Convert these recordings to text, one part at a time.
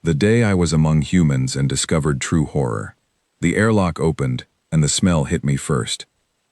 The day I was among humans and discovered true horror. The airlock opened, and the smell hit me first.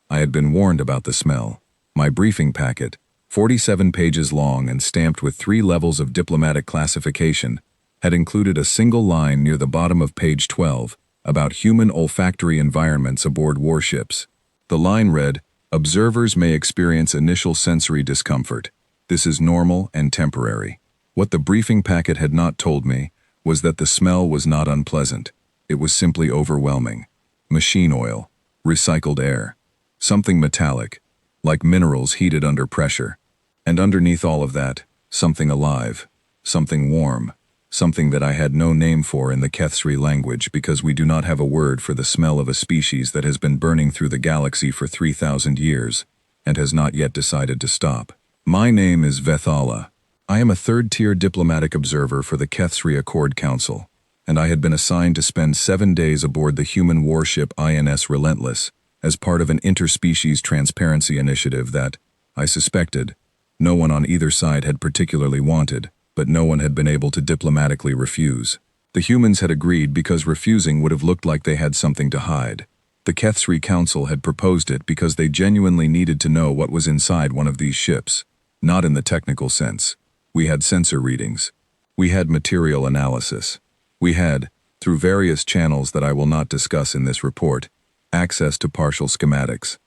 I had been warned about the smell. My briefing packet, 47 pages long and stamped with 3 levels of diplomatic classification, had included a single line near the bottom of page 12 about human olfactory environments aboard warships. The line read, "Observers may experience initial sensory discomfort. This is normal and temporary." What the briefing packet had not told me was that the smell was not unpleasant. It was simply overwhelming. Machine oil, recycled air, something metallic, like minerals heated under pressure. And underneath all of that, something alive, something warm, something that I had no name for in the Kethsri language because we do not have a word for the smell of a species that has been burning through the galaxy for 3,000 years and has not yet decided to stop. My name is Vethala. I am a third-tier diplomatic observer for the Kethsri Accord Council, and I had been assigned to spend 7 days aboard the human warship INS Relentless as part of an interspecies transparency initiative that, I suspected, no one on either side had particularly wanted, but no one had been able to diplomatically refuse. The humans had agreed because refusing would have looked like they had something to hide. The Kethsri Council had proposed it because they genuinely needed to know what was inside one of these ships, not in the technical sense. We had sensor readings. We had material analysis. We had, through various channels that I will not discuss in this report, access to partial schematics.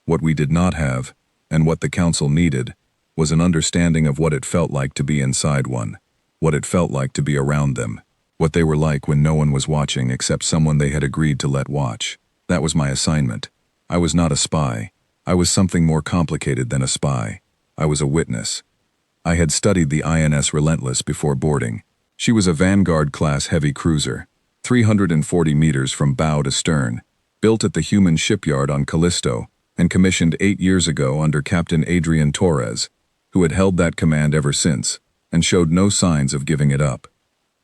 What we did not have, and what the Council needed, was an understanding of what it felt like to be inside one, what it felt like to be around them, what they were like when no one was watching except someone they had agreed to let watch. That was my assignment. I was not a spy. I was something more complicated than a spy. I was a witness. I had studied the INS Relentless before boarding. She was a Vanguard-class heavy cruiser, 340 meters from bow to stern, built at the human shipyard on Callisto, and commissioned 8 years ago under Captain Adrian Torres, who had held that command ever since, and showed no signs of giving it up.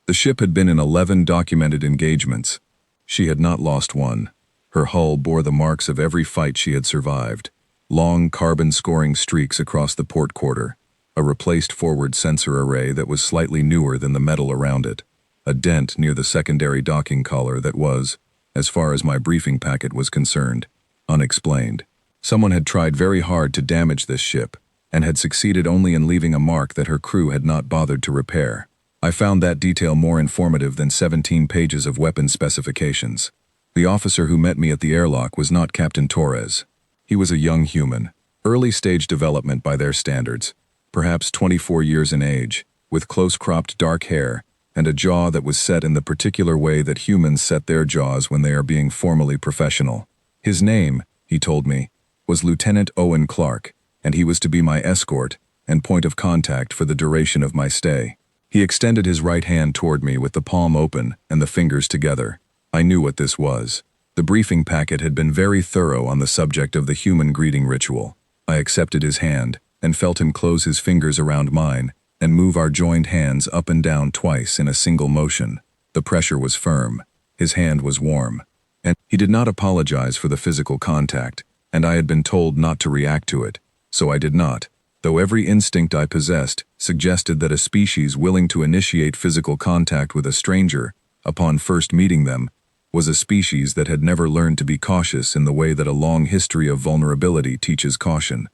The ship had been in 11 documented engagements. She had not lost one. Her hull bore the marks of every fight she had survived, long carbon-scoring streaks across the port quarter, a replaced forward sensor array that was slightly newer than the metal around it, a dent near the secondary docking collar that was, as far as my briefing packet was concerned, unexplained. Someone had tried very hard to damage this ship, and had succeeded only in leaving a mark that her crew had not bothered to repair. I found that detail more informative than 17 pages of weapon specifications. The officer who met me at the airlock was not Captain Torres. He was a young human, early-stage development by their standards, perhaps 24 years in age, with close-cropped dark hair and a jaw that was set in the particular way that humans set their jaws when they are being formally professional. His name, he told me, was Lieutenant Owen Clark, and he was to be my escort and point of contact for the duration of my stay. He extended his right hand toward me with the palm open and the fingers together. I knew what this was. The briefing packet had been very thorough on the subject of the human greeting ritual. I accepted his hand and felt him close his fingers around mine and move our joined hands up and down twice in a single motion. The pressure was firm. His hand was warm. And he did not apologize for the physical contact, and I had been told not to react to it, so I did not, though every instinct I possessed suggested that a species willing to initiate physical contact with a stranger, upon first meeting them, was a species that had never learned to be cautious in the way that a long history of vulnerability teaches caution.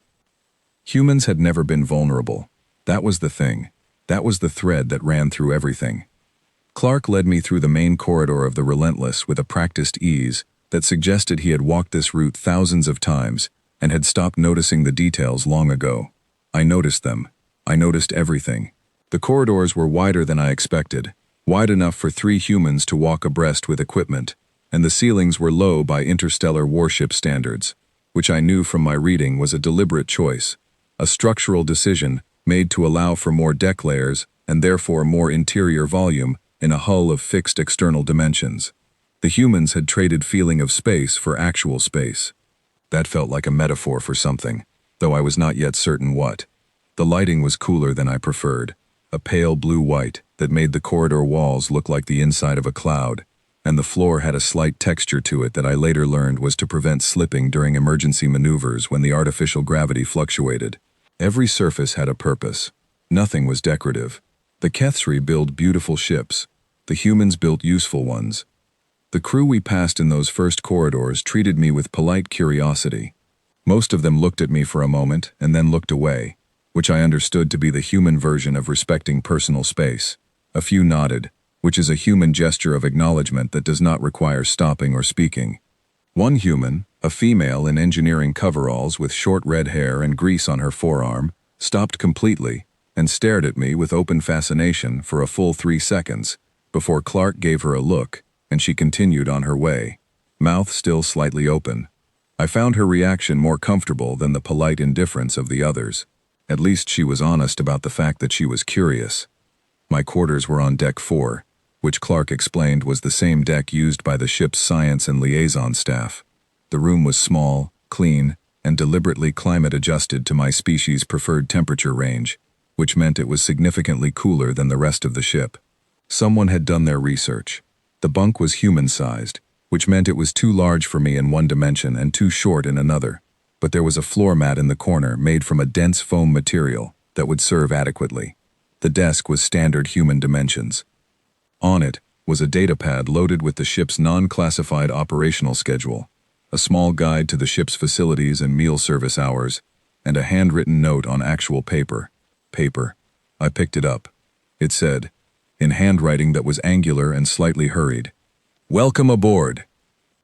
Humans had never been vulnerable. That was the thing. That was the thread that ran through everything. Clark led me through the main corridor of the Relentless with a practiced ease that suggested he had walked this route thousands of times and had stopped noticing the details long ago. I noticed them. I noticed everything. The corridors were wider than I expected, wide enough for 3 humans to walk abreast with equipment, and the ceilings were low by interstellar warship standards, which I knew from my reading was a deliberate choice, a structural decision made to allow for more deck layers and therefore more interior volume in a hull of fixed external dimensions. The humans had traded feeling of space for actual space. That felt like a metaphor for something, though I was not yet certain what. The lighting was cooler than I preferred, a pale blue-white that made the corridor walls look like the inside of a cloud, and the floor had a slight texture to it that I later learned was to prevent slipping during emergency maneuvers when the artificial gravity fluctuated. Every surface had a purpose. Nothing was decorative. The Kethsri build beautiful ships. The humans built useful ones. The crew we passed in those first corridors treated me with polite curiosity. Most of them looked at me for a moment and then looked away, which I understood to be the human version of respecting personal space. A few nodded, which is a human gesture of acknowledgement that does not require stopping or speaking. One human, a female in engineering coveralls with short red hair and grease on her forearm, stopped completely and stared at me with open fascination for a full 3 seconds, before Clark gave her a look, and she continued on her way, mouth still slightly open. I found her reaction more comfortable than the polite indifference of the others. At least she was honest about the fact that she was curious. My quarters were on Deck 4, which Clark explained was the same deck used by the ship's science and liaison staff. The room was small, clean, and deliberately climate-adjusted to my species' preferred temperature range, which meant it was significantly cooler than the rest of the ship. Someone had done their research. The bunk was human-sized, which meant it was too large for me in one dimension and too short in another, but there was a floor mat in the corner made from a dense foam material that would serve adequately. The desk was standard human dimensions. On it was a datapad loaded with the ship's non-classified operational schedule, a small guide to the ship's facilities and meal service hours, and a handwritten note on actual paper. I picked it up. It said, in handwriting that was angular and slightly hurried, "Welcome aboard.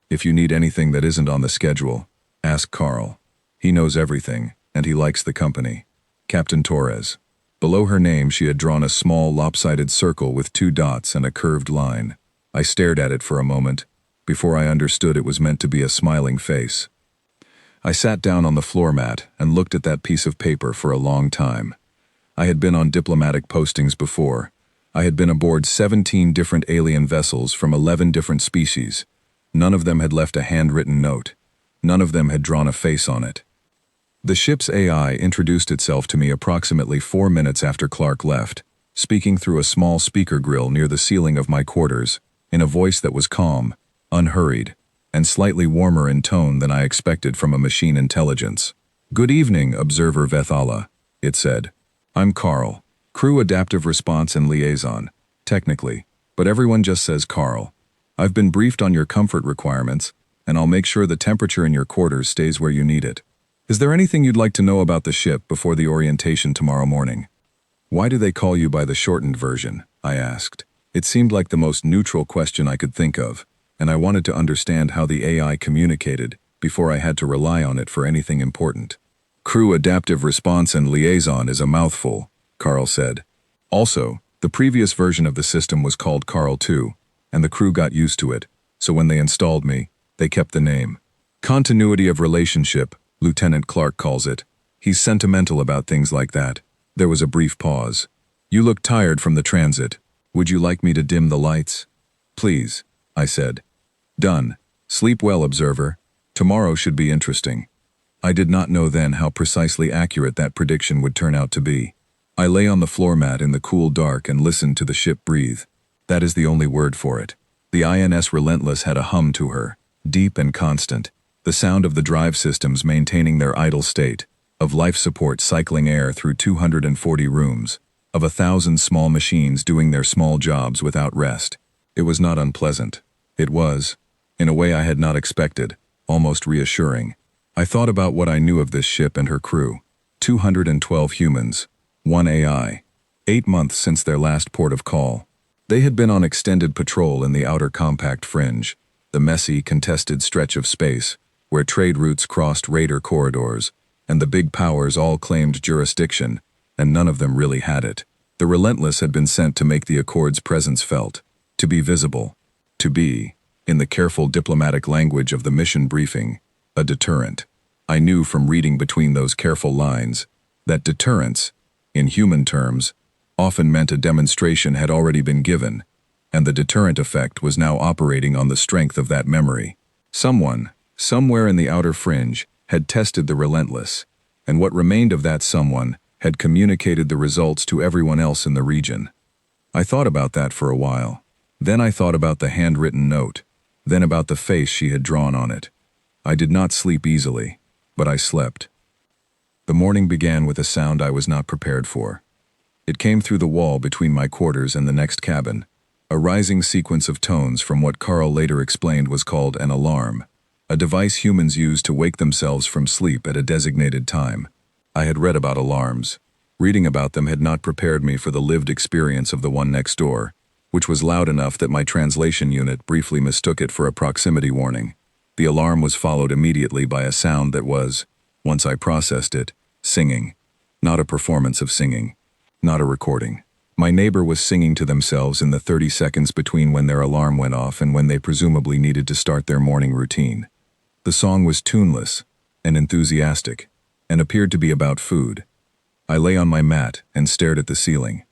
If you need anything that isn't on the schedule, ask Carl. He knows everything, and he likes the company. Captain Torres." Below her name she had drawn a small lopsided circle with 2 dots and a curved line. I stared at it for a moment, before I understood it was meant to be a smiling face. I sat down on the floor mat and looked at that piece of paper for a long time. I had been on diplomatic postings before. I had been aboard 17 different alien vessels from 11 different species. None of them had left a handwritten note. None of them had drawn a face on it. The ship's AI introduced itself to me approximately 4 minutes after Clark left, speaking through a small speaker grill near the ceiling of my quarters, in a voice that was calm, unhurried, and slightly warmer in tone than I expected from a machine intelligence. "Good evening, Observer Vethala," it said. "I'm Carl, Crew Adaptive Response and Liaison, technically, but everyone just says Carl. I've been briefed on your comfort requirements, and I'll make sure the temperature in your quarters stays where you need it. Is there anything you'd like to know about the ship before the orientation tomorrow morning?" "Why do they call you by the shortened version?" I asked. It seemed like the most neutral question I could think of, and I wanted to understand how the AI communicated before I had to rely on it for anything important. "Crew Adaptive Response and Liaison is a mouthful," Carl said. "Also, the previous version of the system was called Carl 2, and the crew got used to it, so when they installed me, they kept the name. Continuity of relationship, Lieutenant Clark calls it. He's sentimental about things like that." There was a brief pause. "You look tired from the transit. Would you like me to dim the lights?" "Please," I said. "Done. Sleep well, Observer. Tomorrow should be interesting." I did not know then how precisely accurate that prediction would turn out to be. I lay on the floor mat in the cool dark and listened to the ship breathe. That is the only word for it. The INS Relentless had a hum to her, deep and constant, the sound of the drive systems maintaining their idle state, of life support cycling air through 240 rooms, of 1,000 small machines doing their small jobs without rest. It was not unpleasant. It was, in a way I had not expected, almost reassuring. I thought about what I knew of this ship and her crew. 212 humans, 1 AI, 8 months since their last port of call. They had been on extended patrol in the outer compact fringe, the messy, contested stretch of space, where trade routes crossed raider corridors, and the big powers all claimed jurisdiction, and none of them really had it. The Relentless had been sent to make the Accord's presence felt, to be visible, to be, in the careful diplomatic language of the mission briefing, a deterrent. I knew from reading between those careful lines that deterrence, in human terms, often meant a demonstration had already been given, and the deterrent effect was now operating on the strength of that memory. Someone, somewhere in the outer fringe, had tested the Relentless, and what remained of that someone had communicated the results to everyone else in the region. I thought about that for a while. Then I thought about the handwritten note, then about the face she had drawn on it. I did not sleep easily, but I slept. The morning began with a sound I was not prepared for. It came through the wall between my quarters and the next cabin, A rising sequence of tones from what Carl later explained was called an alarm, a device humans use to wake themselves from sleep at a designated time. I had read about alarms. Reading about them had not prepared me for the lived experience of the one next door, which was loud enough that my translation unit briefly mistook it for a proximity warning. The alarm was followed immediately by a sound that was, once I processed it, singing. Not a performance of singing. Not a recording. My neighbor was singing to themselves in the 30 seconds between when their alarm went off and when they presumably needed to start their morning routine. The song was tuneless and enthusiastic, and appeared to be about food. I lay on my mat and stared at the ceiling.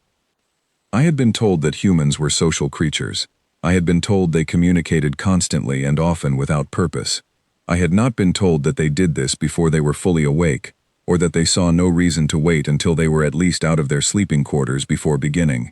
I had been told that humans were social creatures. I had been told they communicated constantly and often without purpose. I had not been told that they did this before they were fully awake, or that they saw no reason to wait until they were at least out of their sleeping quarters before beginning.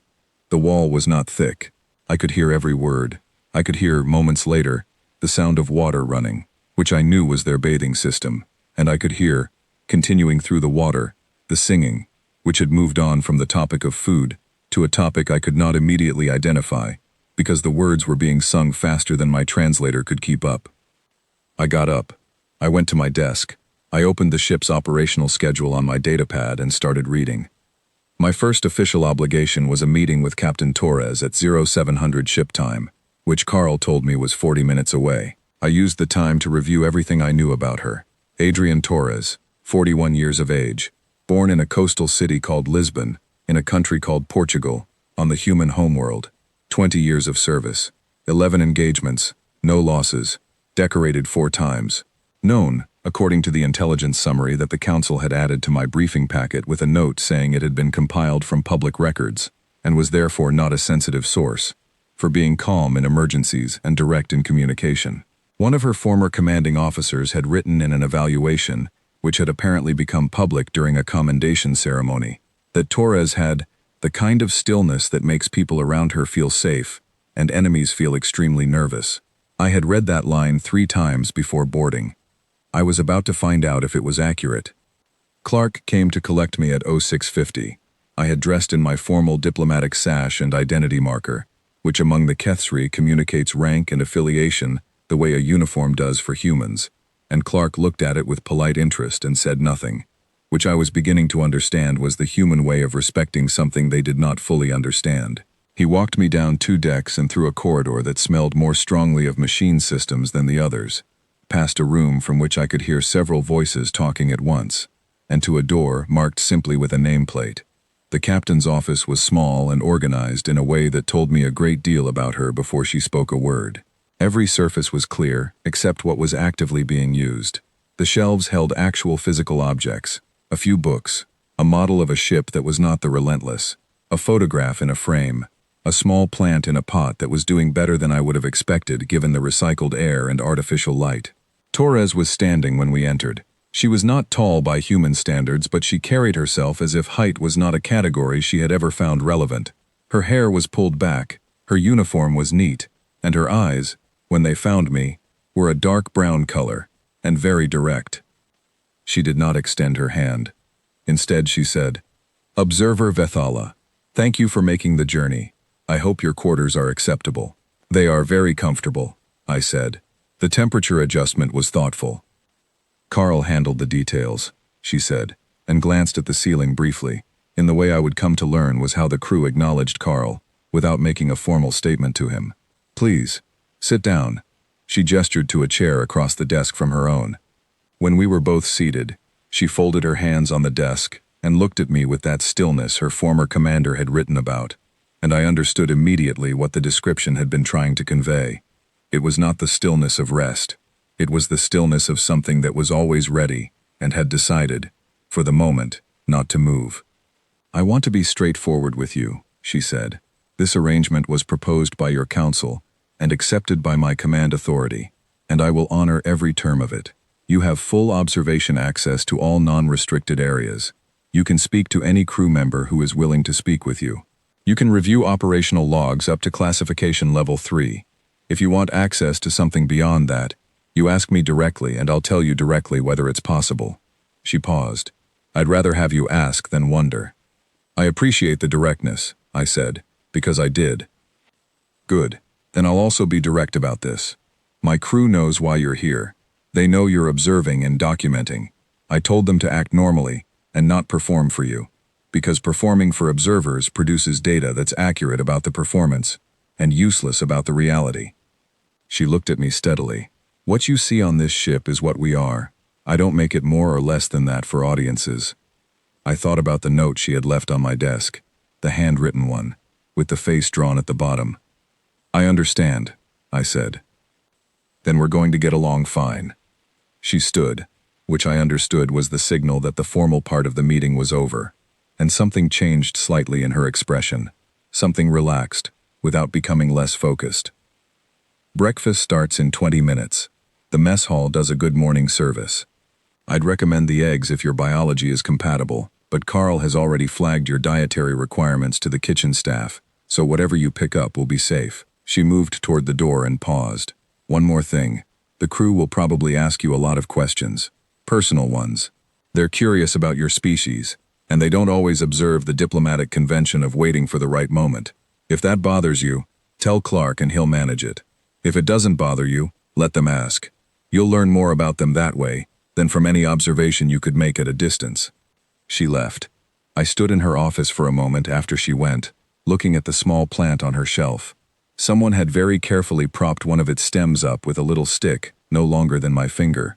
The wall was not thick. I could hear every word. I could hear, moments later, the sound of water running, which I knew was their bathing system, and I could hear, continuing through the water, the singing, which had moved on from the topic of food to a topic I could not immediately identify, because the words were being sung faster than my translator could keep up. I got up. I went to my desk. I opened the ship's operational schedule on my datapad and started reading. My first official obligation was a meeting with Captain Torres at 0700 ship time, which Carl told me was 40 minutes away. I used the time to review everything I knew about her. Adrian Torres, 41 years of age, born in a coastal city called Lisbon, in a country called Portugal, on the human homeworld. 20 years of service, 11 engagements, no losses, decorated 4 times. Known, according to the intelligence summary that the Council had added to my briefing packet with a note saying it had been compiled from public records, and was therefore not a sensitive source, for being calm in emergencies and direct in communication. One of her former commanding officers had written in an evaluation, which had apparently become public during a commendation ceremony, that Torres had the kind of stillness that makes people around her feel safe, and enemies feel extremely nervous. I had read that line 3 times before boarding. I was about to find out if it was accurate. Clark came to collect me at 0650. I had dressed in my formal diplomatic sash and identity marker, which among the Kethsri communicates rank and affiliation the way a uniform does for humans, and Clark looked at it with polite interest and said nothing, which I was beginning to understand was the human way of respecting something they did not fully understand. He walked me down 2 decks and through a corridor that smelled more strongly of machine systems than the others, past a room from which I could hear several voices talking at once, and to a door marked simply with a nameplate. The captain's office was small and organized in a way that told me a great deal about her before she spoke a word. Every surface was clear, except what was actively being used. The shelves held actual physical objects, a few books, a model of a ship that was not the Relentless, a photograph in a frame, a small plant in a pot that was doing better than I would have expected given the recycled air and artificial light. Torres was standing when we entered. She was not tall by human standards, but she carried herself as if height was not a category she had ever found relevant. Her hair was pulled back, her uniform was neat, and her eyes, when they found me, were a dark brown color, and very direct. She did not extend her hand. Instead, she said, "Observer Vethala, thank you for making the journey. I hope your quarters are acceptable." "They are very comfortable," I said. The temperature adjustment was thoughtful. "Carl handled the details," she said, and glanced at the ceiling briefly. In the way I would come to learn was how the crew acknowledged Carl, without making a formal statement to him. "Please, sit down." She gestured to a chair across the desk from her own. When we were both seated, she folded her hands on the desk and looked at me with that stillness her former commander had written about, and I understood immediately what the description had been trying to convey. It was not the stillness of rest. It was the stillness of something that was always ready and had decided, for the moment, not to move. "I want to be straightforward with you," she said. "This arrangement was proposed by your council and accepted by my command authority, and I will honor every term of it. You have full observation access to all non-restricted areas. You can speak to any crew member who is willing to speak with you. You can review operational logs up to classification level 3. If you want access to something beyond that, you ask me directly and I'll tell you directly whether it's possible." She paused. "I'd rather have you ask than wonder." "I appreciate the directness," I said, because I did. Good. Then I'll also be direct about this. My crew knows why you're here. They know you're observing and documenting. I told them to act normally and not perform for you, because performing for observers produces data that's accurate about the performance and useless about the reality. She looked at me steadily. What you see on this ship is what we are. I don't make it more or less than that for audiences. I thought about the note she had left on my desk, the handwritten one, with the face drawn at the bottom. I understand, I said. Then we're going to get along fine. She stood, which I understood was the signal that the formal part of the meeting was over, and something changed slightly in her expression, something relaxed, without becoming less focused. Breakfast starts in 20 minutes. The mess hall does a good morning service. I'd recommend the eggs if your biology is compatible, but Carl has already flagged your dietary requirements to the kitchen staff, so whatever you pick up will be safe. She moved toward the door and paused. One more thing. The crew will probably ask you a lot of questions. Personal ones. They're curious about your species, and they don't always observe the diplomatic convention of waiting for the right moment. If that bothers you, tell Clark and he'll manage it. If it doesn't bother you, let them ask. You'll learn more about them that way than from any observation you could make at a distance. She left. I stood in her office for a moment after she went, looking at the small plant on her shelf. Someone had very carefully propped one of its stems up with a little stick, no longer than my finger.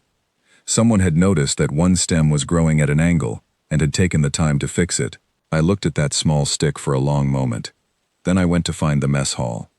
Someone had noticed that one stem was growing at an angle and had taken the time to fix it. I looked at that small stick for a long moment. Then I went to find the mess hall.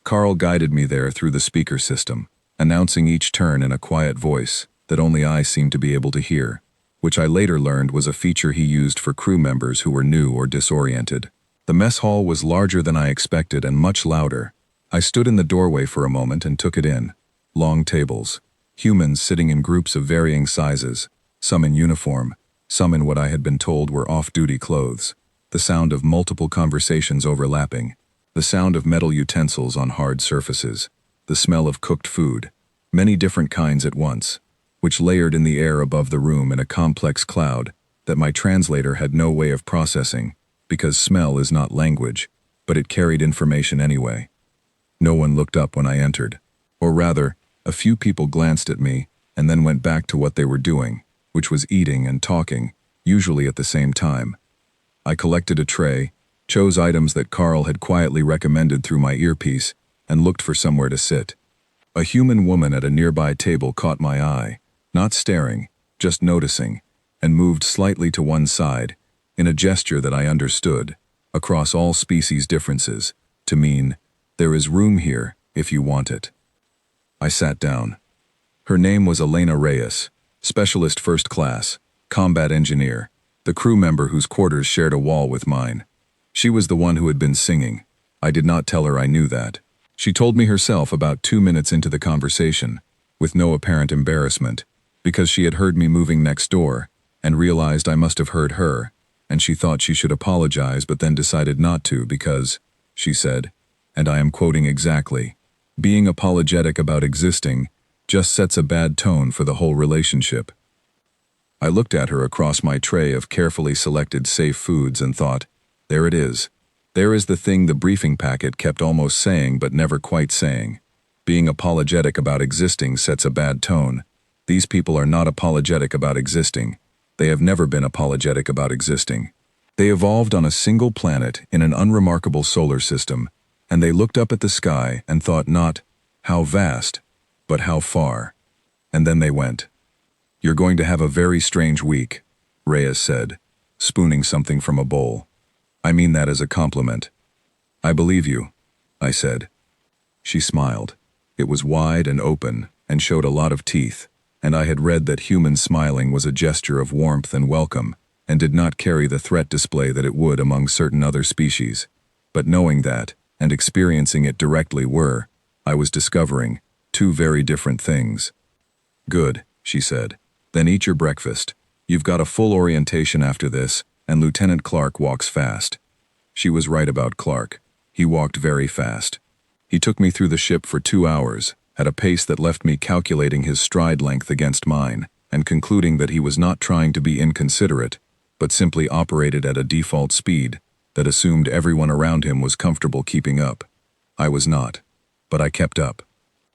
Carl guided me there through the speaker system, announcing each turn in a quiet voice that only I seemed to be able to hear, which I later learned was a feature he used for crew members who were new or disoriented. The mess hall was larger than I expected and much louder. I stood in the doorway for a moment and took it in. Long tables, humans sitting in groups of varying sizes, some in uniform, some in what I had been told were off-duty clothes, the sound of multiple conversations overlapping, the sound of metal utensils on hard surfaces, the smell of cooked food, many different kinds at once, which layered in the air above the room in a complex cloud that my translator had no way of processing, because smell is not language, but it carried information anyway. No one looked up when I entered, or rather, a few people glanced at me and then went back to what they were doing, which was eating and talking, usually at the same time. I collected a tray, chose items that Carl had quietly recommended through my earpiece, and looked for somewhere to sit. A human woman at a nearby table caught my eye, not staring, just noticing, and moved slightly to one side, in a gesture that I understood, across all species differences, to mean, there is room here if you want it. I sat down. Her name was Elena Reyes, Specialist First Class, Combat Engineer, the crew member whose quarters shared a wall with mine. She was the one who had been singing. I did not tell her I knew that. She told me herself about 2 minutes into the conversation, with no apparent embarrassment, because she had heard me moving next door, and realized I must have heard her, and she thought she should apologize but then decided not to because, she said, and I am quoting exactly, being apologetic about existing just sets a bad tone for the whole relationship. I looked at her across my tray of carefully selected safe foods and thought, there it is. There is the thing the briefing packet kept almost saying but never quite saying. Being apologetic about existing sets a bad tone. These people are not apologetic about existing. They have never been apologetic about existing. They evolved on a single planet in an unremarkable solar system, and they looked up at the sky and thought not, how vast, but how far. And then they went. You're going to have a very strange week, Reyes said, spooning something from a bowl. I mean that as a compliment. I believe you, I said. She smiled. It was wide and open and showed a lot of teeth, and I had read that human smiling was a gesture of warmth and welcome and did not carry the threat display that it would among certain other species. But knowing that, and experiencing it directly were, I was discovering, two very different things. Good, she said. Then eat your breakfast. You've got a full orientation after this, and Lieutenant Clark walks fast. She was right about Clark. He walked very fast. He took me through the ship for 2 hours, at a pace that left me calculating his stride length against mine, and concluding that he was not trying to be inconsiderate, but simply operated at a default speed that assumed everyone around him was comfortable keeping up. I was not. but I kept up.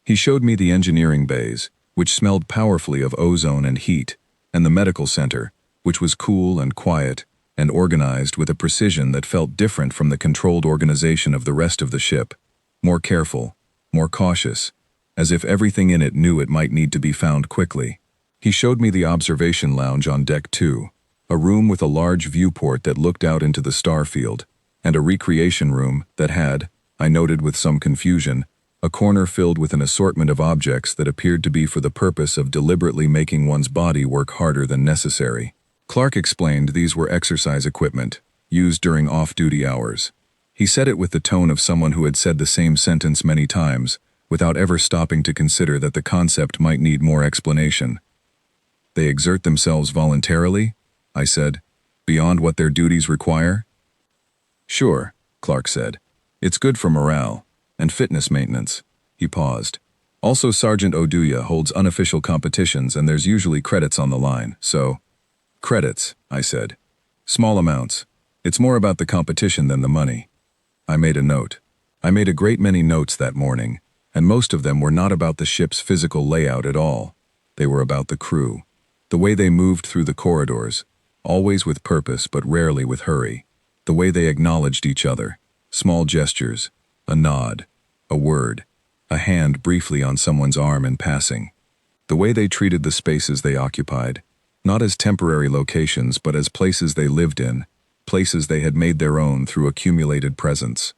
He showed me the engineering bays, which smelled powerfully of ozone and heat, and the medical center, which was cool and quiet, and organized with a precision that felt different from the controlled organization of the rest of the ship, more careful, more cautious, as if everything in it knew it might need to be found quickly. He showed me the observation lounge on Deck 2, a room with a large viewport that looked out into the star field, and a recreation room that had, I noted with some confusion, a corner filled with an assortment of objects that appeared to be for the purpose of deliberately making one's body work harder than necessary. Clark explained these were exercise equipment, used during off-duty hours. He said it with the tone of someone who had said the same sentence many times, without ever stopping to consider that the concept might need more explanation. They exert themselves voluntarily? I said. Beyond what their duties require? Sure, Clark said. It's good for morale and fitness maintenance. He paused. Also, Sergeant Oduya holds unofficial competitions and there's usually credits on the line, so... Credits, I said. Small amounts. It's more about the competition than the money. I made a note. I made a great many notes that morning, and most of them were not about the ship's physical layout at all. They were about the crew. The way they moved through the corridors, always with purpose but rarely with hurry. The way they acknowledged each other. Small gestures, a nod, a word, a hand briefly on someone's arm in passing. The way they treated the spaces they occupied, not as temporary locations but as places they lived in, places they had made their own through accumulated presence.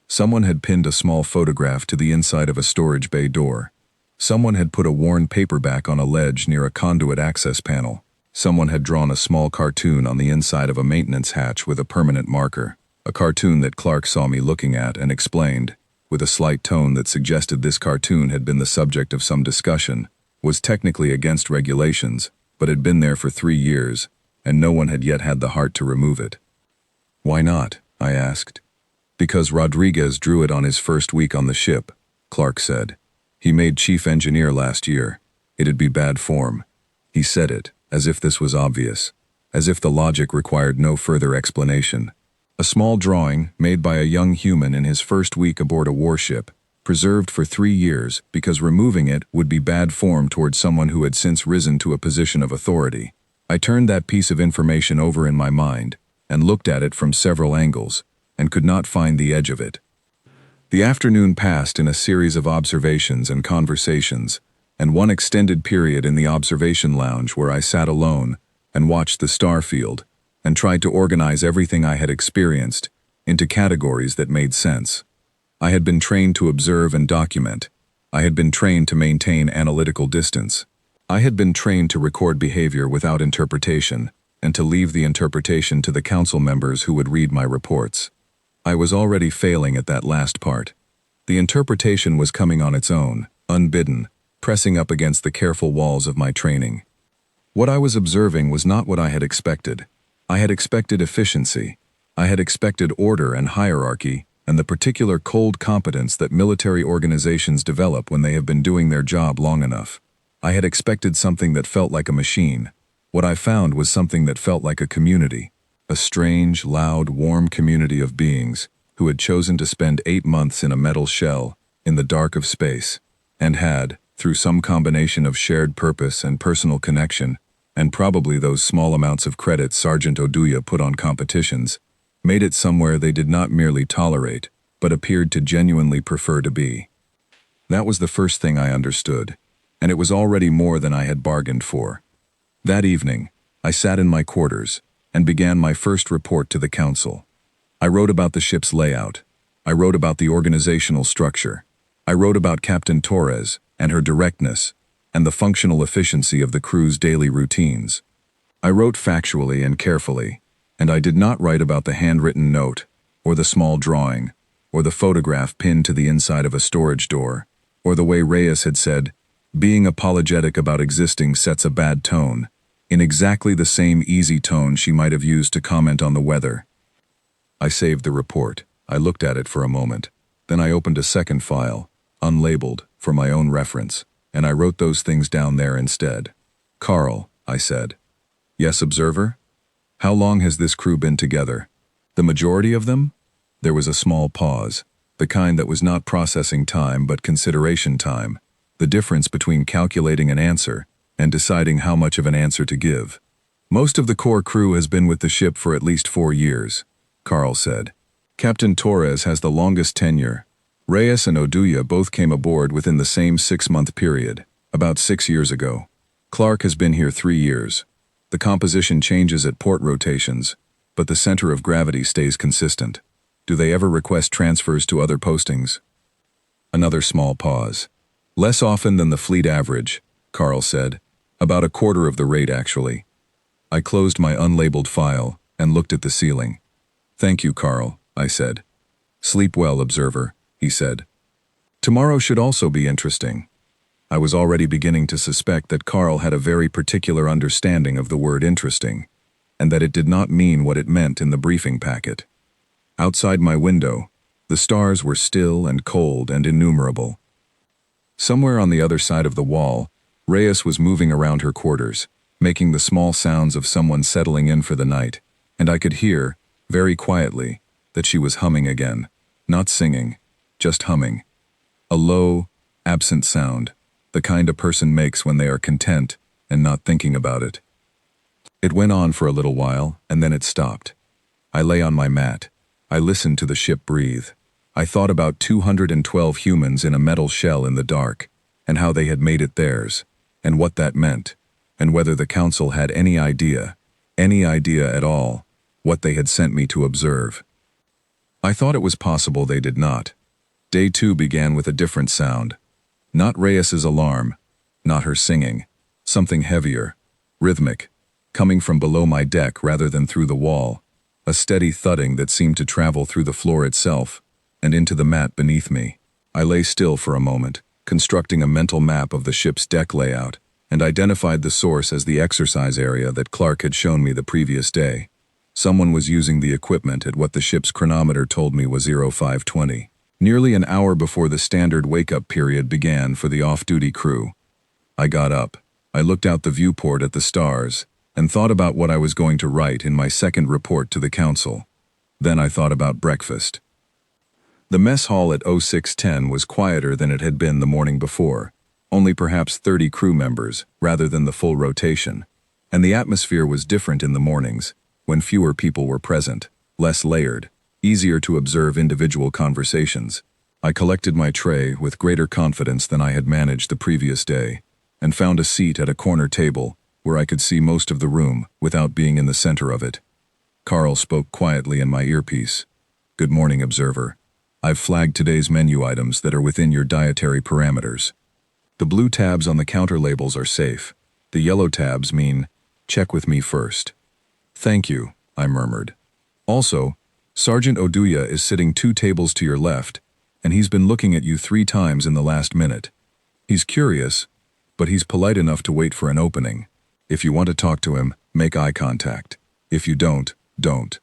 Someone had pinned a small photograph to the inside of a storage bay door. Someone had put a worn paperback on a ledge near a conduit access panel. Someone had drawn a small cartoon on the inside of a maintenance hatch with a permanent marker, a cartoon that Clark saw me looking at and explained, with a slight tone that suggested this cartoon had been the subject of some discussion, was technically against regulations, but had been there for 3 years, and no one had yet had the heart to remove it. Why not? I asked. Because Rodriguez drew it on his first week on the ship, Clark said. He made chief engineer last year. It'd be bad form. He said it, as if this was obvious, as if the logic required no further explanation. A small drawing, made by a young human in his first week aboard a warship, preserved for 3 years because removing it would be bad form towards someone who had since risen to a position of authority. I turned that piece of information over in my mind and looked at it from several angles and could not find the edge of it. The afternoon passed in a series of observations and conversations, and one extended period in the observation lounge where I sat alone and watched the star field and tried to organize everything I had experienced into categories that made sense. I had been trained to observe and document. I had been trained to maintain analytical distance. I had been trained to record behavior without interpretation and to leave the interpretation to the council members who would read my reports. I was already failing at that last part. The interpretation was coming on its own, unbidden, pressing up against the careful walls of my training. What I was observing was not what I had expected. I had expected efficiency. I had expected order and hierarchy and the particular cold competence that military organizations develop when they have been doing their job long enough. I had expected something that felt like a machine. What I found was something that felt like a community, a strange, loud, warm community of beings who had chosen to spend 8 months in a metal shell in the dark of space and had, through some combination of shared purpose and personal connection, and probably those small amounts of credit Sergeant Oduya put on competitions, made it somewhere they did not merely tolerate, but appeared to genuinely prefer to be. That was the first thing I understood, and it was already more than I had bargained for. That evening, I sat in my quarters and began my first report to the council. I wrote about the ship's layout. I wrote about the organizational structure. I wrote about Captain Torres and her directness and the functional efficiency of the crew's daily routines. I wrote factually and carefully, and I did not write about the handwritten note, or the small drawing, or the photograph pinned to the inside of a storage door, or the way Reyes had said, being apologetic about existing sets a bad tone, in exactly the same easy tone she might have used to comment on the weather. I saved the report. I looked at it for a moment. Then I opened a second file, unlabeled, for my own reference, and I wrote those things down there instead. Carl, I said. Yes, observer? How long has this crew been together? The majority of them? There was a small pause. the kind that was not processing time but consideration time, the difference between calculating an answer and deciding how much of an answer to give. Most of the core crew has been with the ship for at least 4 years, Carl said. Captain Torres has the longest tenure. Reyes and Oduya both came aboard within the same 6-month period, about 6 years ago. Clark has been here 3 years. The composition changes at port rotations, but the center of gravity stays consistent. Do they ever request transfers to other postings? Another small pause. Less often than the fleet average, Carl said. About a quarter of the rate, actually. I closed my unlabeled file and looked at the ceiling. Thank you, Carl, I said. Sleep well, observer, he said. Tomorrow should also be interesting. I was already beginning to suspect that Carl had a very particular understanding of the word interesting, and that it did not mean what it meant in the briefing packet. Outside my window, the stars were still and cold and innumerable. Somewhere on the other side of the wall, Reyes was moving around her quarters, making the small sounds of someone settling in for the night, and I could hear, very quietly, that she was humming again, not singing, just humming. A low, absent sound, the kind a person makes when they are content and not thinking about it. It went on for a little while, and then it stopped. I lay on my mat. I listened to the ship breathe. I thought about 212 humans in a metal shell in the dark, and how they had made it theirs, and what that meant, and whether the council had any idea at all, what they had sent me to observe. I thought it was possible they did not. Day 2 began with a different sound. Not Reyes's alarm, not her singing, something heavier, rhythmic, coming from below my deck rather than through the wall, a steady thudding that seemed to travel through the floor itself and into the mat beneath me. I lay still for a moment, constructing a mental map of the ship's deck layout, and identified the source as the exercise area that Clark had shown me the previous day. Someone was using the equipment at what the ship's chronometer told me was 0520. Nearly an hour before the standard wake-up period began for the off-duty crew. I got up. I looked out the viewport at the stars and thought about what I was going to write in my second report to the council. Then I thought about breakfast. The mess hall at 0610 was quieter than it had been the morning before, only perhaps 30 crew members rather than the full rotation, and the atmosphere was different in the mornings, when fewer people were present, less layered, easier to observe individual conversations. I collected my tray with greater confidence than I had managed the previous day, and found a seat at a corner table where I could see most of the room without being in the center of it. Carl spoke quietly in my earpiece. Good morning, observer. I've flagged today's menu items that are within your dietary parameters. The blue tabs on the counter labels are safe. The yellow tabs mean, check with me first. Thank you, I murmured. Also, Sergeant Oduya is sitting 2 tables to your left, and he's been looking at you 3 times in the last minute. He's curious, but he's polite enough to wait for an opening. If you want to talk to him, make eye contact. If you don't, don't.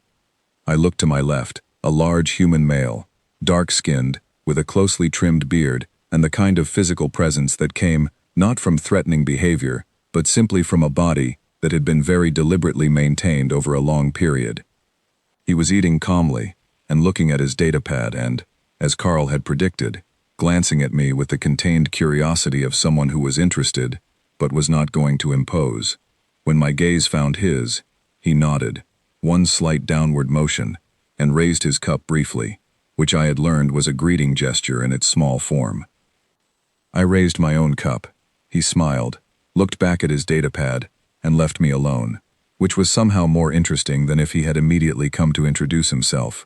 I looked to my left, a large human male, dark-skinned, with a closely trimmed beard, and the kind of physical presence that came not from threatening behavior, but simply from a body that had been very deliberately maintained over a long period. He was eating calmly and looking at his datapad and, as Carl had predicted, glancing at me with the contained curiosity of someone who was interested, but was not going to impose. When my gaze found his, he nodded, one slight downward motion, and raised his cup briefly, which I had learned was a greeting gesture in its small form. I raised my own cup. He smiled, looked back at his datapad, and left me alone, which was somehow more interesting than if he had immediately come to introduce himself.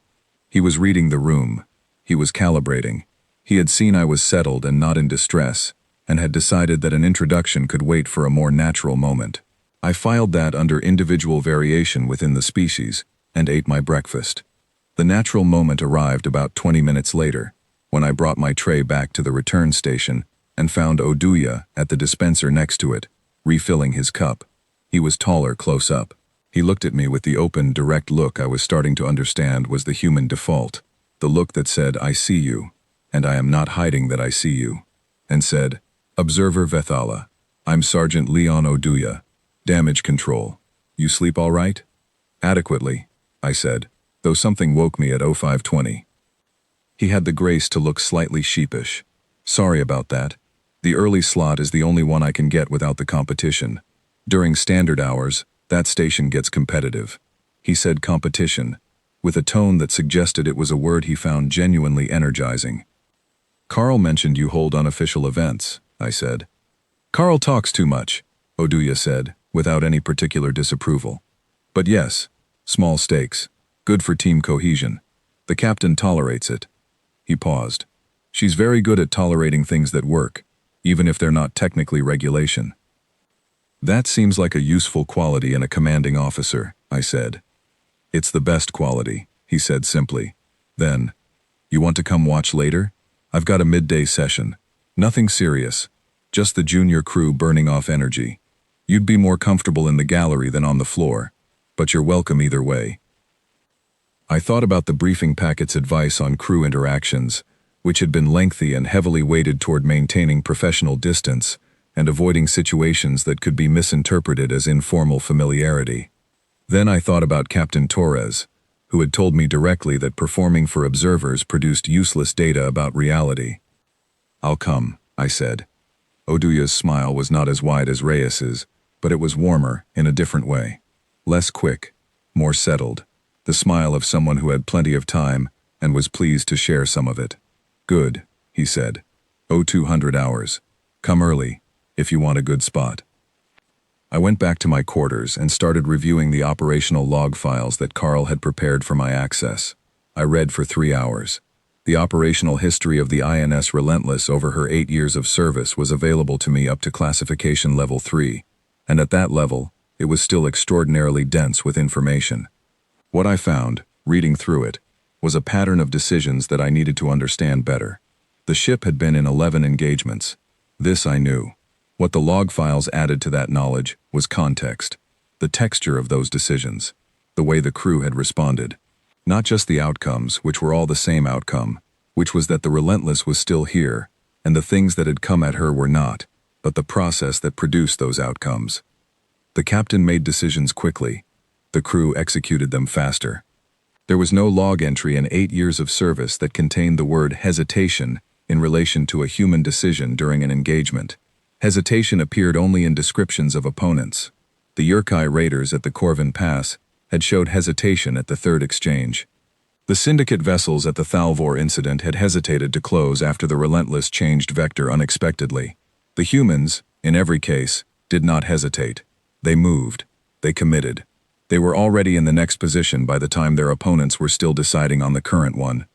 He was reading the room. He was calibrating. He had seen I was settled and not in distress, and had decided that an introduction could wait for a more natural moment. I filed that under individual variation within the species, and ate my breakfast. The natural moment arrived about 20 minutes later, when I brought my tray back to the return station and found Oduya at the dispenser next to it, refilling his cup. He was taller close up. He looked at me with the open, direct look I was starting to understand was the human default, the look that said, I see you, and I am not hiding that I see you, and said, Observer Vethala, I'm Sergeant Leon Oduya, Damage Control. You sleep all right? Adequately, I said, though something woke me at 0520. He had the grace to look slightly sheepish. Sorry about that. The early slot is the only one I can get without the competition. During standard hours, that station gets competitive. He said competition, with a tone that suggested it was a word he found genuinely energizing. Carl mentioned you hold unofficial events, I said. Carl talks too much, Oduya said, without any particular disapproval. But yes, small stakes, good for team cohesion. The captain tolerates it. He paused. She's very good at tolerating things that work, even if they're not technically regulation. That seems like a useful quality in a commanding officer, I said. It's the best quality, he said simply. Then, you want to come watch later? I've got a midday session. Nothing serious, just the junior crew burning off energy. You'd be more comfortable in the gallery than on the floor, but you're welcome either way. I thought about the briefing packet's advice on crew interactions, which had been lengthy and heavily weighted toward maintaining professional distance and avoiding situations that could be misinterpreted as informal familiarity. Then I thought about Captain Torres, who had told me directly that performing for observers produced useless data about reality. I'll come, I said. Oduya's smile was not as wide as Reyes's, but it was warmer in a different way. Less quick, more settled, the smile of someone who had plenty of time and was pleased to share some of it. Good, he said. 200 hours. Come early, if you want a good spot. I went back to my quarters and started reviewing the operational log files that Carl had prepared for my access. I read for 3 hours. The operational history of the INS Relentless over her 8 years of service was available to me up to classification level 3, and at that level, it was still extraordinarily dense with information. What I found, reading through it, was a pattern of decisions that I needed to understand better. The ship had been in 11 engagements. This I knew. What the log files added to that knowledge was context, the texture of those decisions, the way the crew had responded. Not just the outcomes, which were all the same outcome, which was that the Relentless was still here, and the things that had come at her were not, but the process that produced those outcomes. The captain made decisions quickly. The crew executed them faster. There was no log entry in 8 years of service that contained the word hesitation in relation to a human decision during an engagement. Hesitation appeared only in descriptions of opponents. The Yurkai raiders at the Corvin Pass had showed hesitation at the third exchange. The Syndicate vessels at the Thalvor incident had hesitated to close after the Relentless changed vector unexpectedly. The humans, in every case, did not hesitate. They moved. They committed. They were already in the next position by the time their opponents were still deciding on the current one.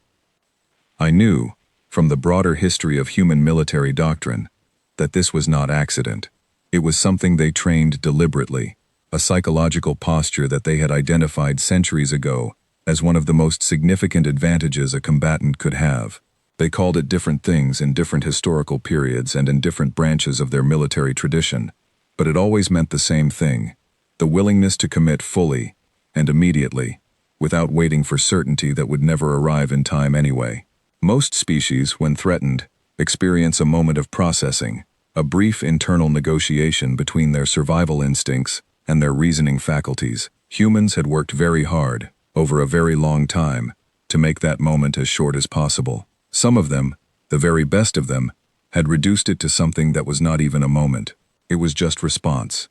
I knew, from the broader history of human military doctrine, that this was not accident. It was something they trained deliberately, a psychological posture that they had identified centuries ago as one of the most significant advantages a combatant could have. They called it different things in different historical periods and in different branches of their military tradition, but it always meant the same thing: the willingness to commit fully and immediately, without waiting for certainty that would never arrive in time anyway. Most species, when threatened, experience a moment of processing, a brief internal negotiation between their survival instincts and their reasoning faculties. Humans had worked very hard, over a very long time, to make that moment as short as possible. Some of them, the very best of them, had reduced it to something that was not even a moment. It was just response,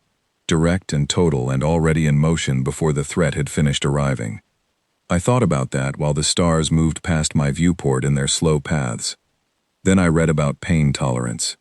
direct and total and already in motion before the threat had finished arriving. I thought about that while the stars moved past my viewport in their slow paths. Then I read about pain tolerance.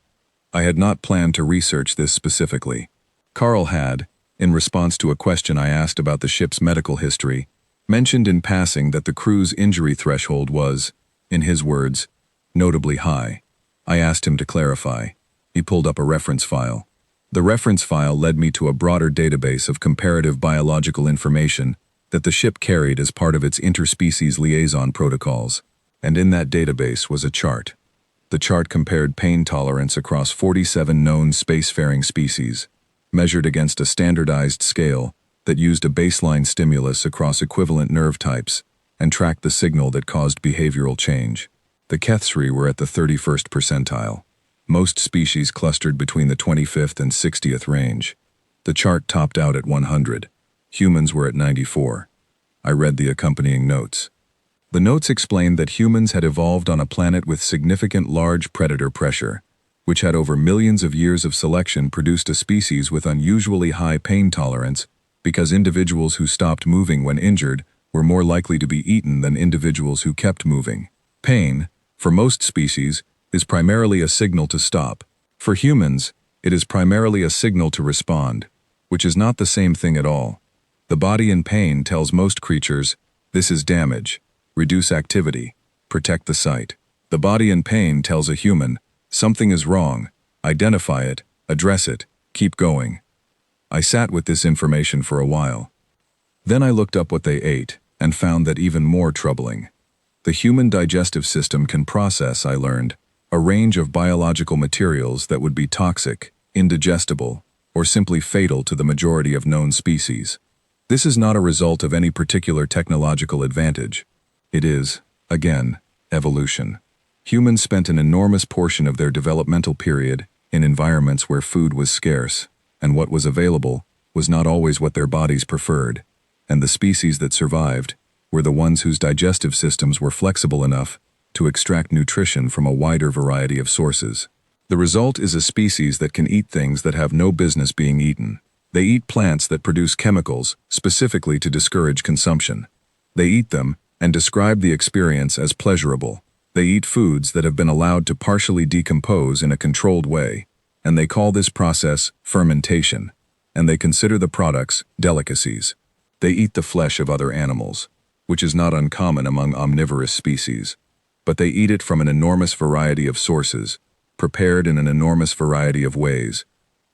I had not planned to research this specifically. Carl had, in response to a question I asked about the ship's medical history, mentioned in passing that the crew's injury threshold was, in his words, notably high. I asked him to clarify. He pulled up a reference file. The reference file led me to a broader database of comparative biological information that the ship carried as part of its interspecies liaison protocols, and in that database was a chart. The chart compared pain tolerance across 47 known spacefaring species, measured against a standardized scale that used a baseline stimulus across equivalent nerve types and tracked the signal that caused behavioral change. The Kethsri were at the 31st percentile. Most species clustered between the 25th and 60th range. The chart topped out at 100. Humans were at 94. I read the accompanying notes. The notes explained that humans had evolved on a planet with significant large predator pressure, which had over millions of years of selection produced a species with unusually high pain tolerance because individuals who stopped moving when injured were more likely to be eaten than individuals who kept moving. Pain, for most species, is primarily a signal to stop. For humans, it is primarily a signal to respond, which is not the same thing at all. The body in pain tells most creatures, this is damage, reduce activity, protect the site. The body in pain tells a human, something is wrong, identify it, address it, keep going. I sat with this information for a while. Then I looked up what they ate and found that even more troubling. The human digestive system can process, I learned, a range of biological materials that would be toxic, indigestible, or simply fatal to the majority of known species. This is not a result of any particular technological advantage. It is, again, evolution. Humans spent an enormous portion of their developmental period in environments where food was scarce, and what was available was not always what their bodies preferred, and the species that survived were the ones whose digestive systems were flexible enough to extract nutrition from a wider variety of sources. The result is a species that can eat things that have no business being eaten. They eat plants that produce chemicals specifically to discourage consumption. They eat them and describe the experience as pleasurable. They eat foods that have been allowed to partially decompose in a controlled way, and they call this process fermentation, and they consider the products delicacies. They eat the flesh of other animals, which is not uncommon among omnivorous species, but they eat it from an enormous variety of sources, prepared in an enormous variety of ways,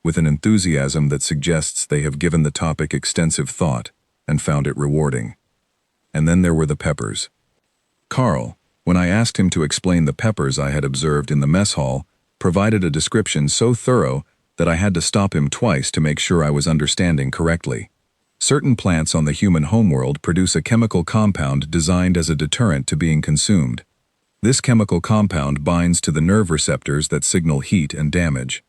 with an enthusiasm that suggests they have given the topic extensive thought and found it rewarding. And then there were the peppers. Carl, when I asked him to explain the peppers I had observed in the mess hall, provided a description so thorough that I had to stop him twice to make sure I was understanding correctly. Certain plants on the human homeworld produce a chemical compound designed as a deterrent to being consumed. This chemical compound binds to the nerve receptors that signal heat and damage.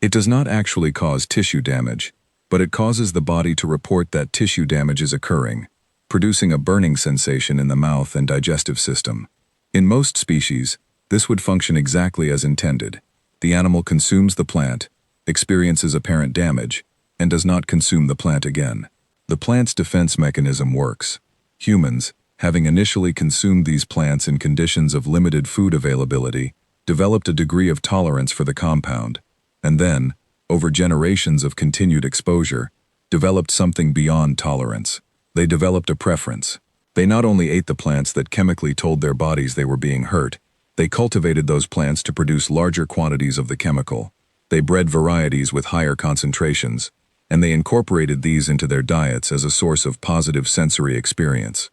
It does not actually cause tissue damage, but it causes the body to report that tissue damage is occurring, producing a burning sensation in the mouth and digestive system. In most species, this would function exactly as intended. The animal consumes the plant, experiences apparent damage, and does not consume the plant again. The plant's defense mechanism works. Humans, having initially consumed these plants in conditions of limited food availability, developed a degree of tolerance for the compound, and then, over generations of continued exposure, developed something beyond tolerance. They developed a preference. They not only ate the plants that chemically told their bodies they were being hurt, they cultivated those plants to produce larger quantities of the chemical. They bred varieties with higher concentrations, and they incorporated these into their diets as a source of positive sensory experience.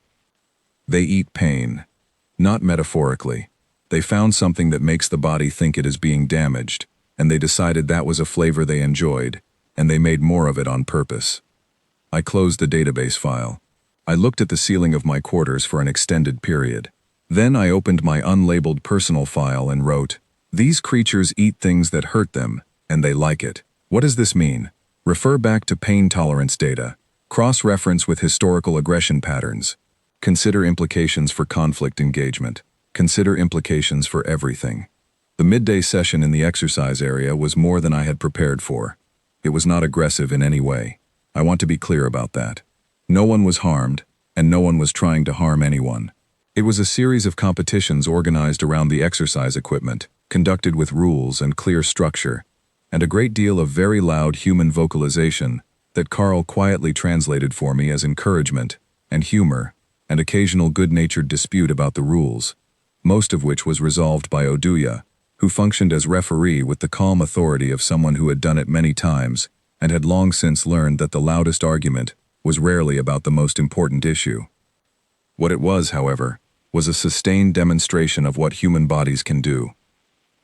They eat pain. Not metaphorically. They found something that makes the body think it is being damaged, and they decided that was a flavor they enjoyed, and they made more of it on purpose. I closed the database file. I looked at the ceiling of my quarters for an extended period. Then I opened my unlabeled personal file and wrote, "These creatures eat things that hurt them, and they like it. What does this mean? Refer back to pain tolerance data. Cross-reference with historical aggression patterns. Consider implications for conflict engagement. Consider implications for everything." The midday session in the exercise area was more than I had prepared for. It was not aggressive in any way. I want to be clear about that. No one was harmed, and no one was trying to harm anyone. It was a series of competitions organized around the exercise equipment, conducted with rules and clear structure, and a great deal of very loud human vocalization that Carl quietly translated for me as encouragement and humor, and occasional good-natured dispute about the rules, most of which was resolved by Oduya, who functioned as referee with the calm authority of someone who had done it many times and had long since learned that the loudest argument was rarely about the most important issue. What it was, however, was a sustained demonstration of what human bodies can do.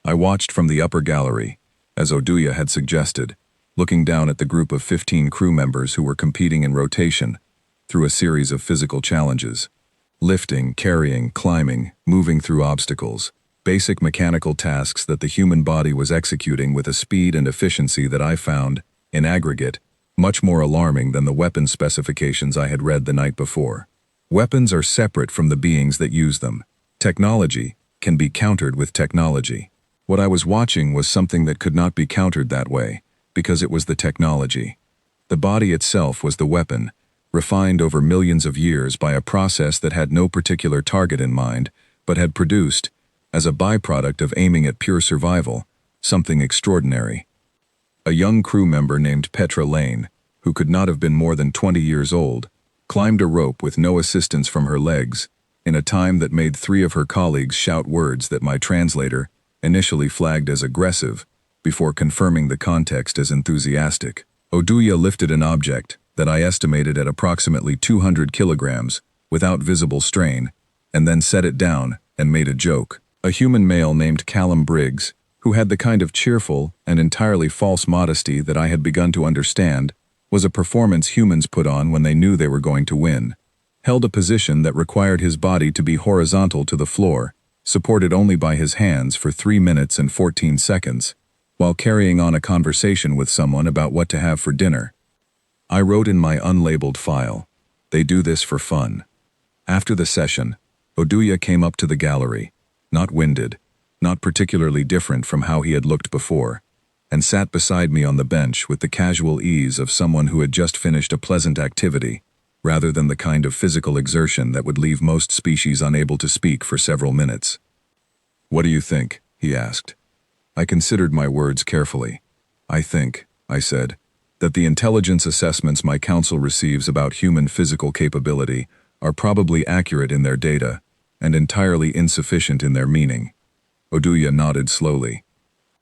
I watched from the upper gallery, as Oduya had suggested, looking down at the group of 15 crew members who were competing in rotation through a series of physical challenges. Lifting, carrying, climbing, moving through obstacles, basic mechanical tasks that the human body was executing with a speed and efficiency that I found, in aggregate, much more alarming than the weapon specifications I had read the night before. Weapons are separate from the beings that use them. Technology can be countered with technology. What I was watching was something that could not be countered that way, because it was the technology. The body itself was the weapon, refined over millions of years by a process that had no particular target in mind, but had produced, as a byproduct of aiming at pure survival, something extraordinary. A young crew member named Petra Lane, who could not have been more than 20 years old, climbed a rope with no assistance from her legs, in a time that made 3 of her colleagues shout words that my translator initially flagged as aggressive, before confirming the context as enthusiastic. Oduya lifted an object that I estimated at approximately 200 kilograms, without visible strain, and then set it down and made a joke. A human male named Callum Briggs, who had the kind of cheerful and entirely false modesty that I had begun to understand was a performance humans put on when they knew they were going to win, held a position that required his body to be horizontal to the floor, supported only by his hands for 3 minutes and 14 seconds, while carrying on a conversation with someone about what to have for dinner. I wrote in my unlabeled file, "They do this for fun." After the session, Oduya came up to the gallery, not winded, not particularly different from how he had looked before, and sat beside me on the bench with the casual ease of someone who had just finished a pleasant activity, rather than the kind of physical exertion that would leave most species unable to speak for several minutes. "What do you think?" he asked. I considered my words carefully. "I think," I said, "that the intelligence assessments my council receives about human physical capability are probably accurate in their data and entirely insufficient in their meaning." Oduya nodded slowly.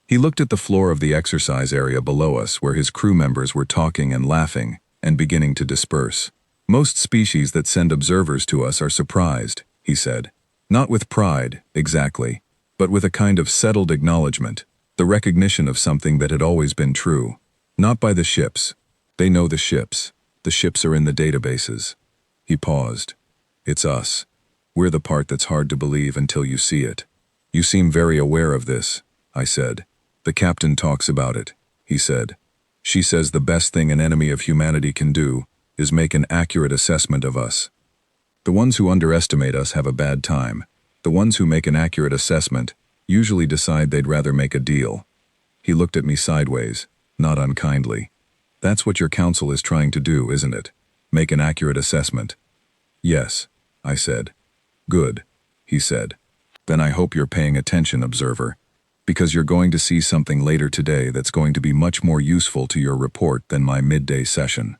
He looked at the floor of the exercise area below us where his crew members were talking and laughing and beginning to disperse. "Most species that send observers to us are surprised," he said. "Not with pride, exactly, but with a kind of settled acknowledgement, the recognition of something that had always been true. Not by the ships. They know the ships. The ships are in the databases." He paused. "It's us. We're the part that's hard to believe until you see it." "You seem very aware of this," I said. "The captain talks about it," he said. "She says the best thing an enemy of humanity can do is make an accurate assessment of us. The ones who underestimate us have a bad time. The ones who make an accurate assessment usually decide they'd rather make a deal." He looked at me sideways, not unkindly. "That's what your council is trying to do, isn't it? Make an accurate assessment." "Yes," I said. "Good," he said. "Then I hope you're paying attention, observer, because you're going to see something later today that's going to be much more useful to your report than my midday session."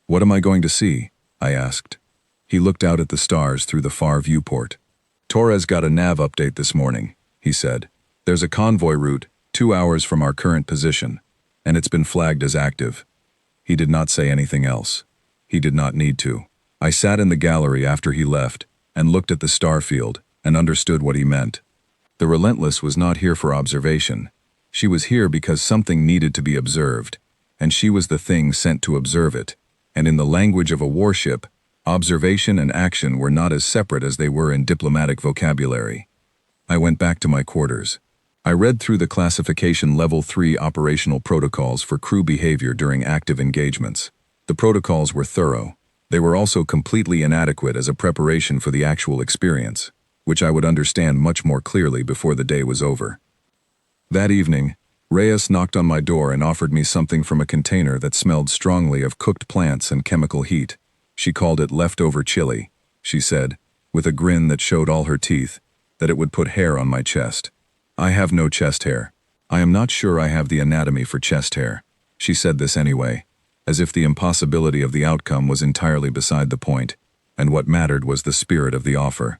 "What am I going to see?" I asked. He looked out at the stars through the far viewport. "Torres got a nav update this morning," he said. "There's a convoy route 2 hours from our current position, and it's been flagged as active." He did not say anything else. He did not need to. I sat in the gallery after he left and looked at the star field and understood what he meant. The Relentless was not here for observation. She was here because something needed to be observed, and she was the thing sent to observe it. And in the language of a warship, observation and action were not as separate as they were in diplomatic vocabulary. I went back to my quarters. I read through the classification Level 3 operational protocols for crew behavior during active engagements. The protocols were thorough. They were also completely inadequate as a preparation for the actual experience, which I would understand much more clearly before the day was over. That evening, Reyes knocked on my door and offered me something from a container that smelled strongly of cooked plants and chemical heat. She called it leftover chili. She said, with a grin that showed all her teeth, that it would put hair on my chest. "I have no chest hair. I am not sure I have the anatomy for chest hair." She said this anyway, as if the impossibility of the outcome was entirely beside the point, and what mattered was the spirit of the offer.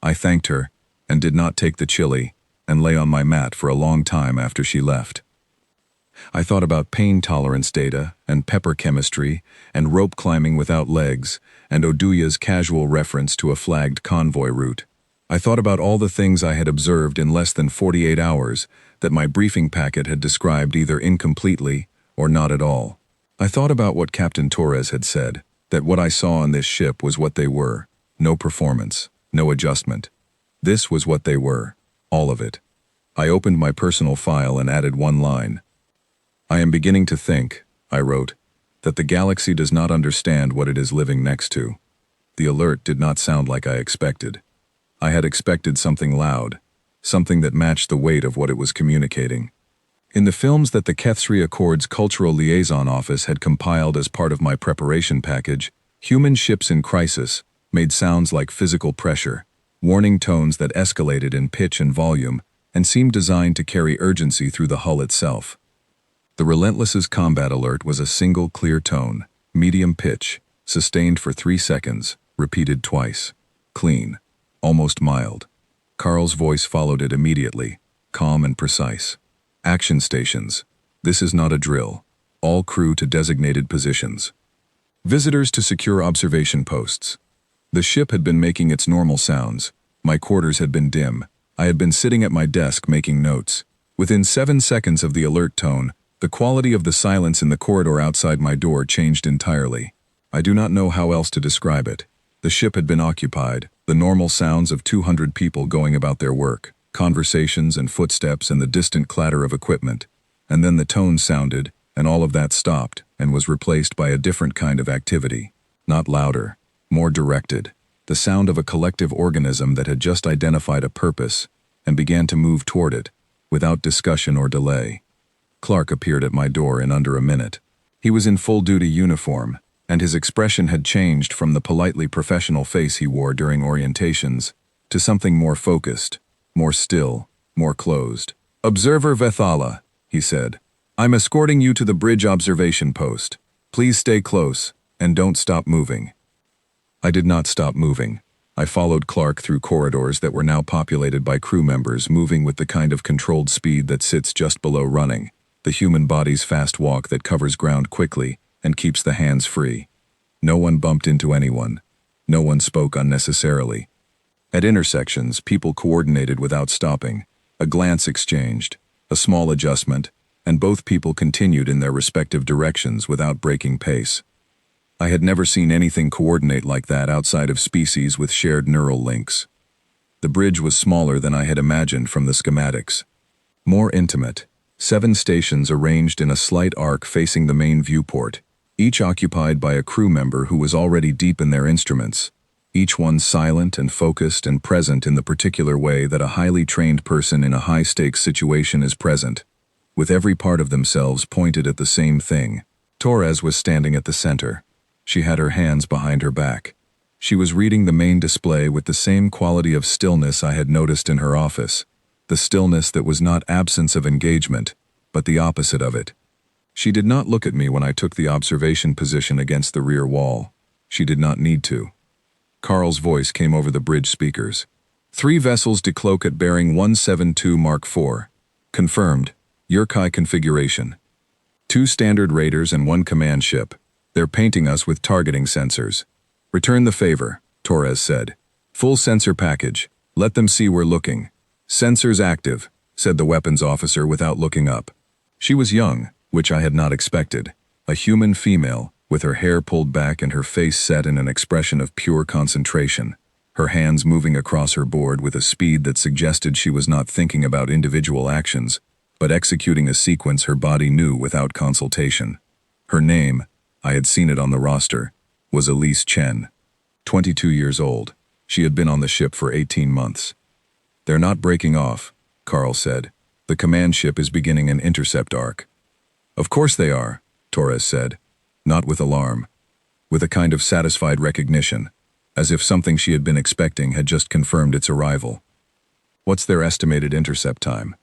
I thanked her, and did not take the chili, and lay on my mat for a long time after she left. I thought about pain tolerance data, and pepper chemistry, and rope climbing without legs, and Oduya's casual reference to a flagged convoy route. I thought about all the things I had observed in less than 48 hours that my briefing packet had described either incompletely or not at all. I thought about what Captain Torres had said, that what I saw on this ship was what they were, no performance, no adjustment. This was what they were, all of it. I opened my personal file and added one line. "I am beginning to think," I wrote, "that the galaxy does not understand what it is living next to." The alert did not sound like I expected. I had expected something loud, something that matched the weight of what it was communicating. In the films that the Kethsri Accord's Cultural Liaison Office had compiled as part of my preparation package, human ships in crisis made sounds like physical pressure, warning tones that escalated in pitch and volume, and seemed designed to carry urgency through the hull itself. The Relentless's combat alert was a single clear tone, medium pitch, sustained for 3 seconds, repeated twice. Clean, almost mild. Carl's voice followed it immediately, calm and precise. Action stations. This is not a drill. All crew to designated positions. Visitors to secure observation posts. The ship had been making its normal sounds. My quarters had been dim. I had been sitting at my desk making notes. Within 7 seconds of the alert tone, the quality of the silence in the corridor outside my door changed entirely. I do not know how else to describe it. The ship had been occupied, the normal sounds of 200 people going about their work, conversations and footsteps and the distant clatter of equipment. And then the tone sounded, and all of that stopped and was replaced by a different kind of activity. Not louder, more directed. The sound of a collective organism that had just identified a purpose and began to move toward it, without discussion or delay. Clark appeared at my door in under a minute. He was in full-duty uniform, and his expression had changed from the politely professional face he wore during orientations to something more focused, more still, more closed. "Observer Vethala," he said. "I'm escorting you to the bridge observation post. Please stay close, and don't stop moving." I did not stop moving. I followed Clark through corridors that were now populated by crew members moving with the kind of controlled speed that sits just below running, the human body's fast walk that covers ground quickly and keeps the hands free. No one bumped into anyone. No one spoke unnecessarily. At intersections, people coordinated without stopping. A glance exchanged, a small adjustment, and both people continued in their respective directions without breaking pace. I had never seen anything coordinate like that outside of species with shared neural links. The bridge was smaller than I had imagined from the schematics. More intimate. 7 stations arranged in a slight arc facing the main viewport, each occupied by a crew member who was already deep in their instruments, each one silent and focused and present in the particular way that a highly trained person in a high-stakes situation is present, with every part of themselves pointed at the same thing. Torres was standing at the center. She had her hands behind her back. She was reading the main display with the same quality of stillness I had noticed in her office, the stillness that was not absence of engagement, but the opposite of it. She did not look at me when I took the observation position against the rear wall. She did not need to. Carl's voice came over the bridge speakers. 3 vessels decloak at bearing 172 Mark IV. Confirmed. Yurkai configuration. 2 standard raiders and 1 command ship. They're painting us with targeting sensors. Return the favor, Torres said. Full sensor package. Let them see we're looking. Sensors active, said the weapons officer without looking up. She was young, which I had not expected. A human female, with her hair pulled back and her face set in an expression of pure concentration, her hands moving across her board with a speed that suggested she was not thinking about individual actions, but executing a sequence her body knew without consultation. Her name, I had seen it on the roster, was Elise Chen. 22 years old. She had been on the ship for 18 months. They're not breaking off, Carl said. The command ship is beginning an intercept arc. Of course they are, Torres said. Not with alarm. With a kind of satisfied recognition, as if something she had been expecting had just confirmed its arrival. What's their estimated intercept time?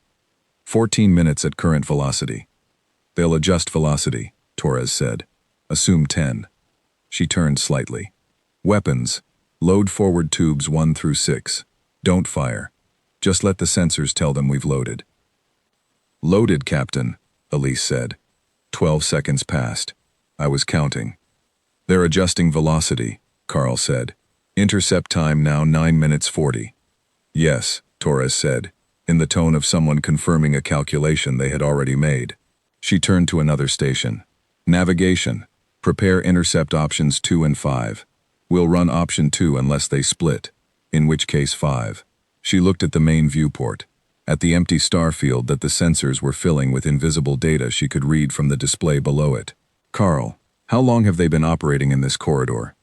14 minutes at current velocity. They'll adjust velocity, Torres said. Assume 10. She turned slightly. Weapons. Load forward tubes 1 through 6. Don't fire. Just let the sensors tell them we've loaded. Loaded, Captain, Elise said. 12 seconds passed. I was counting. They're adjusting velocity, Carl said. Intercept time now 9 minutes 40. Yes, Torres said, in the tone of someone confirming a calculation they had already made. She turned to another station. Navigation. Prepare intercept options 2 and 5. We'll run option 2 unless they split, in which case 5. She looked at the main viewport, at the empty star field that the sensors were filling with invisible data she could read from the display below it. Carl, how long have they been operating in this corridor?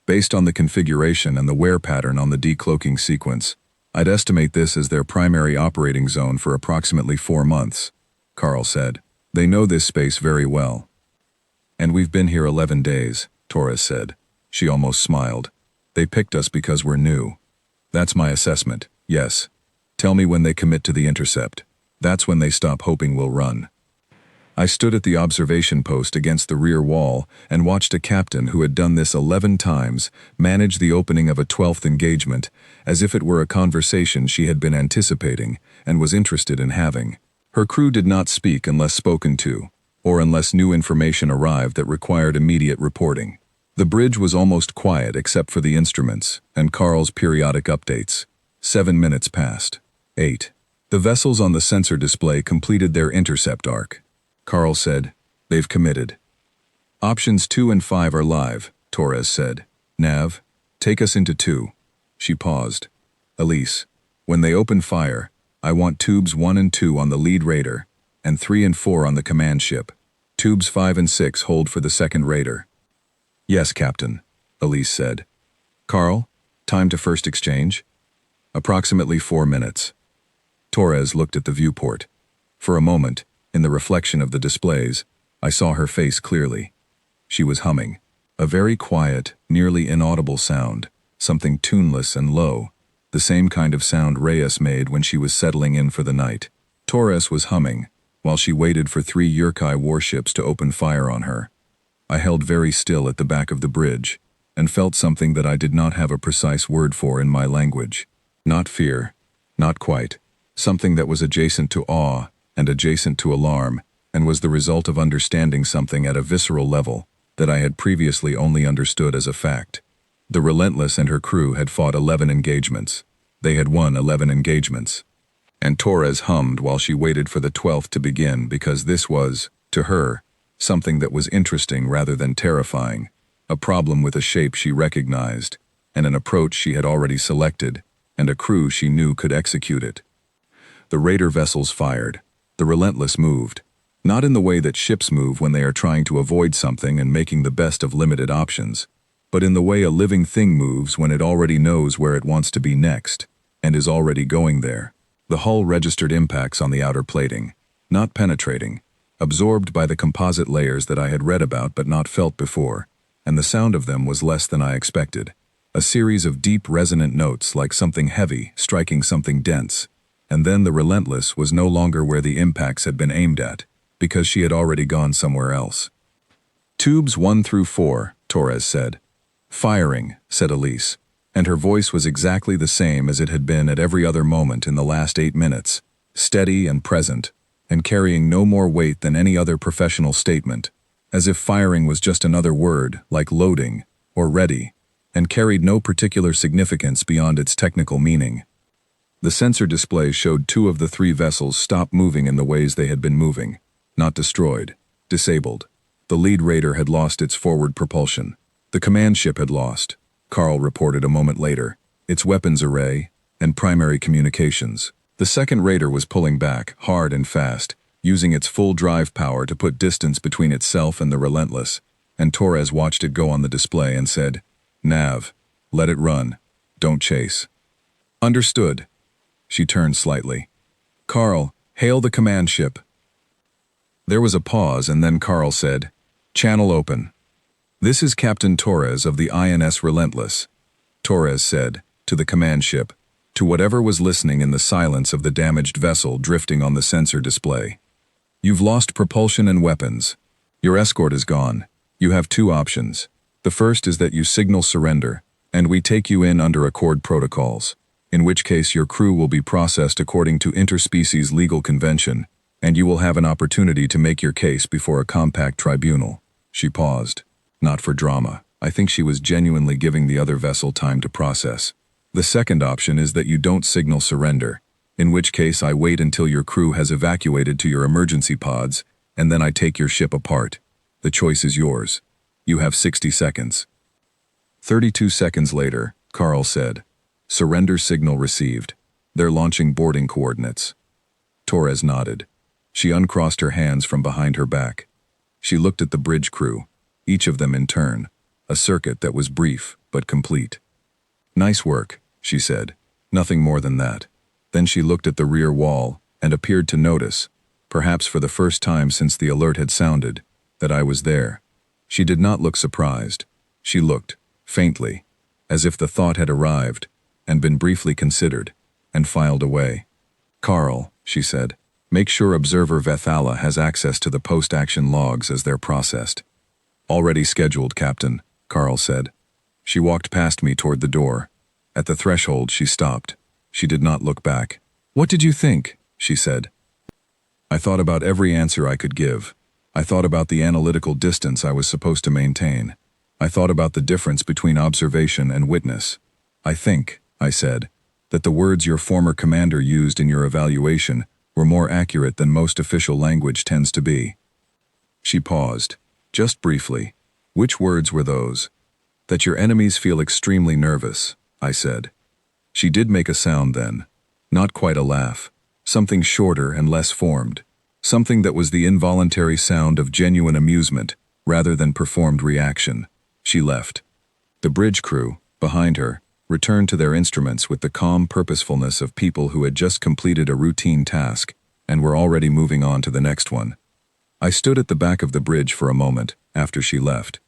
Based on the configuration and the wear pattern on the decloaking sequence, I'd estimate this as their primary operating zone for approximately 4 months, Carl said. They know this space very well. And we've been here 11 days, Torres said. She almost smiled. They picked us because we're new. That's my assessment, yes. Tell me when they commit to the intercept. That's when they stop hoping we'll run. I stood at the observation post against the rear wall and watched a captain who had done this 11 times manage the opening of a 12th engagement as if it were a conversation she had been anticipating and was interested in having. Her crew did not speak unless spoken to, or unless new information arrived that required immediate reporting. The bridge was almost quiet except for the instruments and Carl's periodic updates. 7 minutes passed. 8. The vessels on the sensor display completed their intercept arc. Carl said, "They've committed." Options 2 and 5 are live, Torres said. Nav, take us into 2. She paused. Elise, when they open fire, I want tubes 1 and 2 on the lead raider, and 3 and 4 on the command ship. Tubes 5 and 6 hold for the second raider. Yes, Captain, Elise said. Carl, time to first exchange? Approximately 4 minutes. Torres looked at the viewport. For a moment, in the reflection of the displays, I saw her face clearly. She was humming. A very quiet, nearly inaudible sound, something tuneless and low, the same kind of sound Reyes made when she was settling in for the night. Torres was humming, while she waited for 3 Yurkai warships to open fire on her. I held very still at the back of the bridge, and felt something that I did not have a precise word for in my language. Not fear, not quite. Something that was adjacent to awe, and adjacent to alarm, and was the result of understanding something at a visceral level that I had previously only understood as a fact. The Relentless and her crew had fought 11 engagements. They had won 11 engagements. And Torres hummed while she waited for the 12th to begin because this was, to her, something that was interesting rather than terrifying, a problem with a shape she recognized, and an approach she had already selected, and a crew she knew could execute it. The raider vessels fired. The Relentless moved, not in the way that ships move when they are trying to avoid something and making the best of limited options, but in the way a living thing moves when it already knows where it wants to be next, and is already going there. The hull registered impacts on the outer plating, not penetrating, absorbed by the composite layers that I had read about but not felt before, and the sound of them was less than I expected. A series of deep resonant notes like something heavy striking something dense. And then the Relentless was no longer where the impacts had been aimed at, because she had already gone somewhere else. Tubes 1 through 4, Torres said. Firing, said Elise, and her voice was exactly the same as it had been at every other moment in the last 8 minutes, steady and present, and carrying no more weight than any other professional statement, as if firing was just another word, like loading, or ready, and carried no particular significance beyond its technical meaning. The sensor display showed 2 of the 3 vessels stop moving in the ways they had been moving, not destroyed, disabled. The lead raider had lost its forward propulsion. The command ship had lost, Carl reported a moment later, its weapons array and primary communications. The second raider was pulling back, hard and fast, using its full drive power to put distance between itself and the Relentless, and Torres watched it go on the display and said, Nav, let it run. Don't chase. Understood. She turned slightly. Carl, hail the command ship. There was a pause and then Carl said, Channel open. This is Captain Torres of the INS Relentless, Torres said, to the command ship, to whatever was listening in the silence of the damaged vessel drifting on the sensor display. You've lost propulsion and weapons. Your escort is gone. You have 2 options. The first is that you signal surrender, and we take you in under Accord protocols, in which case your crew will be processed according to interspecies legal convention, and you will have an opportunity to make your case before a compact tribunal. She paused. Not for drama. I think she was genuinely giving the other vessel time to process. The second option is that you don't signal surrender, in which case I wait until your crew has evacuated to your emergency pods, and then I take your ship apart. The choice is yours. You have 60 seconds. 32 seconds later, Carl said, Surrender signal received. They're launching boarding coordinates. Torres nodded. She uncrossed her hands from behind her back. She looked at the bridge crew, each of them in turn, a circuit that was brief but complete. "Nice work," she said. Nothing more than that. Then she looked at the rear wall and appeared to notice, perhaps for the first time since the alert had sounded, that I was there. She did not look surprised. She looked, faintly, as if the thought had arrived and been briefly considered and filed away. "Carl," she said, "make sure Observer Vethala has access to the post-action logs as they're processed." "Already scheduled, Captain," Carl said. She walked past me toward the door. At the threshold, she stopped. She did not look back. "What did you think?" she said. I thought about every answer I could give. I thought about the analytical distance I was supposed to maintain. I thought about the difference between observation and witness. "I think," I said, "that the words your former commander used in your evaluation were more accurate than most official language tends to be." She paused, just briefly. "Which words were those?" "That your enemies feel extremely nervous," I said. She did make a sound then. Not quite a laugh. Something shorter and less formed. Something that was the involuntary sound of genuine amusement, rather than performed reaction. She left. The bridge crew, behind her, returned to their instruments with the calm purposefulness of people who had just completed a routine task and were already moving on to the next one. I stood at the back of the bridge for a moment after she left.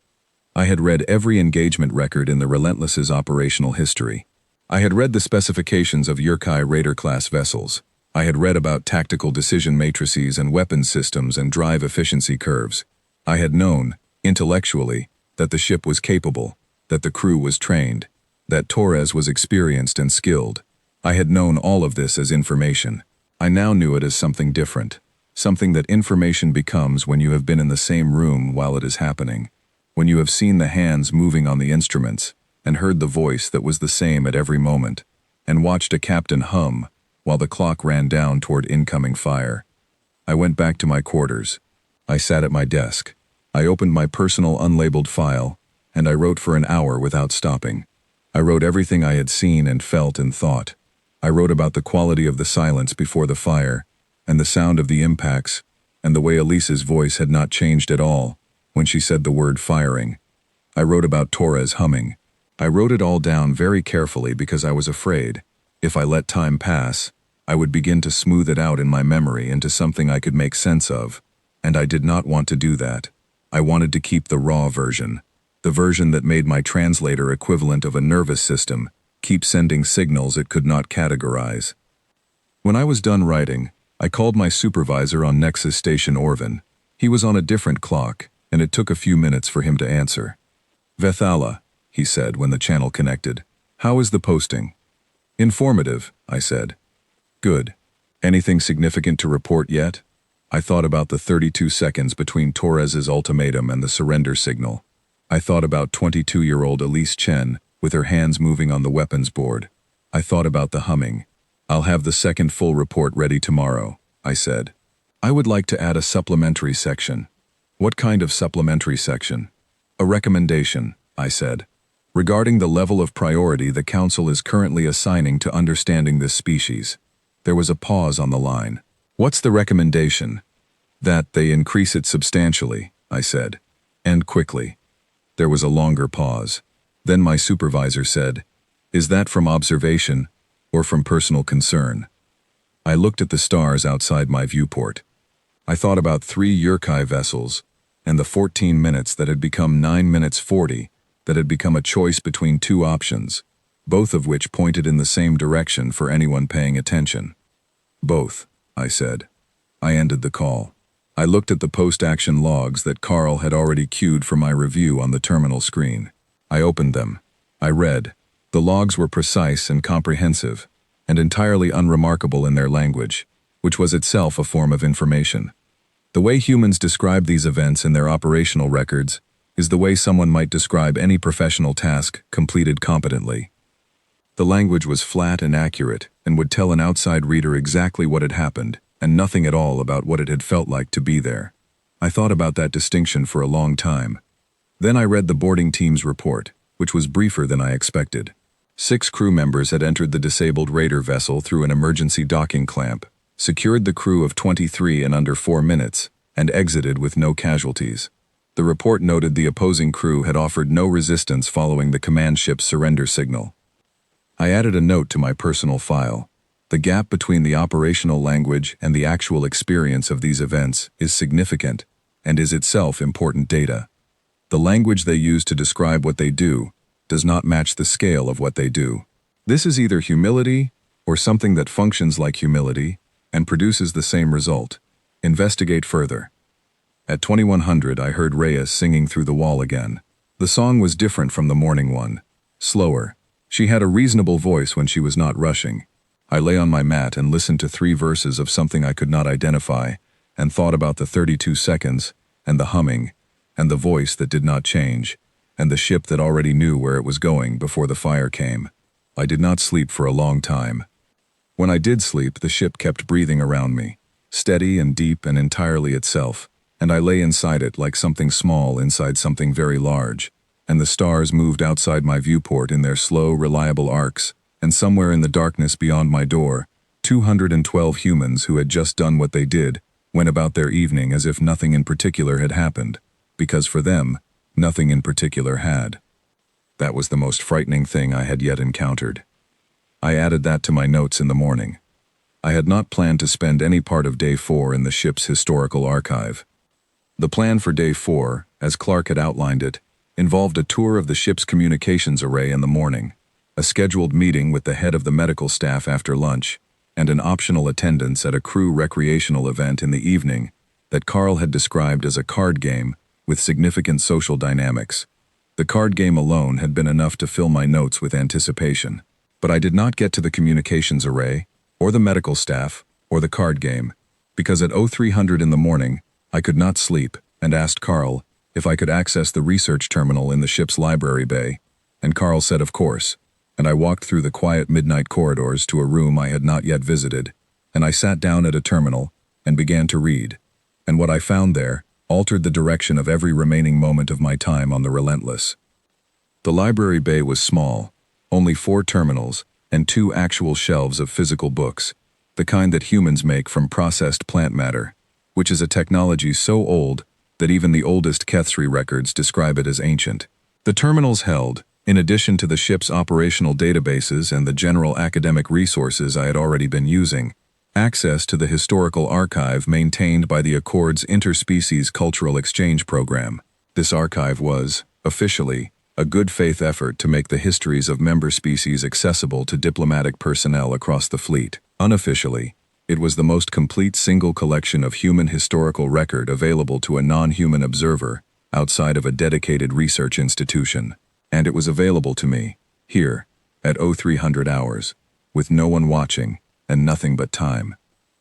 I had read every engagement record in the Relentless's operational history. I had read the specifications of Yurkai Raider-class vessels. I had read about tactical decision matrices and weapons systems and drive efficiency curves. I had known, intellectually, that the ship was capable, that the crew was trained, that Torres was experienced and skilled. I had known all of this as information. I now knew it as something different, something that information becomes when you have been in the same room while it is happening, when you have seen the hands moving on the instruments, and heard the voice that was the same at every moment, and watched a captain hum while the clock ran down toward incoming fire. I went back to my quarters. I sat at my desk. I opened my personal unlabeled file, and I wrote for an hour without stopping. I wrote everything I had seen and felt and thought. I wrote about the quality of the silence before the fire, and the sound of the impacts, and the way Elise's voice had not changed at all when she said the word firing. I wrote about Torres humming. I wrote it all down very carefully because I was afraid, if I let time pass, I would begin to smooth it out in my memory into something I could make sense of, and I did not want to do that. I wanted to keep the raw version, the version that made my translator equivalent of a nervous system keep sending signals it could not categorize. When I was done writing, I called my supervisor on Nexus Station Orvin. He was on a different clock, and it took a few minutes for him to answer. "Vethala," he said when the channel connected. "How is the posting?" "Informative," I said. "Good. Anything significant to report yet?" I thought about the 32 seconds between Torres's ultimatum and the surrender signal. I thought about 22-year-old Elise Chen with her hands moving on the weapons board. I thought about the humming. "I'll have the second full report ready tomorrow," I said. "I would like to add a supplementary section." "What kind of supplementary section?" "A recommendation," I said, "regarding the level of priority the Council is currently assigning to understanding this species." There was a pause on the line. "What's the recommendation?" "That they increase it substantially," I said, "and quickly." There was a longer pause. Then my supervisor said, "Is that from observation or from personal concern?" I looked at the stars outside my viewport. I thought about 3 Yurkai vessels and the 14 minutes that had become 9 minutes 40, that had become a choice between 2 options, both of which pointed in the same direction for anyone paying attention. "Both," I said. I ended the call. I looked at the post-action logs that Carl had already queued for my review on the terminal screen. I opened them. I read. The logs were precise and comprehensive, and entirely unremarkable in their language, which was itself a form of information. The way humans describe these events in their operational records is the way someone might describe any professional task completed competently. The language was flat and accurate and would tell an outside reader exactly what had happened and nothing at all about what it had felt like to be there. I thought about that distinction for a long time. Then I read the boarding team's report, which was briefer than I expected. 6 crew members had entered the disabled raider vessel through an emergency docking clamp, secured the crew of 23 in under 4 minutes, and exited with no casualties. The report noted the opposing crew had offered no resistance following the command ship's surrender signal. I added a note to my personal file. The gap between the operational language and the actual experience of these events is significant and is itself important data. The language they use to describe what they do does not match the scale of what they do. This is either humility or something that functions like humility and produces the same result. Investigate further. At 2100, I heard Reyes singing through the wall again. The song was different from the morning one, slower. She had a reasonable voice when she was not rushing. I lay on my mat and listened to 3 verses of something I could not identify, and thought about the 32 seconds, and the humming, and the voice that did not change, and the ship that already knew where it was going before the fire came. I did not sleep for a long time. When I did sleep, the ship kept breathing around me, steady and deep and entirely itself, and I lay inside it like something small inside something very large, and the stars moved outside my viewport in their slow, reliable arcs, and somewhere in the darkness beyond my door, 212 humans who had just done what they did went about their evening as if nothing in particular had happened, because for them, nothing in particular had. That was the most frightening thing I had yet encountered. I added that to my notes in the morning. I had not planned to spend any part of Day 4 in the ship's historical archive. The plan for Day 4, as Clark had outlined it, involved a tour of the ship's communications array in the morning, a scheduled meeting with the head of the medical staff after lunch, and an optional attendance at a crew recreational event in the evening that Carl had described as a card game with significant social dynamics. The card game alone had been enough to fill my notes with anticipation, but I did not get to the communications array, or the medical staff, or the card game, because at 0300 in the morning, I could not sleep and asked Carl if I could access the research terminal in the ship's library bay, and Carl said of course, and I walked through the quiet midnight corridors to a room I had not yet visited, and I sat down at a terminal and began to read, and what I found there altered the direction of every remaining moment of my time on the Relentless. The library bay was small, only 4 terminals and 2 actual shelves of physical books, the kind that humans make from processed plant matter, which is a technology so old that even the oldest Kethsri records describe it as ancient. The terminals held, in addition to the ship's operational databases and the general academic resources I had already been using, access to the historical archive maintained by the Accord's Interspecies Cultural Exchange Program. This archive was, officially, a good faith effort to make the histories of member species accessible to diplomatic personnel across the fleet. Unofficially, it was the most complete single collection of human historical record available to a non-human observer outside of a dedicated research institution. And it was available to me, here, at 0300 hours, with no one watching and nothing but time.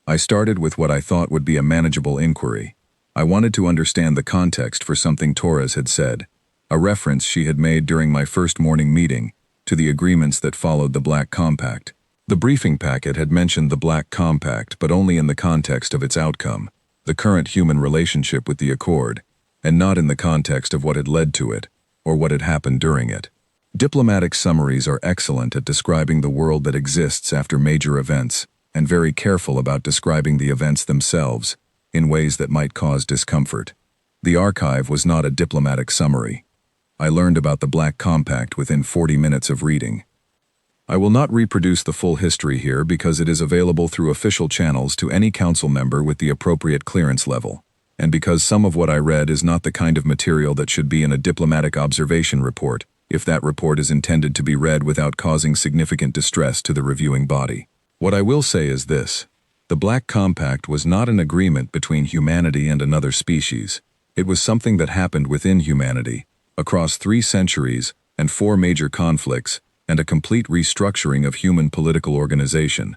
I started with what I thought would be a manageable inquiry. I wanted to understand the context for something Torres had said, a reference she had made during my first morning meeting to the agreements that followed the Black Compact. The briefing packet had mentioned the Black Compact, but only in the context of its outcome, the current human relationship with the Accord, and not in the context of what had led to it, or what had happened during it. Diplomatic summaries are excellent at describing the world that exists after major events, and very careful about describing the events themselves, in ways that might cause discomfort. The archive was not a diplomatic summary. I learned about the Black Compact within 40 minutes of reading. I will not reproduce the full history here because it is available through official channels to any council member with the appropriate clearance level, and because some of what I read is not the kind of material that should be in a diplomatic observation report, if that report is intended to be read without causing significant distress to the reviewing body. What I will say is this: the Black Compact was not an agreement between humanity and another species. It was something that happened within humanity, across 3 centuries and 4 major conflicts, and a complete restructuring of human political organization.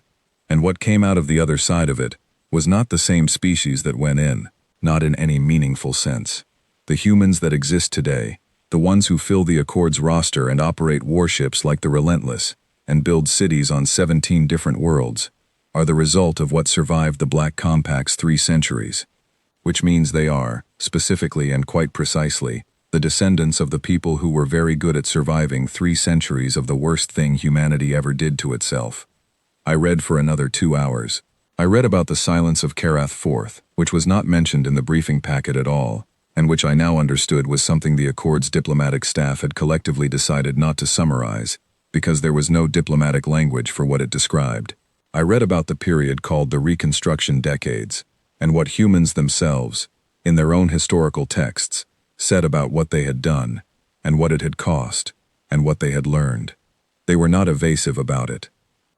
And what came out of the other side of it was not the same species that went in, not in any meaningful sense. The humans that exist today, the ones who fill the Accord's roster and operate warships like the Relentless, and build cities on 17 different worlds, are the result of what survived the Black Compact's 3 centuries, which means they are, specifically and quite precisely, the descendants of the people who were very good at surviving 3 centuries of the worst thing humanity ever did to itself. I read for another 2 hours. I read about the silence of Karath IV, which was not mentioned in the briefing packet at all, and which I now understood was something the Accord's diplomatic staff had collectively decided not to summarize, because there was no diplomatic language for what it described. I read about the period called the Reconstruction Decades, and what humans themselves, in their own historical texts, said about what they had done, and what it had cost, and what they had learned. They were not evasive about it.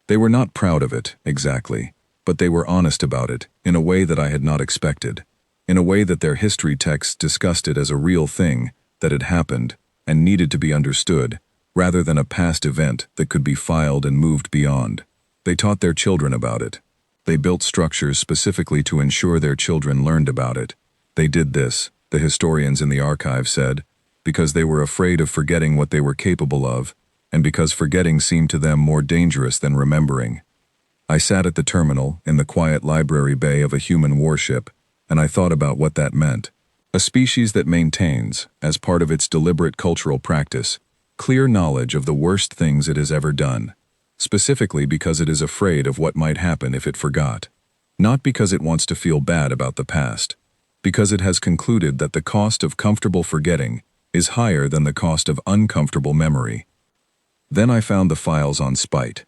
They were not proud of it, exactly, but they were honest about it in a way that I had not expected, in a way that their history texts discussed it as a real thing that had happened and needed to be understood, rather than a past event that could be filed and moved beyond. They taught their children about it. They built structures specifically to ensure their children learned about it. They did this, the historians in the archive said, because they were afraid of forgetting what they were capable of, and because forgetting seemed to them more dangerous than remembering. I sat at the terminal in the quiet library bay of a human warship, and I thought about what that meant. A species that maintains, as part of its deliberate cultural practice, clear knowledge of the worst things it has ever done, specifically because it is afraid of what might happen if it forgot. Not because it wants to feel bad about the past, because it has concluded that the cost of comfortable forgetting is higher than the cost of uncomfortable memory. Then I found the files on spite.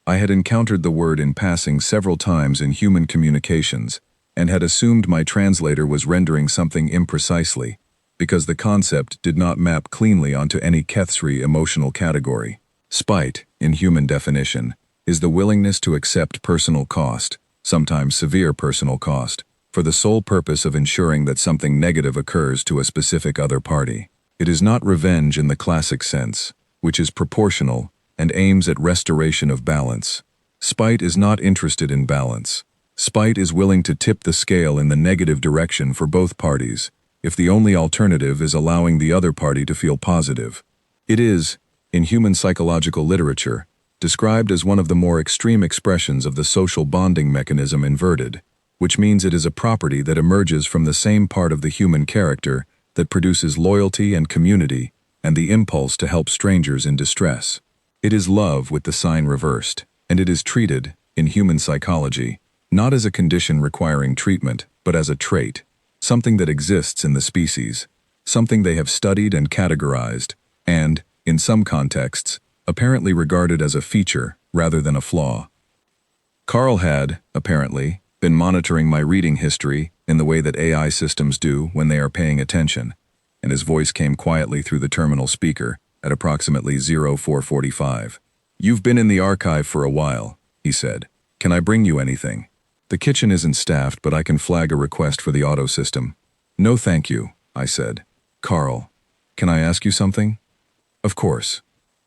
I had encountered the word in passing several times in human communications, and had assumed my translator was rendering something imprecisely, because the concept did not map cleanly onto any Kethsri emotional category. Spite, in human definition, is the willingness to accept personal cost, sometimes severe personal cost, for the sole purpose of ensuring that something negative occurs to a specific other party. It is not revenge in the classic sense, which is proportional and aims at restoration of balance. Spite is not interested in balance. Spite is willing to tip the scale in the negative direction for both parties, if the only alternative is allowing the other party to feel positive. It is, in human psychological literature, described as one of the more extreme expressions of the social bonding mechanism inverted, which means it is a property that emerges from the same part of the human character that produces loyalty and community and the impulse to help strangers in distress. It is love with the sign reversed, and it is treated, in human psychology, not as a condition requiring treatment, but as a trait, something that exists in the species, something they have studied and categorized, and, in some contexts, apparently regarded as a feature rather than a flaw. Carl had, apparently, been monitoring my reading history in the way that AI systems do when they are paying attention, and his voice came quietly through the terminal speaker at approximately 0445. "You've been in the archive for a while," he said. "Can I bring you anything? The kitchen isn't staffed, but I can flag a request for the auto system." "No thank you," I said. "Carl, can I ask you something?" "Of course."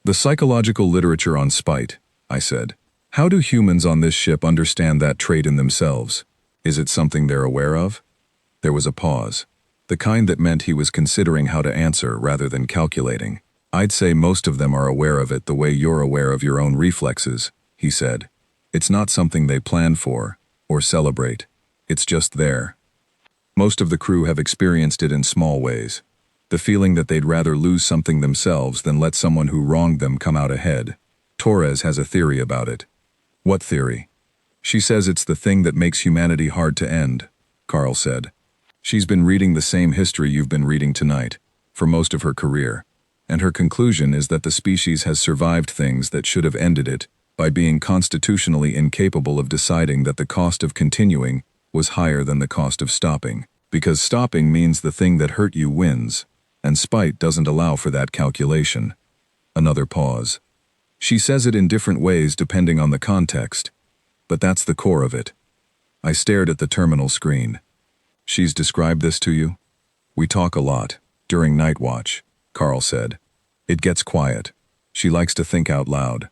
"The psychological literature on spite," I said. "How do humans on this ship understand that trait in themselves? Is it something they're aware of?" There was a pause, the kind that meant he was considering how to answer rather than calculating. "I'd say most of them are aware of it the way you're aware of your own reflexes," he said. "It's not something they plan for or celebrate. It's just there. Most of the crew have experienced it in small ways. The feeling that they'd rather lose something themselves than let someone who wronged them come out ahead. Torres has a theory about it." "What theory?" "She says it's the thing that makes humanity hard to end," Carl said. "She's been reading the same history you've been reading tonight, for most of her career, and her conclusion is that the species has survived things that should have ended it by being constitutionally incapable of deciding that the cost of continuing was higher than the cost of stopping, because stopping means the thing that hurt you wins, and spite doesn't allow for that calculation." Another pause. "She says it in different ways depending on the context, but that's the core of it." I stared at the terminal screen. "She's described this to you?" "We talk a lot, during night watch," Carl said. "It gets quiet. She likes to think out loud."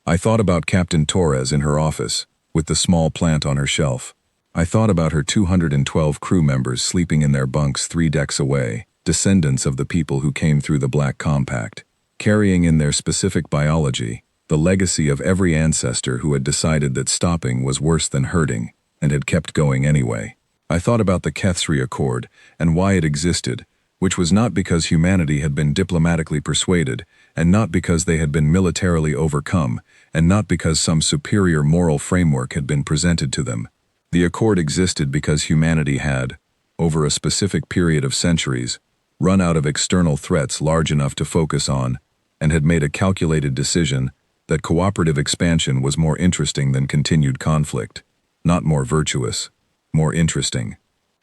I thought about Captain Torres in her office, with the small plant on her shelf. I thought about her 212 crew members sleeping in their bunks 3 decks away, descendants of the people who came through the Black Compact, carrying in their specific biology the legacy of every ancestor who had decided that stopping was worse than hurting, and had kept going anyway. I thought about the Kethsri Accord and why it existed, which was not because humanity had been diplomatically persuaded, and not because they had been militarily overcome, and not because some superior moral framework had been presented to them. The Accord existed because humanity had, over a specific period of centuries, run out of external threats large enough to focus on, and had made a calculated decision that cooperative expansion was more interesting than continued conflict, not more virtuous, more interesting,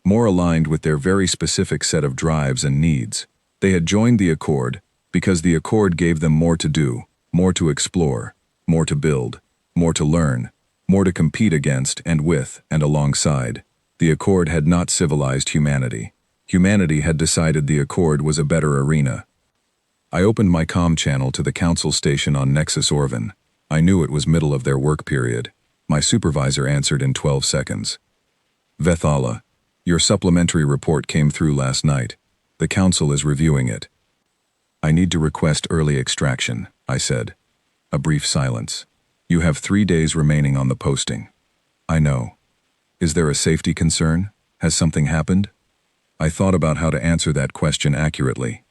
more aligned with their very specific set of drives and needs. They had joined the Accord because the Accord gave them more to do, more to explore, more to build, more to learn, more to compete against and with and alongside. The Accord had not civilized humanity. Humanity had decided the Accord was a better arena. I opened my comm channel to the council station on Nexus Orvin. I knew it was middle of their work period. My supervisor answered in 12 seconds. Vethala, your supplementary report came through last night. The council is reviewing it. I need to request early extraction, I said. A brief silence. You have 3 days remaining on the posting. I know. Is there a safety concern? Has something happened? I thought about how to answer that question accurately.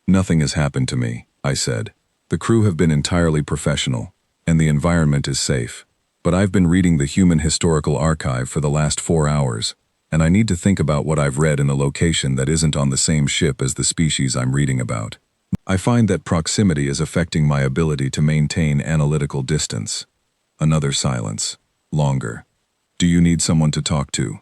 Nothing has happened to me, I said. The crew have been entirely professional, and the environment is safe. But I've been reading the Human Historical Archive for the last 4 hours, and I need to think about what I've read in a location that isn't on the same ship as the species I'm reading about. I find that proximity is affecting my ability to maintain analytical distance. Another silence. Longer. Do you need someone to talk to?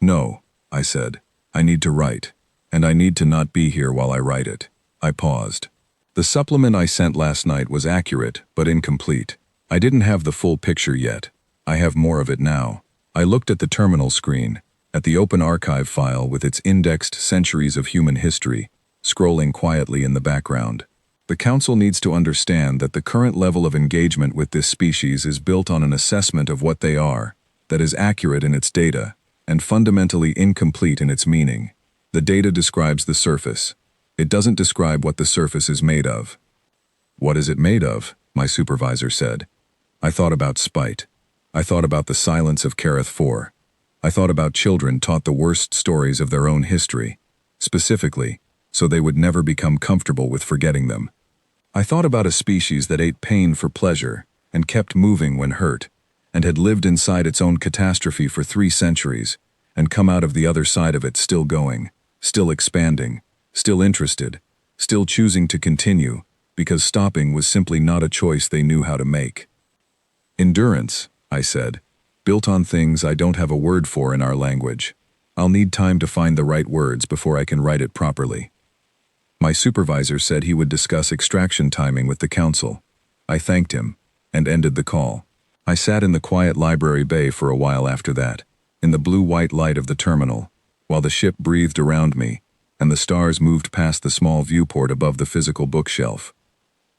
No, I said. I need to write, and I need to not be here while I write it. I paused. The supplement I sent last night was accurate, but incomplete. I didn't have the full picture yet. I have more of it now. I looked at the terminal screen, at the open archive file with its indexed centuries of human history, scrolling quietly in the background. The Council needs to understand that the current level of engagement with this species is built on an assessment of what they are, that is accurate in its data, and fundamentally incomplete in its meaning. The data describes the surface. It doesn't describe what the surface is made of. What is it made of? My supervisor said. I thought about spite. I thought about the silence of Kareth 4. I thought about children taught the worst stories of their own history, specifically, so they would never become comfortable with forgetting them. I thought about a species that ate pain for pleasure and kept moving when hurt, and had lived inside its own catastrophe for 3 centuries, and come out of the other side of it still going, still expanding, still interested, still choosing to continue, because stopping was simply not a choice they knew how to make. Endurance, I said, built on things I don't have a word for in our language. I'll need time to find the right words before I can write it properly. My supervisor said he would discuss extraction timing with the Council. I thanked him, and ended the call. I sat in the quiet library bay for a while after that, in the blue-white light of the terminal, while the ship breathed around me, and the stars moved past the small viewport above the physical bookshelf.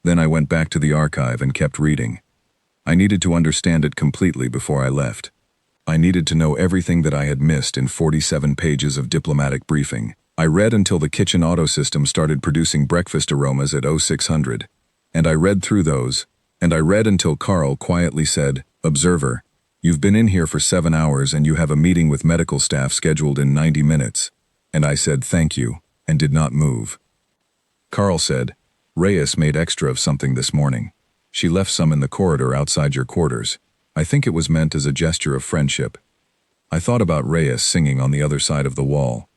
Then I went back to the archive and kept reading. I needed to understand it completely before I left. I needed to know everything that I had missed in 47 pages of diplomatic briefing. I read until the kitchen auto system started producing breakfast aromas at 0600, and I read through those, and I read until Carl quietly said, "Observer, you've been in here for 7 hours and you have a meeting with medical staff scheduled in 90 minutes. And I said thank you, and did not move. Carl said, Reyes made extra of something this morning. She left some in the corridor outside your quarters. I think it was meant as a gesture of friendship. I thought about Reyes singing on the other side of the wall.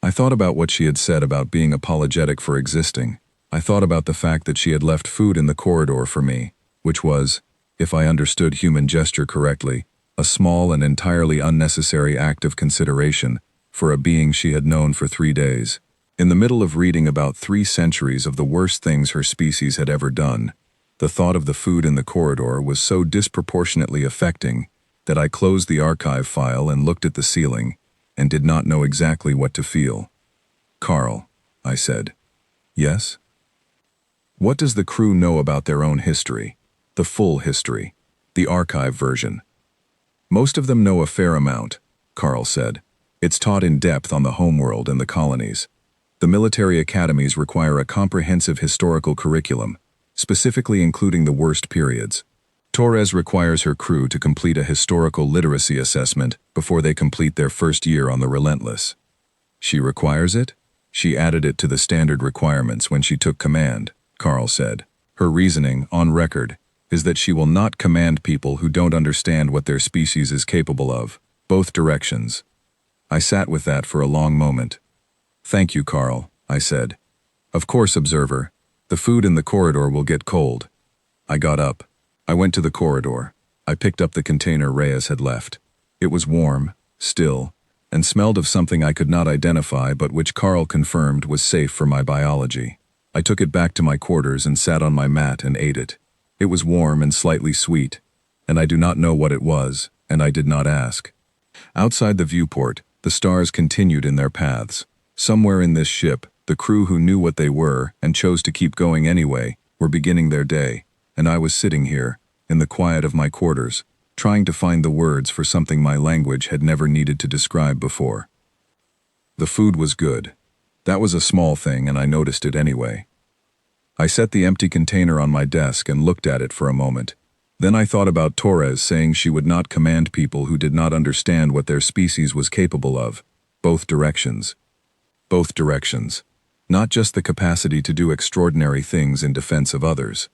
I thought about what she had said about being apologetic for existing. I thought about the fact that she had left food in the corridor for me, which was, if I understood human gesture correctly, a small and entirely unnecessary act of consideration for a being she had known for 3 days. In the middle of reading about 3 centuries of the worst things her species had ever done, the thought of the food in the corridor was so disproportionately affecting that I closed the archive file and looked at the ceiling and did not know exactly what to feel. Carl, I said. Yes? What does the crew know about their own history? The full history. The archive version. Most of them know a fair amount, Carl said. It's taught in depth on the homeworld and the colonies. The military academies require a comprehensive historical curriculum, specifically including the worst periods. Torres requires her crew to complete a historical literacy assessment before they complete their first year on the Relentless. She requires it? She added it to the standard requirements when she took command, Carl said. Her reasoning, on record, is that she will not command people who don't understand what their species is capable of, both directions. I sat with that for a long moment. "Thank you, Carl," I said. "Of course, observer. The food in the corridor will get cold." I got up. I went to the corridor. I picked up the container Reyes had left. It was warm, still, and smelled of something I could not identify but which Carl confirmed was safe for my biology. I took it back to my quarters and sat on my mat and ate it. It was warm and slightly sweet, and I do not know what it was, and I did not ask. Outside the viewport, the stars continued in their paths. Somewhere in this ship, the crew who knew what they were and chose to keep going anyway were beginning their day, and I was sitting here, in the quiet of my quarters, trying to find the words for something my language had never needed to describe before. The food was good. That was a small thing, and I noticed it anyway. I set the empty container on my desk and looked at it for a moment. Then I thought about Torres saying she would not command people who did not understand what their species was capable of. Both directions. Both directions. Not just the capacity to do extraordinary things in defense of others.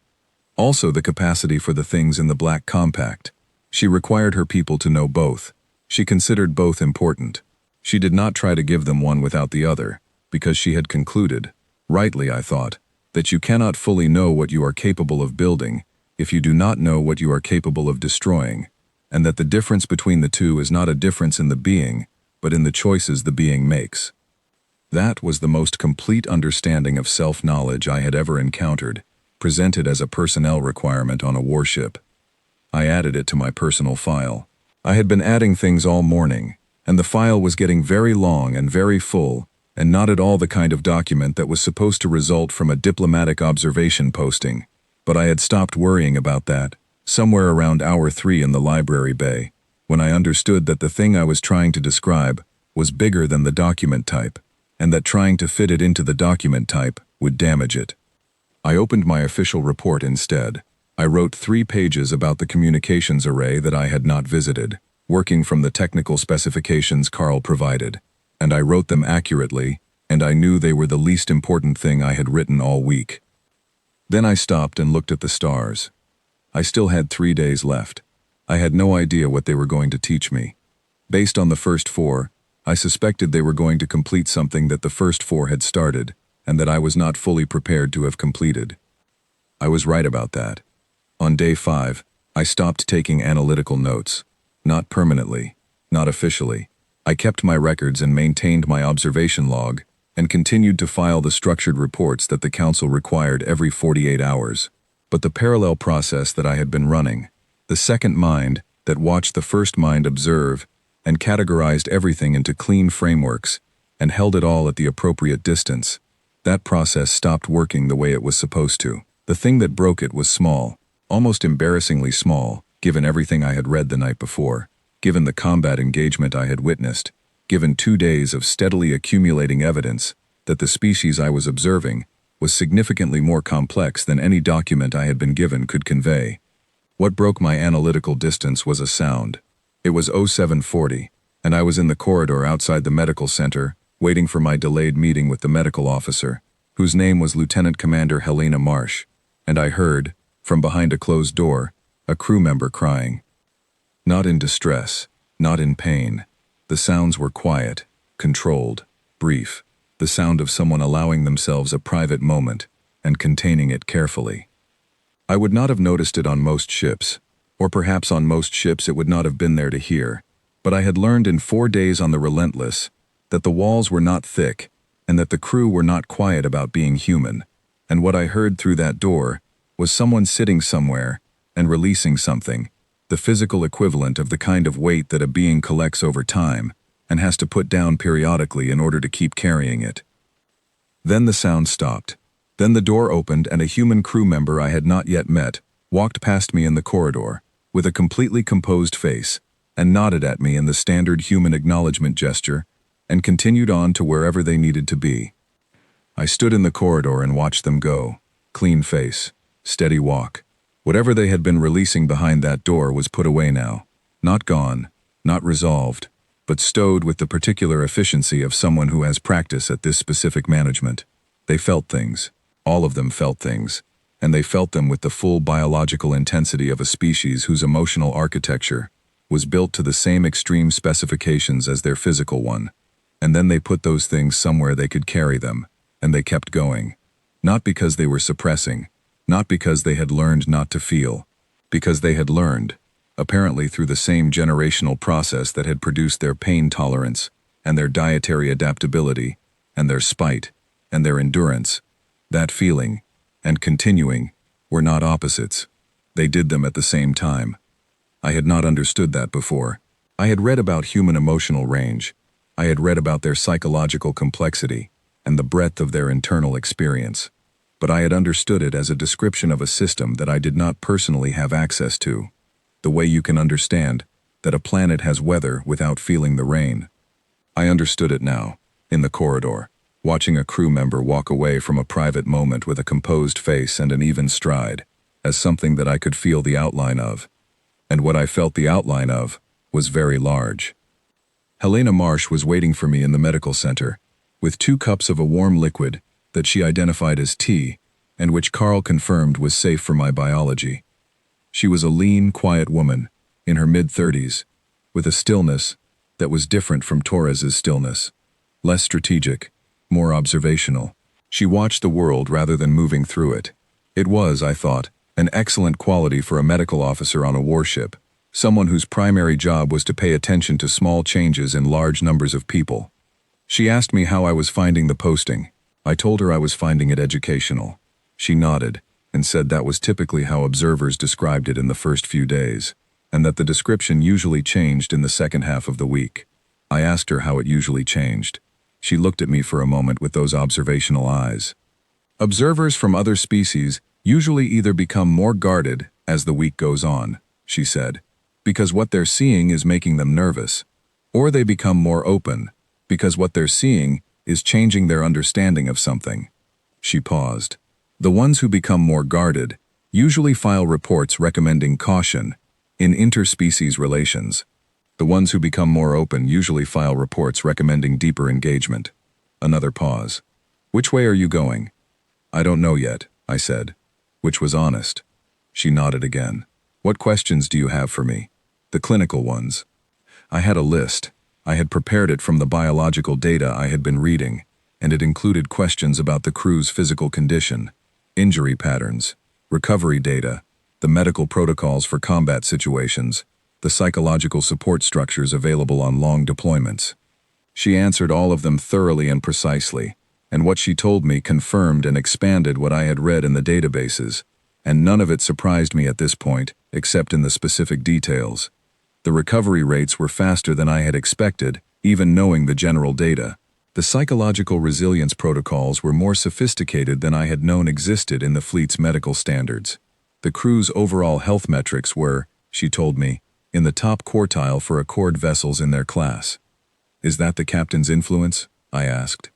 Also the capacity for the things in the Black Compact. She required her people to know both. She considered both important. She did not try to give them one without the other, because she had concluded, rightly I thought, that you cannot fully know what you are capable of building if you do not know what you are capable of destroying, and that the difference between the two is not a difference in the being, but in the choices the being makes. That was the most complete understanding of self-knowledge I had ever encountered, presented as a personnel requirement on a warship. I added it to my personal file. I had been adding things all morning, and the file was getting very long and very full, and not at all the kind of document that was supposed to result from a diplomatic observation posting. But I had stopped worrying about that, somewhere around hour 3 in the library bay, when I understood that the thing I was trying to describe was bigger than the document type, and that trying to fit it into the document type would damage it. I opened my official report instead. I wrote 3 pages about the communications array that I had not visited, working from the technical specifications Carl provided, and I wrote them accurately, and I knew they were the least important thing I had written all week. Then I stopped and looked at the stars. I still had 3 days left. I had no idea what they were going to teach me. Based on the first 4, I suspected they were going to complete something that the first 4 had started, and that I was not fully prepared to have completed. I was right about that. On day 5, I stopped taking analytical notes. Not permanently, not officially. I kept my records and maintained my observation log, and continued to file the structured reports that the Council required every 48 hours. But the parallel process that I had been running, the second mind that watched the first mind observe and categorized everything into clean frameworks and held it all at the appropriate distance, that process stopped working the way it was supposed to. The thing that broke it was small, almost embarrassingly small, given everything I had read the night before, given the combat engagement I had witnessed, given 2 days of steadily accumulating evidence that the species I was observing was significantly more complex than any document I had been given could convey. What broke my analytical distance was a sound. It was 0740, and I was in the corridor outside the medical center, waiting for my delayed meeting with the medical officer, whose name was Lieutenant Commander Helena Marsh, and I heard, from behind a closed door, a crew member crying. Not in distress, not in pain. The sounds were quiet, controlled, brief, the sound of someone allowing themselves a private moment and containing it carefully. I would not have noticed it on most ships, or perhaps on most ships it would not have been there to hear, but I had learned in 4 days on the Relentless that the walls were not thick and that the crew were not quiet about being human, and what I heard through that door was someone sitting somewhere and releasing something, the physical equivalent of the kind of weight that a being collects over time and has to put down periodically in order to keep carrying it. Then the sound stopped. Then the door opened and a human crew member I had not yet met walked past me in the corridor with a completely composed face and nodded at me in the standard human acknowledgement gesture and continued on to wherever they needed to be. I stood in the corridor and watched them go. Clean face, steady walk. Whatever they had been releasing behind that door was put away now. Not gone, not resolved, but stowed with the particular efficiency of someone who has practice at this specific management. They felt things. All of them felt things. And they felt them with the full biological intensity of a species whose emotional architecture was built to the same extreme specifications as their physical one, and then they put those things somewhere they could carry them, and they kept going. Not because they were suppressing, not because they had learned not to feel, because they had learned, apparently through the same generational process that had produced their pain tolerance, and their dietary adaptability, and their spite, and their endurance, that feeling, and continuing, were not opposites. They did them at the same time. I had not understood that before. I had read about human emotional range. I had read about their psychological complexity and the breadth of their internal experience. But I had understood it as a description of a system that I did not personally have access to. The way you can understand that a planet has weather without feeling the rain. I understood it now, in the corridor, watching a crew member walk away from a private moment with a composed face and an even stride, as something that I could feel the outline of. And what I felt the outline of was very large. Helena Marsh was waiting for me in the medical center, with 2 cups of a warm liquid that she identified as tea, and which Carl confirmed was safe for my biology. She was a lean, quiet woman, in her mid-30s, with a stillness that was different from Torres's stillness, less strategic, more observational. She watched the world rather than moving through it. It was, I thought, an excellent quality for a medical officer on a warship, someone whose primary job was to pay attention to small changes in large numbers of people. She asked me how I was finding the posting. I told her I was finding it educational. She nodded and said that was typically how observers described it in the first few days, and that the description usually changed in the second half of the week. I asked her how it usually changed. She looked at me for a moment with those observational eyes. Observers from other species usually either become more guarded as the week goes on, she said, because what they're seeing is making them nervous, or they become more open, because what they're seeing is changing their understanding of something. She paused. The ones who become more guarded usually file reports recommending caution in interspecies relations. The ones who become more open usually file reports recommending deeper engagement. Another pause. Which way are you going? I don't know yet, I said, which was honest. She nodded again. What questions do you have for me? The clinical ones. I had a list. I had prepared it from the biological data I had been reading, and it included questions about the crew's physical condition, injury patterns, recovery data, the medical protocols for combat situations, the psychological support structures available on long deployments. She answered all of them thoroughly and precisely, and what she told me confirmed and expanded what I had read in the databases, and none of it surprised me at this point, except in the specific details. The recovery rates were faster than I had expected, even knowing the general data. The psychological resilience protocols were more sophisticated than I had known existed in the fleet's medical standards. The crew's overall health metrics were, she told me, in the top quartile for Accord vessels in their class. Is that the captain's influence? I asked.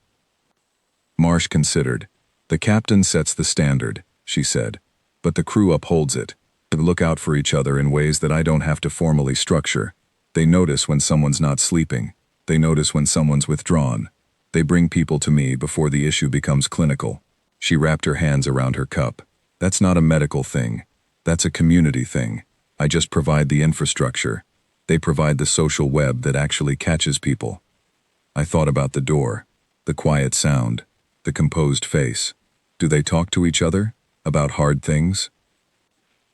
Marsh considered. The captain sets the standard, she said, but the crew upholds it. They look out for each other in ways that I don't have to formally structure. They notice when someone's not sleeping. They notice when someone's withdrawn. They bring people to me before the issue becomes clinical. She wrapped her hands around her cup. That's not a medical thing. That's a community thing. I just provide the infrastructure. They provide the social web that actually catches people. I thought about the door, the quiet sound, the composed face. Do they talk to each other? About hard things?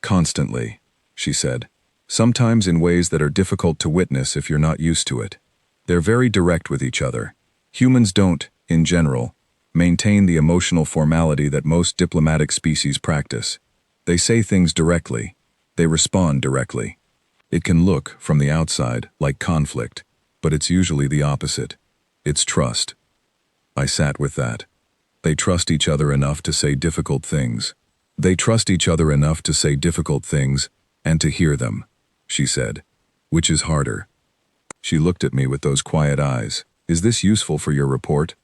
Constantly, she said. Sometimes in ways that are difficult to witness if you're not used to it. They're very direct with each other. Humans don't, in general, maintain the emotional formality that most diplomatic species practice. They say things directly. They respond directly. It can look, from the outside, like conflict, but it's usually the opposite. It's trust. I sat with that. They trust each other enough to say difficult things. They trust each other enough to say difficult things and to hear them, she said. Which is harder? She looked at me with those quiet eyes. Is this useful for your report?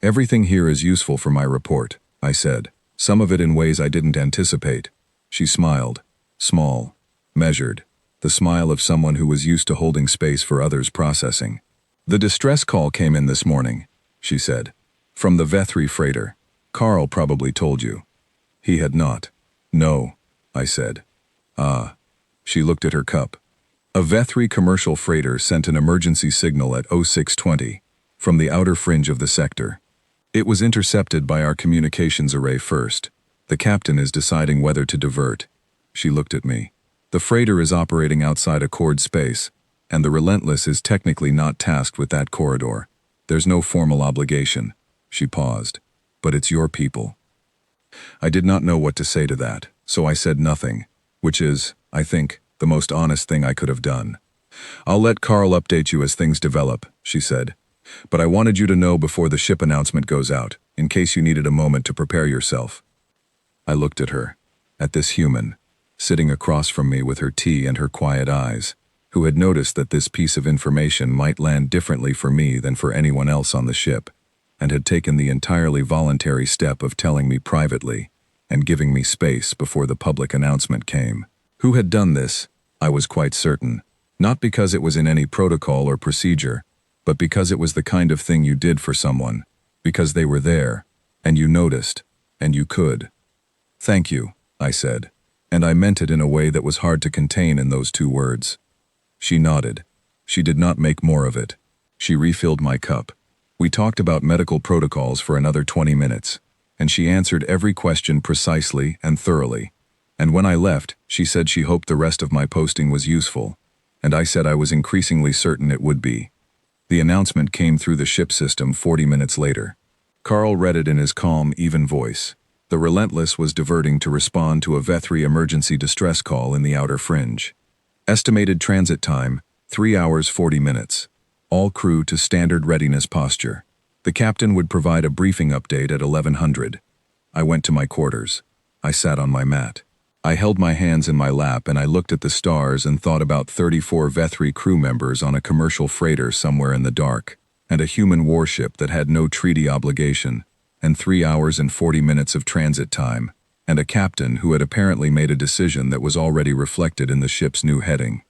Everything here is useful for my report, I said. Some of it in ways I didn't anticipate. She smiled. Small. Measured. The smile of someone who was used to holding space for others' processing. The distress call came in this morning, she said. From the Vethri freighter. Carl probably told you. He had not. No, I said. Ah. She looked at her cup. A Vethri commercial freighter sent an emergency signal at 0620 from the outer fringe of the sector. It was intercepted by our communications array first. The captain is deciding whether to divert. She looked at me. The freighter is operating outside accord space, and the Relentless is technically not tasked with that corridor. There's no formal obligation. She paused. But it's your people. I did not know what to say to that, so I said nothing, which is, I think, the most honest thing I could have done. I'll let Carl update you as things develop, she said. But I wanted you to know before the ship announcement goes out, in case you needed a moment to prepare yourself. I looked at her, at this human, sitting across from me with her tea and her quiet eyes, who had noticed that this piece of information might land differently for me than for anyone else on the ship, and had taken the entirely voluntary step of telling me privately and giving me space before the public announcement came. Who had done this, I was quite certain, not because it was in any protocol or procedure, but because it was the kind of thing you did for someone, because they were there, and you noticed, and you could. Thank you, I said, and I meant it in a way that was hard to contain in those 2 words. She nodded. She did not make more of it. She refilled my cup. We talked about medical protocols for another 20 minutes, and she answered every question precisely and thoroughly. And when I left, she said she hoped the rest of my posting was useful, and I said I was increasingly certain it would be. The announcement came through the ship system 40 minutes later. Carl read it in his calm, even voice. The Relentless was diverting to respond to a Vethri emergency distress call in the outer fringe. Estimated transit time, 3 hours 40 minutes. All crew to standard readiness posture. The captain would provide a briefing update at 1100. I went to my quarters. I sat on my mat. I held my hands in my lap and I looked at the stars and thought about 34 Vethri crew members on a commercial freighter somewhere in the dark, and a human warship that had no treaty obligation, and 3 hours and 40 minutes of transit time, and a captain who had apparently made a decision that was already reflected in the ship's new heading.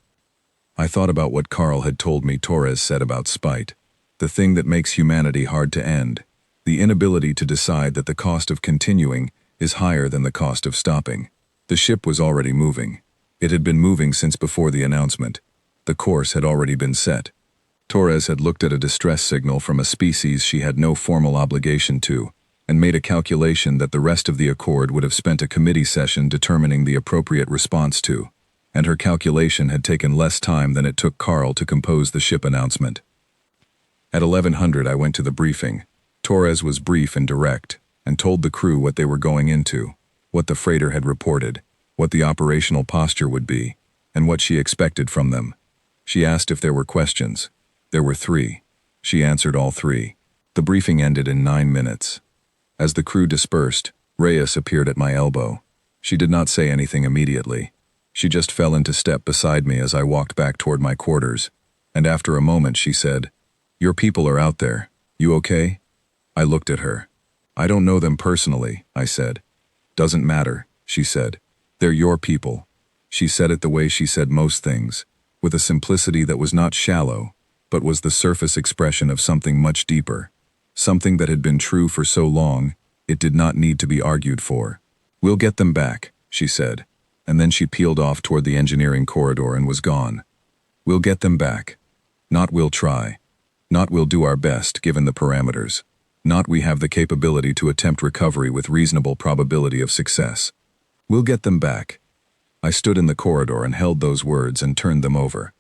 I thought about what Carl had told me Torres said about spite, the thing that makes humanity hard to end, the inability to decide that the cost of continuing is higher than the cost of stopping. The ship was already moving. It had been moving since before the announcement. The course had already been set. Torres had looked at a distress signal from a species she had no formal obligation to, and made a calculation that the rest of the Accord would have spent a committee session determining the appropriate response to, and her calculation had taken less time than it took Carl to compose the ship announcement. At 1100 I went to the briefing. Torres was brief and direct, and told the crew what they were going into, what the freighter had reported, what the operational posture would be, and what she expected from them. She asked if there were questions. There were 3. She answered all 3. The briefing ended in 9 minutes. As the crew dispersed, Reyes appeared at my elbow. She did not say anything immediately. She just fell into step beside me as I walked back toward my quarters, and after a moment she said, "Your people are out there. You okay?" I looked at her. "I don't know them personally," I said. "Doesn't matter," she said. "They're your people." She said it the way she said most things, with a simplicity that was not shallow, but was the surface expression of something much deeper, something that had been true for so long, it did not need to be argued for. "We'll get them back," she said, and then she peeled off toward the engineering corridor and was gone. "We'll get them back. Not we'll try. Not we'll do our best given the parameters. Not we have the capability to attempt recovery with reasonable probability of success. We'll get them back." I stood in the corridor and held those words and turned them over.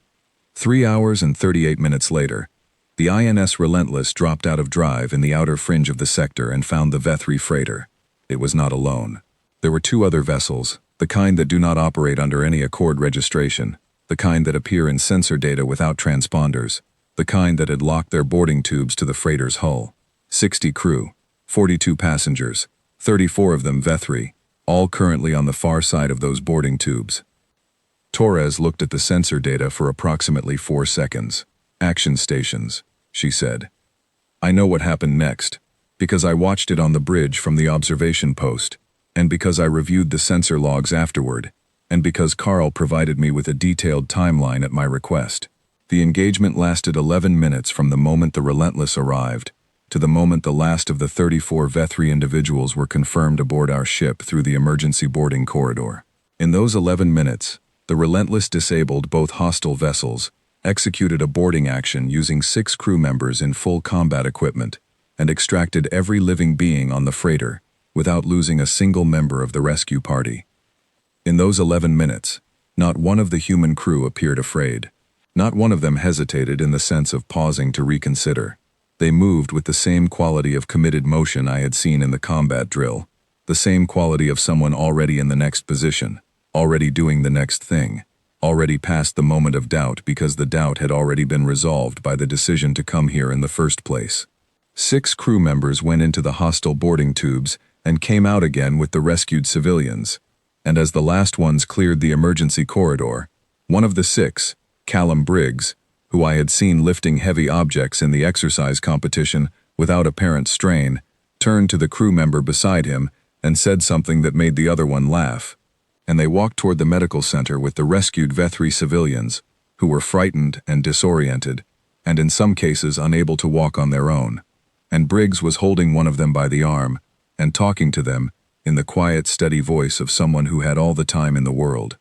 3 hours and 38 minutes later, the INS Relentless dropped out of drive in the outer fringe of the sector and found the Vethri freighter. It was not alone. There were 2 other vessels, the kind that do not operate under any Accord registration, the kind that appear in sensor data without transponders, the kind that had locked their boarding tubes to the freighter's hull. 60 crew, 42 passengers, 34 of them Vethri, all currently on the far side of those boarding tubes. Torres looked at the sensor data for approximately 4 seconds. "Action stations," she said. "I know what happened next, because I watched it on the bridge from the observation post, and because I reviewed the sensor logs afterward, and because Carl provided me with a detailed timeline at my request. The engagement lasted 11 minutes from the moment the Relentless arrived, to the moment the last of the 34 Vethri individuals were confirmed aboard our ship through the emergency boarding corridor. In those 11 minutes, The Relentless disabled both hostile vessels, executed a boarding action using 6 crew members in full combat equipment, and extracted every living being on the freighter without losing a single member of the rescue party. In those 11 minutes, not one of the human crew appeared afraid. Not one of them hesitated in the sense of pausing to reconsider. They moved with the same quality of committed motion I had seen in the combat drill, the same quality of someone already in the next position, already doing the next thing, already past the moment of doubt because the doubt had already been resolved by the decision to come here in the first place. 6 crew members went into the hostile boarding tubes and came out again with the rescued civilians, and as the last ones cleared the emergency corridor, one of the 6, Callum Briggs, who I had seen lifting heavy objects in the exercise competition without apparent strain, turned to the crew member beside him and said something that made the other one laugh, and they walked toward the medical center with the rescued Vethri civilians, who were frightened and disoriented, and in some cases unable to walk on their own, and Briggs was holding one of them by the arm and talking to them in the quiet, steady voice of someone who had all the time in the world.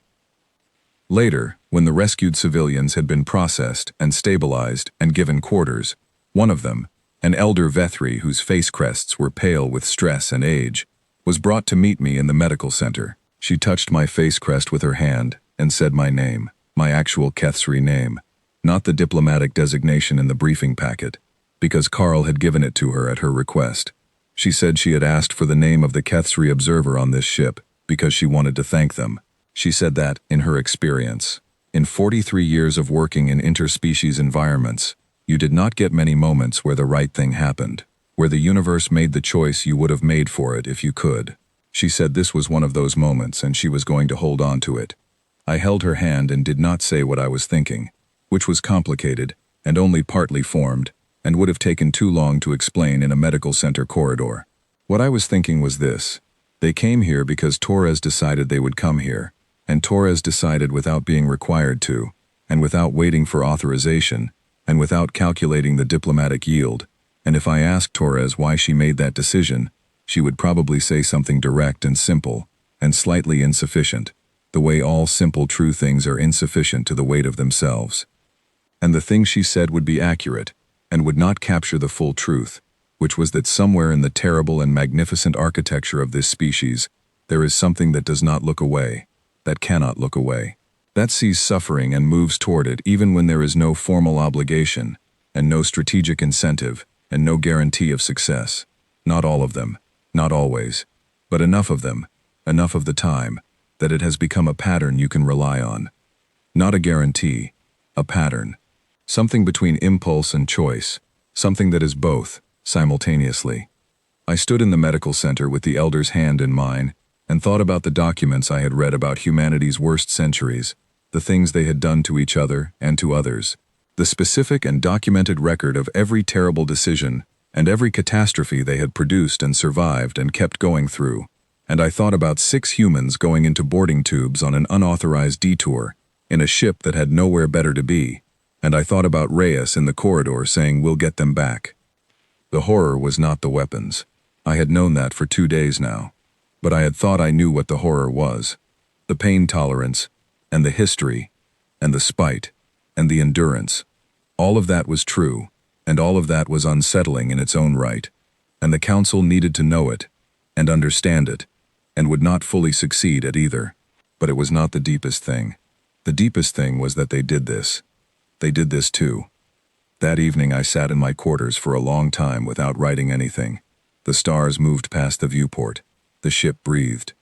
Later, when the rescued civilians had been processed and stabilized and given quarters, one of them, an elder Vethri whose face crests were pale with stress and age, was brought to meet me in the medical center. She touched my face crest with her hand and said my name, my actual Kethsri name, not the diplomatic designation in the briefing packet, because Carl had given it to her at her request. She said she had asked for the name of the Kethsri observer on this ship because she wanted to thank them. She said that, in her experience, in 43 years of working in interspecies environments, you did not get many moments where the right thing happened, where the universe made the choice you would have made for it if you could. She said this was one of those moments and she was going to hold on to it. I held her hand and did not say what I was thinking, which was complicated and only partly formed, and would have taken too long to explain in a medical center corridor. What I was thinking was this: they came here because Torres decided they would come here, and Torres decided without being required to, and without waiting for authorization, and without calculating the diplomatic yield, and if I asked Torres why she made that decision, she would probably say something direct and simple, and slightly insufficient, the way all simple true things are insufficient to the weight of themselves. And the thing she said would be accurate, and would not capture the full truth, which was that somewhere in the terrible and magnificent architecture of this species, there is something that does not look away, that cannot look away, that sees suffering and moves toward it even when there is no formal obligation, and no strategic incentive, and no guarantee of success. Not all of them, not always, but enough of them, enough of the time, that it has become a pattern you can rely on. Not a guarantee, a pattern. Something between impulse and choice, something that is both, simultaneously. I stood in the medical center with the elder's hand in mine, and thought about the documents I had read about humanity's worst centuries, the things they had done to each other and to others, the specific and documented record of every terrible decision and every catastrophe they had produced and survived and kept going through, and I thought about 6 humans going into boarding tubes on an unauthorized detour, in a ship that had nowhere better to be, and I thought about Reyes in the corridor saying we'll get them back. The horror was not the weapons. I had known that for 2 days now. But I had thought I knew what the horror was. The pain tolerance, and the history, and the spite, and the endurance. All of that was true, and all of that was unsettling in its own right, and the Council needed to know it, and understand it, and would not fully succeed at either. But it was not the deepest thing. The deepest thing was that they did this. They did this too. That evening I sat in my quarters for a long time without writing anything. The stars moved past the viewport. The ship breathed.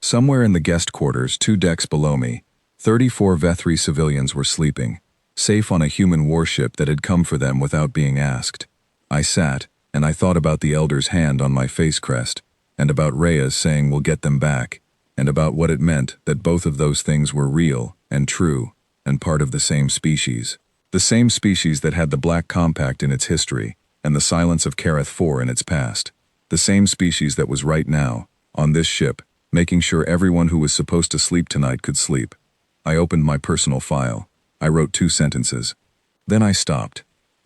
Somewhere in the guest quarters, 2 decks below me, 34 Vethri civilians were sleeping, safe on a human warship that had come for them without being asked. I sat, and I thought about the elder's hand on my face crest, and about Reyes saying we'll get them back, and about what it meant that both of those things were real and true, and part of the same species. The same species that had the Black Compact in its history, and the silence of Kareth 4 in its past. The same species that was right now, on this ship, making sure everyone who was supposed to sleep tonight could sleep. I opened my personal file. I wrote 2 sentences. Then I stopped.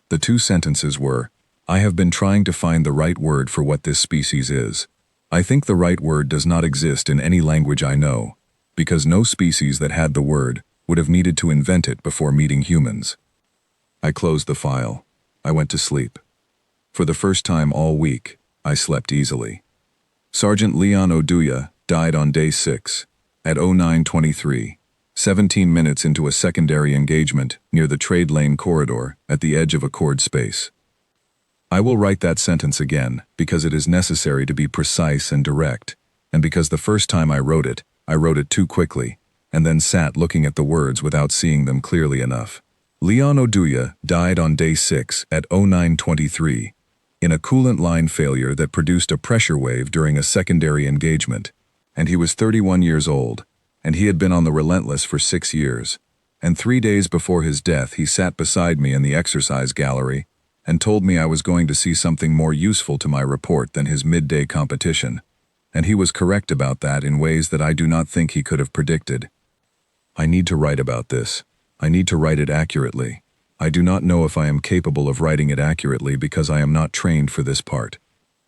The 2 sentences were, I have been trying to find the right word for what this species is. I think the right word does not exist in any language I know, because no species that had the word would have needed to invent it before meeting humans. I closed the file. I went to sleep. For the first time all week, I slept easily. Sergeant Leon Oduya died on day 6, at 09:23, 17 minutes into a secondary engagement near the trade lane corridor at the edge of Accord space. I will write that sentence again because it is necessary to be precise and direct, and because the first time I wrote it too quickly, and then sat looking at the words without seeing them clearly enough. Leon Oduya died on day 6 at 09:23 in a coolant line failure that produced a pressure wave during a secondary engagement, and he was 31 years old, and he had been on the Relentless for 6 years, and 3 days before his death he sat beside me in the exercise gallery and told me I was going to see something more useful to my report than his midday competition, and he was correct about that in ways that I do not think he could have predicted. I need to write about this. I need to write it accurately. I do not know if I am capable of writing it accurately because I am not trained for this part.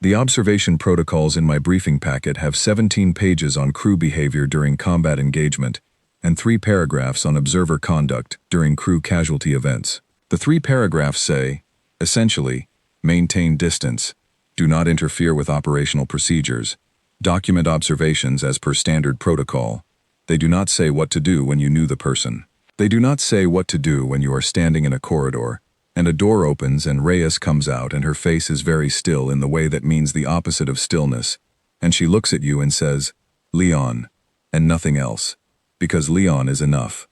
The observation protocols in my briefing packet have 17 pages on crew behavior during combat engagement and 3 paragraphs on observer conduct during crew casualty events. The 3 paragraphs say, essentially, maintain distance, do not interfere with operational procedures, document observations as per standard protocol. They do not say what to do when you knew the person. They do not say what to do when you are standing in a corridor, and a door opens and Reyes comes out and her face is very still in the way that means the opposite of stillness, and she looks at you and says, Leon, and nothing else, because Leon is enough.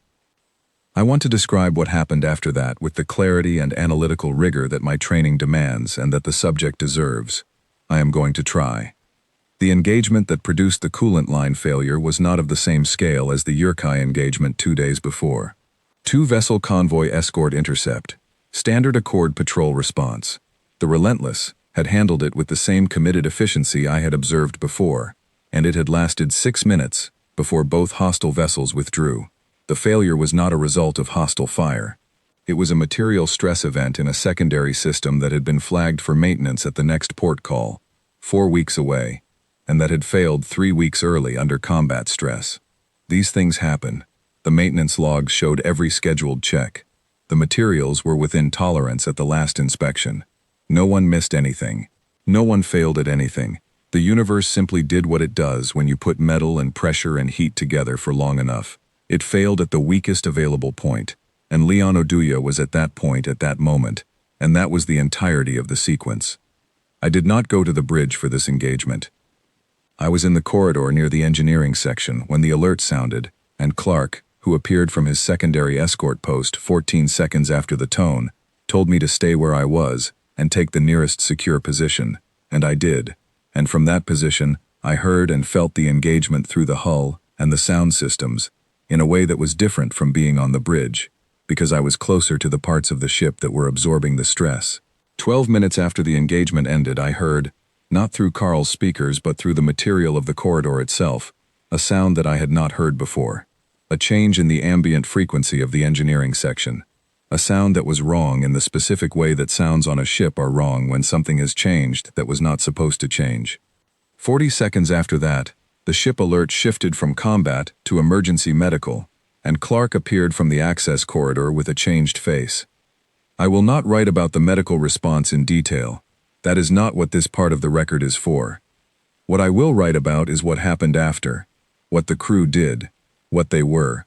I want to describe what happened after that with the clarity and analytical rigor that my training demands and that the subject deserves. I am going to try. The engagement that produced the coolant line failure was not of the same scale as the Yurkai engagement 2 days before. 2-vessel convoy escort intercept. Standard Accord patrol response. The Relentless had handled it with the same committed efficiency I had observed before, and it had lasted 6 minutes before both hostile vessels withdrew. The failure was not a result of hostile fire. It was a material stress event in a secondary system that had been flagged for maintenance at the next port call, 4 weeks away, and that had failed 3 weeks early under combat stress. These things happen. The maintenance logs showed every scheduled check. The materials were within tolerance at the last inspection. No one missed anything. No one failed at anything. The universe simply did what it does when you put metal and pressure and heat together for long enough. It failed at the weakest available point, and Leon Oduya was at that point at that moment, and that was the entirety of the sequence. I did not go to the bridge for this engagement. I was in the corridor near the engineering section when the alert sounded, and Clark, who appeared from his secondary escort post 14 seconds after the tone, told me to stay where I was and take the nearest secure position, and I did, and from that position I heard and felt the engagement through the hull and the sound systems, in a way that was different from being on the bridge, because I was closer to the parts of the ship that were absorbing the stress. 12 minutes after the engagement ended, I heard, not through Carl's speakers but through the material of the corridor itself, a sound that I had not heard before. A change in the ambient frequency of the engineering section. A sound that was wrong in the specific way that sounds on a ship are wrong when something has changed that was not supposed to change. 40 seconds after that, the ship alert shifted from combat to emergency medical, and Clark appeared from the access corridor with a changed face. I will not write about the medical response in detail. That is not what this part of the record is for. What I will write about is what happened after, what the crew did, what they were.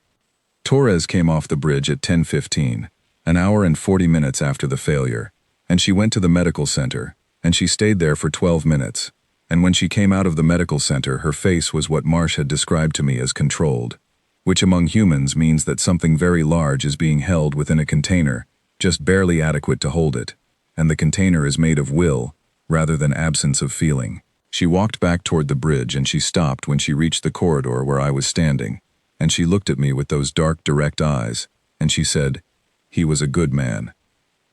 Torres came off the bridge at 10:15, an hour and 40 minutes after the failure, and she went to the medical center, and she stayed there for 12 minutes. And when she came out of the medical center, her face was what Marsh had described to me as controlled, which among humans means that something very large is being held within a container, just barely adequate to hold it, and the container is made of will, rather than absence of feeling. She walked back toward the bridge and she stopped when she reached the corridor where I was standing, and she looked at me with those dark, direct eyes, and she said, "He was a good man."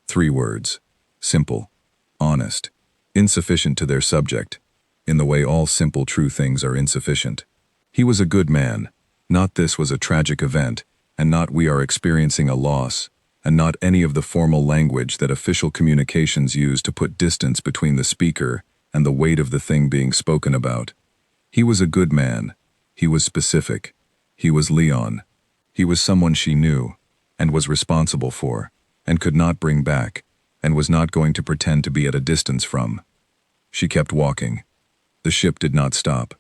3 words. Simple. Honest. Insufficient to their subject, in the way all simple, true things are insufficient. He was a good man. Not this was a tragic event, and not we are experiencing a loss, and not any of the formal language that official communications use to put distance between the speaker and the weight of the thing being spoken about. He was a good man. He was specific. He was Leon. He was someone she knew, and was responsible for, and could not bring back, and was not going to pretend to be at a distance from. She kept walking. The ship did not stop.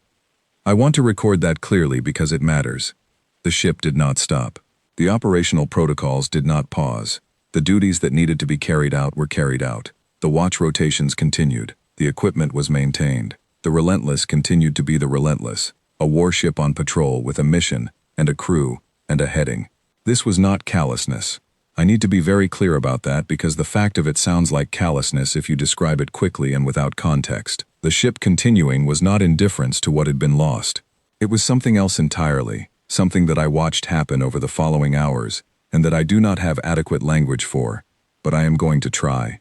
I want to record that clearly because it matters. The ship did not stop. The operational protocols did not pause. The duties that needed to be carried out were carried out. The watch rotations continued. The equipment was maintained. The Relentless continued to be the Relentless, a warship on patrol with a mission, and a crew, and a heading. This was not callousness. I need to be very clear about that because the fact of it sounds like callousness if you describe it quickly and without context. The ship continuing was not indifference to what had been lost. It was something else entirely, something that I watched happen over the following hours, and that I do not have adequate language for, but I am going to try.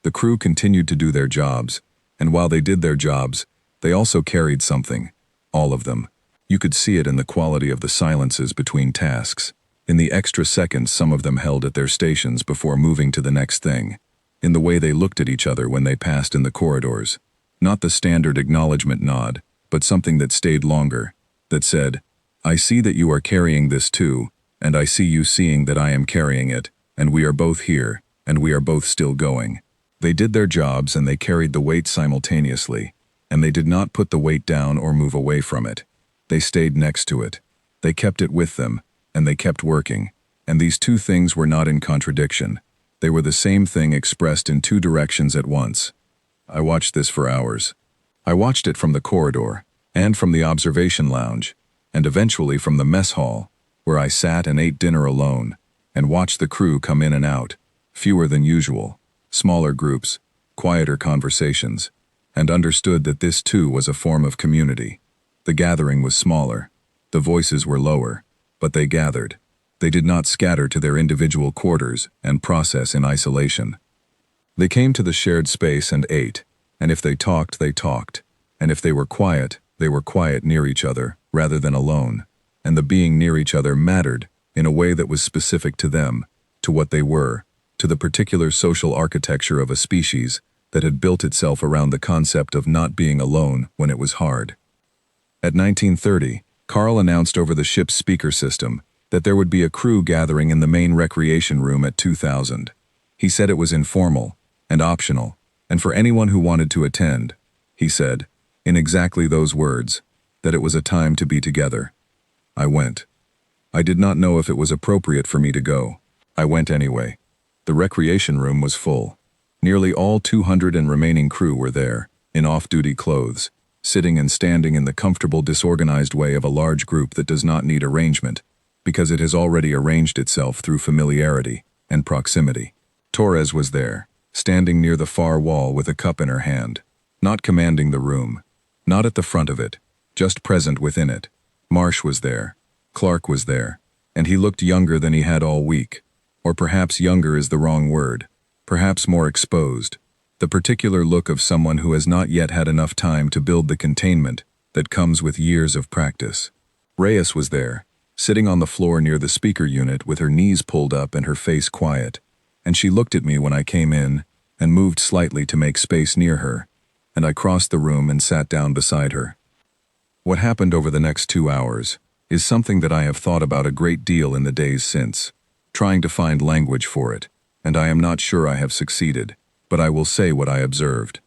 The crew continued to do their jobs, and while they did their jobs, they also carried something. All of them. You could see it in the quality of the silences between tasks, in the extra seconds some of them held at their stations before moving to the next thing, in the way they looked at each other when they passed in the corridors. Not the standard acknowledgement nod, but something that stayed longer, that said, "I see that you are carrying this too, and I see you seeing that I am carrying it, and we are both here, and we are both still going." They did their jobs and they carried the weight simultaneously, and they did not put the weight down or move away from it. They stayed next to it. They kept it with them, and they kept working, and these two things were not in contradiction. They were the same thing expressed in two directions at once. I watched this for hours. I watched it from the corridor, and from the observation lounge, and eventually from the mess hall, where I sat and ate dinner alone, and watched the crew come in and out, fewer than usual, smaller groups, quieter conversations, and understood that this too was a form of community. The gathering was smaller, the voices were lower, but they gathered. They did not scatter to their individual quarters and process in isolation. They came to the shared space and ate, and if they talked, and if they were quiet near each other rather than alone, and the being near each other mattered in a way that was specific to them, to what they were, to the particular social architecture of a species that had built itself around the concept of not being alone when it was hard. At 1930, Carl announced over the ship's speaker system that there would be a crew gathering in the main recreation room at 2000. He said it was informal and optional, and for anyone who wanted to attend. He said, in exactly those words, that it was a time to be together. I went. I did not know if it was appropriate for me to go. I went anyway. The recreation room was full. Nearly all 200 and remaining crew were there, in off-duty clothes, sitting and standing in the comfortable disorganized way of a large group that does not need arrangement, because it has already arranged itself through familiarity and proximity. Torres was there, standing near the far wall with a cup in her hand, not commanding the room, not at the front of it, just present within it. Marsh was there, Clark was there, and he looked younger than he had all week, or perhaps younger is the wrong word, perhaps more exposed, the particular look of someone who has not yet had enough time to build the containment that comes with years of practice. Reyes was there, sitting on the floor near the speaker unit with her knees pulled up and her face quiet, and she looked at me when I came in and moved slightly to make space near her, and I crossed the room and sat down beside her. What happened over the next 2 hours is something that I have thought about a great deal in the days since, trying to find language for it, and I am not sure I have succeeded, but I will say what I observed.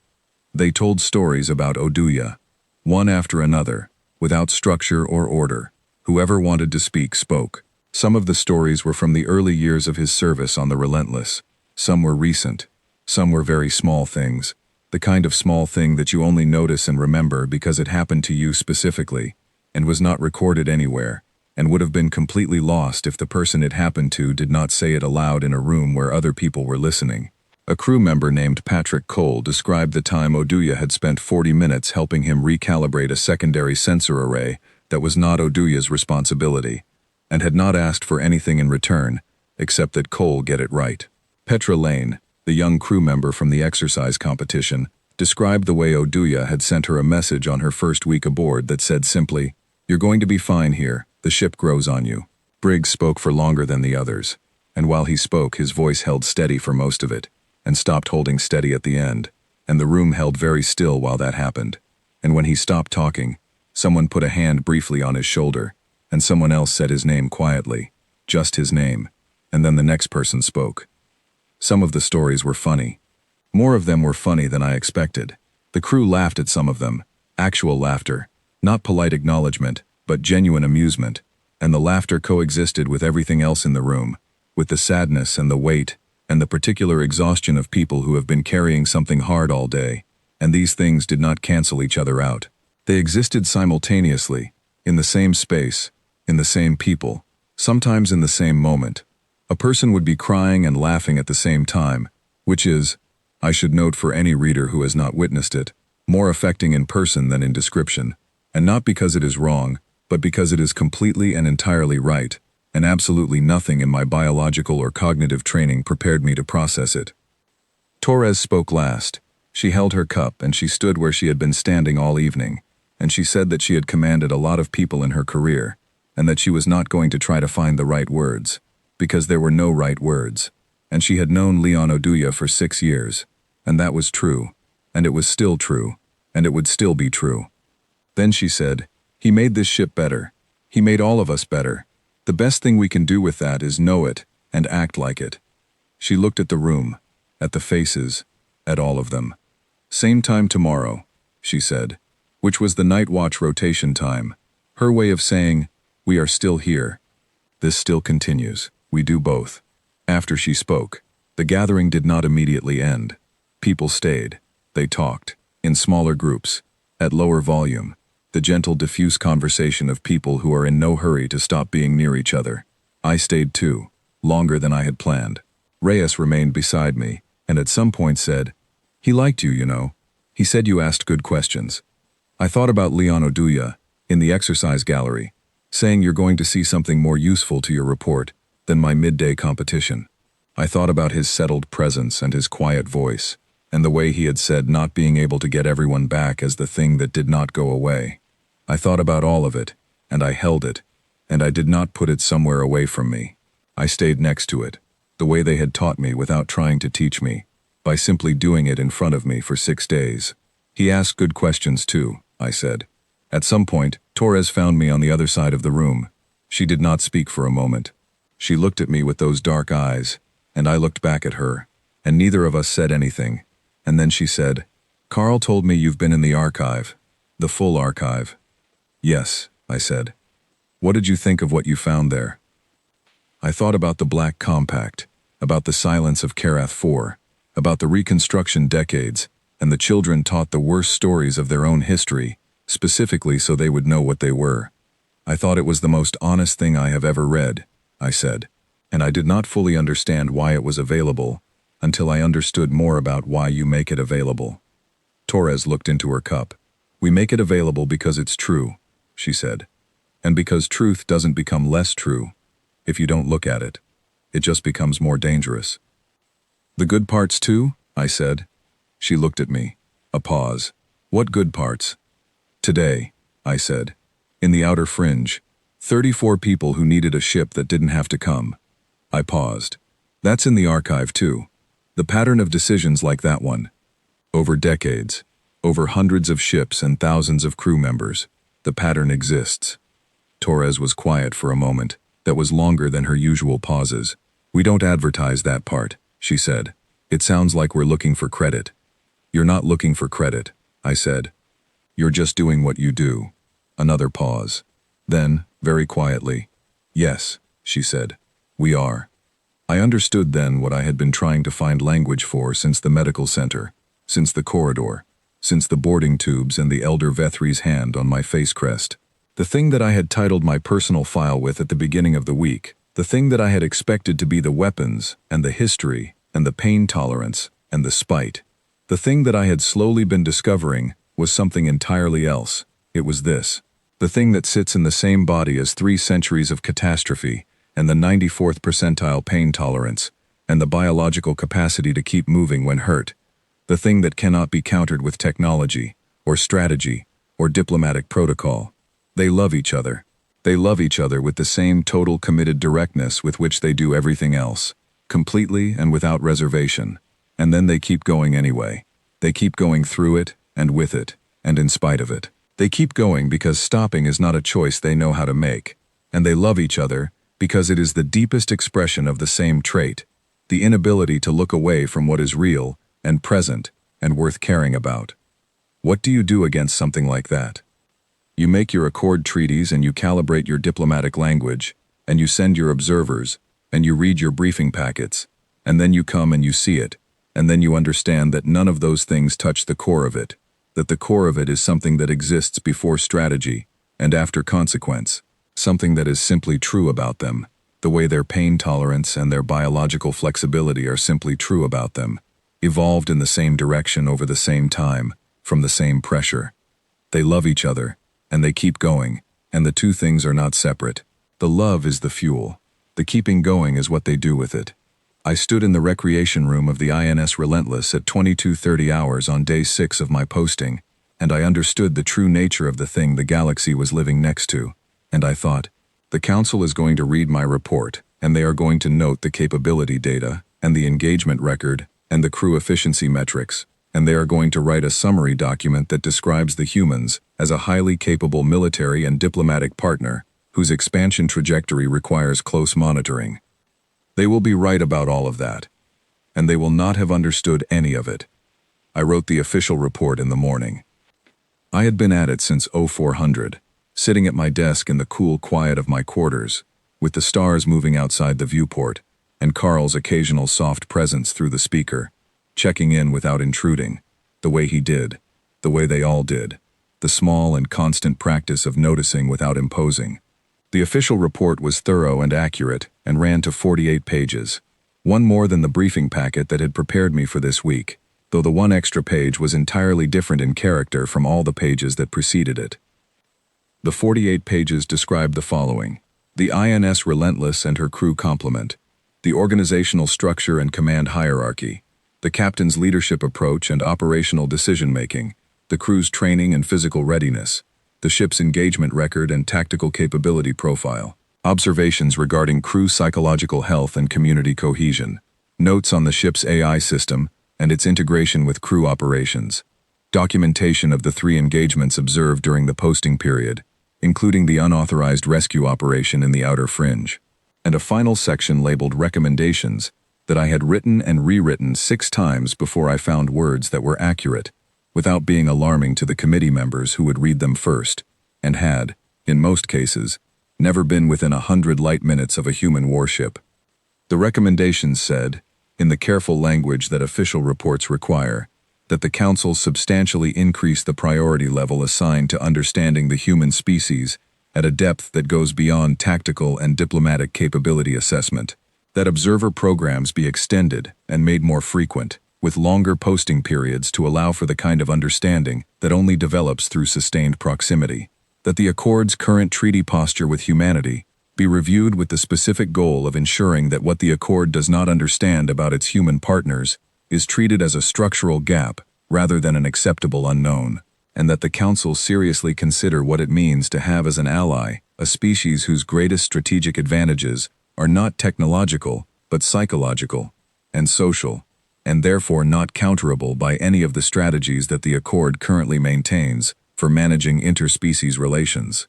They told stories about Oduya, one after another, without structure or order. Whoever wanted to speak spoke. Some of the stories were from the early years of his service on the Relentless. Some were recent. Some were very small things, the kind of small thing that you only notice and remember because it happened to you specifically, and was not recorded anywhere, and would have been completely lost if the person it happened to did not say it aloud in a room where other people were listening. A crew member named Patrick Cole described the time Oduya had spent 40 minutes helping him recalibrate a secondary sensor array that was not Oduya's responsibility, and had not asked for anything in return, except that Cole get it right. Petra Lane, the young crew member from the exercise competition, described the way Oduya had sent her a message on her first week aboard that said simply, "You're going to be fine here, the ship grows on you." Briggs spoke for longer than the others, and while he spoke his voice held steady for most of it, and stopped holding steady at the end, and the room held very still while that happened. And when he stopped talking, someone put a hand briefly on his shoulder, and someone else said his name quietly, just his name, and then the next person spoke. Some of the stories were funny. More of them were funny than I expected. The crew laughed at some of them, actual laughter, not polite acknowledgement, but genuine amusement, and the laughter coexisted with everything else in the room, with the sadness and the weight, and the particular exhaustion of people who have been carrying something hard all day, and these things did not cancel each other out. They existed simultaneously, in the same space, in the same people, sometimes in the same moment. A person would be crying and laughing at the same time, which is, I should note for any reader who has not witnessed it, more affecting in person than in description, and not because it is wrong, but because it is completely and entirely right, and absolutely nothing in my biological or cognitive training prepared me to process it. Torres spoke last. She held her cup and she stood where she had been standing all evening, and she said that she had commanded a lot of people in her career, and that she was not going to try to find the right words, because there were no right words, and she had known Leon Oduya for 6 years, and that was true, and it was still true, and it would still be true. Then she said, "He made this ship better. He made all of us better. The best thing we can do with that is know it and act like it." She looked at the room, at the faces, at all of them. "Same time tomorrow," she said, which was the night watch rotation time, her way of saying, "We are still here. This still continues. We do both." After she spoke, the gathering did not immediately end. People stayed. They talked, in smaller groups, at lower volume, the gentle diffuse conversation of people who are in no hurry to stop being near each other. I stayed too, longer than I had planned. Reyes remained beside me, and at some point said, "He liked you, you know. He said you asked good questions." I thought about Leon Oduya, in the exercise gallery, saying you're going to see something more useful to your report than my midday competition. I thought about his settled presence and his quiet voice, and the way he had said not being able to get everyone back as the thing that did not go away. I thought about all of it, and I held it, and I did not put it somewhere away from me. I stayed next to it, the way they had taught me without trying to teach me, by simply doing it in front of me for 6 days. "He asked good questions too," I said. At some point, Torres found me on the other side of the room. She did not speak for a moment. She looked at me with those dark eyes, and I looked back at her, and neither of us said anything. And then she said, "Carl told me you've been in the archive, the full archive." "Yes," I said. "What did you think of what you found there?" I thought about the Black Compact, about the silence of Karath 4, about the Reconstruction decades, and the children taught the worst stories of their own history, specifically so they would know what they were. "I thought it was the most honest thing I have ever read," I said, "and I did not fully understand why it was available until I understood more about why you make it available." Torres looked into her cup. "We make it available because it's true," she said, "and because truth doesn't become less true if you don't look at it. It just becomes more dangerous." "The good parts too?" I said. She looked at me. A pause. "What good parts?" "Today," I said, "in the outer fringe, 34 people who needed a ship that didn't have to come." I paused. "That's in the archive too. The pattern of decisions like that one. Over decades, over hundreds of ships and thousands of crew members, the pattern exists." Torres was quiet for a moment, that was longer than her usual pauses. "We don't advertise that part," she said. "It sounds like we're looking for credit." "You're not looking for credit," I said. "You're just doing what you do." Another pause. Then, very quietly, "Yes," she said, "we are." I understood then what I had been trying to find language for since the medical center, since the corridor, since the boarding tubes and the elder Vethry's hand on my face crest. The thing that I had titled my personal file with at the beginning of the week, the thing that I had expected to be the weapons and the history and the pain tolerance and the spite. The thing that I had slowly been discovering was something entirely else. It was this. The thing that sits in the same body as 3 centuries of catastrophe and the 94th percentile pain tolerance and the biological capacity to keep moving when hurt. The thing that cannot be countered with technology or strategy or diplomatic protocol. They love each other. They love each other with the same total committed directness with which they do everything else, completely and without reservation. And then they keep going anyway. They keep going through it, and with it, and in spite of it. They keep going because stopping is not a choice they know how to make. And they love each other because it is the deepest expression of the same trait, the inability to look away from what is real and present and worth caring about. What do you do against something like that? You make your accord treaties and you calibrate your diplomatic language, and you send your observers, and you read your briefing packets, and then you come and you see it, and then you understand that none of those things touch the core of it, that the core of it is something that exists before strategy and after consequence, something that is simply true about them, the way their pain tolerance and their biological flexibility are simply true about them, evolved in the same direction over the same time, from the same pressure. They love each other, and they keep going, and the two things are not separate. The love is the fuel. The keeping going is what they do with it. I stood in the recreation room of the INS Relentless at 22:30 hours on day 6 of my posting, and I understood the true nature of the thing the galaxy was living next to, and I thought, the Council is going to read my report, and they are going to note the capability data, and the engagement record, and the crew efficiency metrics, and they are going to write a summary document that describes the humans as a highly capable military and diplomatic partner whose expansion trajectory requires close monitoring. They will be right about all of that, and they will not have understood any of it. I wrote the official report in the morning. I had been at it since 0400, sitting at my desk in the cool quiet of my quarters, with the stars moving outside the viewport, and Carl's occasional soft presence through the speaker, checking in without intruding, the way he did, the way they all did, the small and constant practice of noticing without imposing. The official report was thorough and accurate and ran to 48 pages, one more than the briefing packet that had prepared me for this week, though the one extra page was entirely different in character from all the pages that preceded it. The 48 pages described the following: the INS Relentless and her crew complement, the organizational structure and command hierarchy, the captain's leadership approach and operational decision-making, the crew's training and physical readiness, the ship's engagement record and tactical capability profile, observations regarding crew psychological health and community cohesion, notes on the ship's AI system and its integration with crew operations, documentation of the 3 engagements observed during the posting period, including the unauthorized rescue operation in the outer fringe, and a final section labeled recommendations that I had written and rewritten 6 times before I found words that were accurate, without being alarming to the committee members who would read them first, and had, in most cases, never been within 100 light minutes of a human warship. The recommendations said, in the careful language that official reports require, that the Council substantially increase the priority level assigned to understanding the human species at a depth that goes beyond tactical and diplomatic capability assessment, that observer programs be extended and made more frequent, with longer posting periods to allow for the kind of understanding that only develops through sustained proximity, that the Accord's current treaty posture with humanity be reviewed with the specific goal of ensuring that what the Accord does not understand about its human partners is treated as a structural gap rather than an acceptable unknown, and that the Council seriously consider what it means to have as an ally a species whose greatest strategic advantages are not technological but psychological and social, and therefore not counterable by any of the strategies that the Accord currently maintains for managing interspecies relations.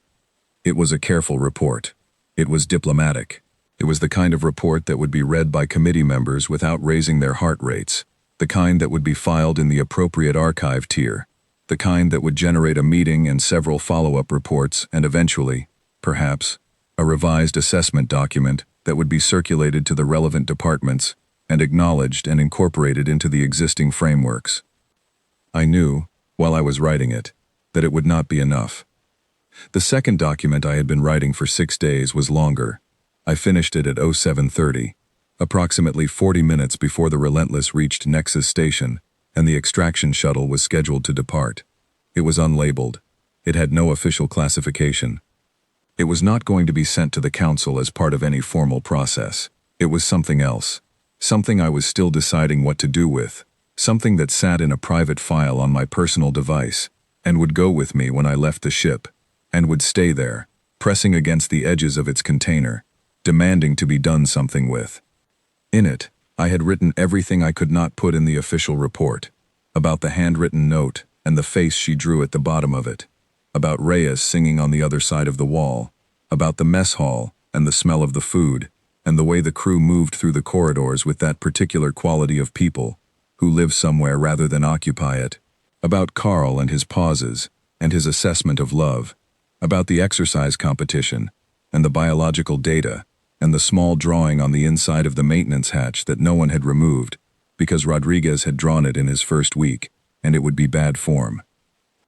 It was a careful report. It was diplomatic. It was the kind of report that would be read by committee members without raising their heart rates, the kind that would be filed in the appropriate archive tier, the kind that would generate a meeting and several follow-up reports and eventually, perhaps, a revised assessment document that would be circulated to the relevant departments and acknowledged and incorporated into the existing frameworks. I knew, while I was writing it, that it would not be enough. The second document I had been writing for 6 days was longer. I finished it at 07:30, approximately 40 minutes before the Relentless reached Nexus Station and the extraction shuttle was scheduled to depart. It was unlabeled. It had no official classification. It was not going to be sent to the Council as part of any formal process. It was something else. Something I was still deciding what to do with. Something that sat in a private file on my personal device and would go with me when I left the ship, and would stay there, pressing against the edges of its container, demanding to be done something with. In it, I had written everything I could not put in the official report, about the handwritten note and the face she drew at the bottom of it, about Reyes singing on the other side of the wall, about the mess hall and the smell of the food, and the way the crew moved through the corridors with that particular quality of people who live somewhere rather than occupy it, about Carl and his pauses and his assessment of love, about the exercise competition and the biological data and the small drawing on the inside of the maintenance hatch that no one had removed because Rodriguez had drawn it in his first week and it would be bad form,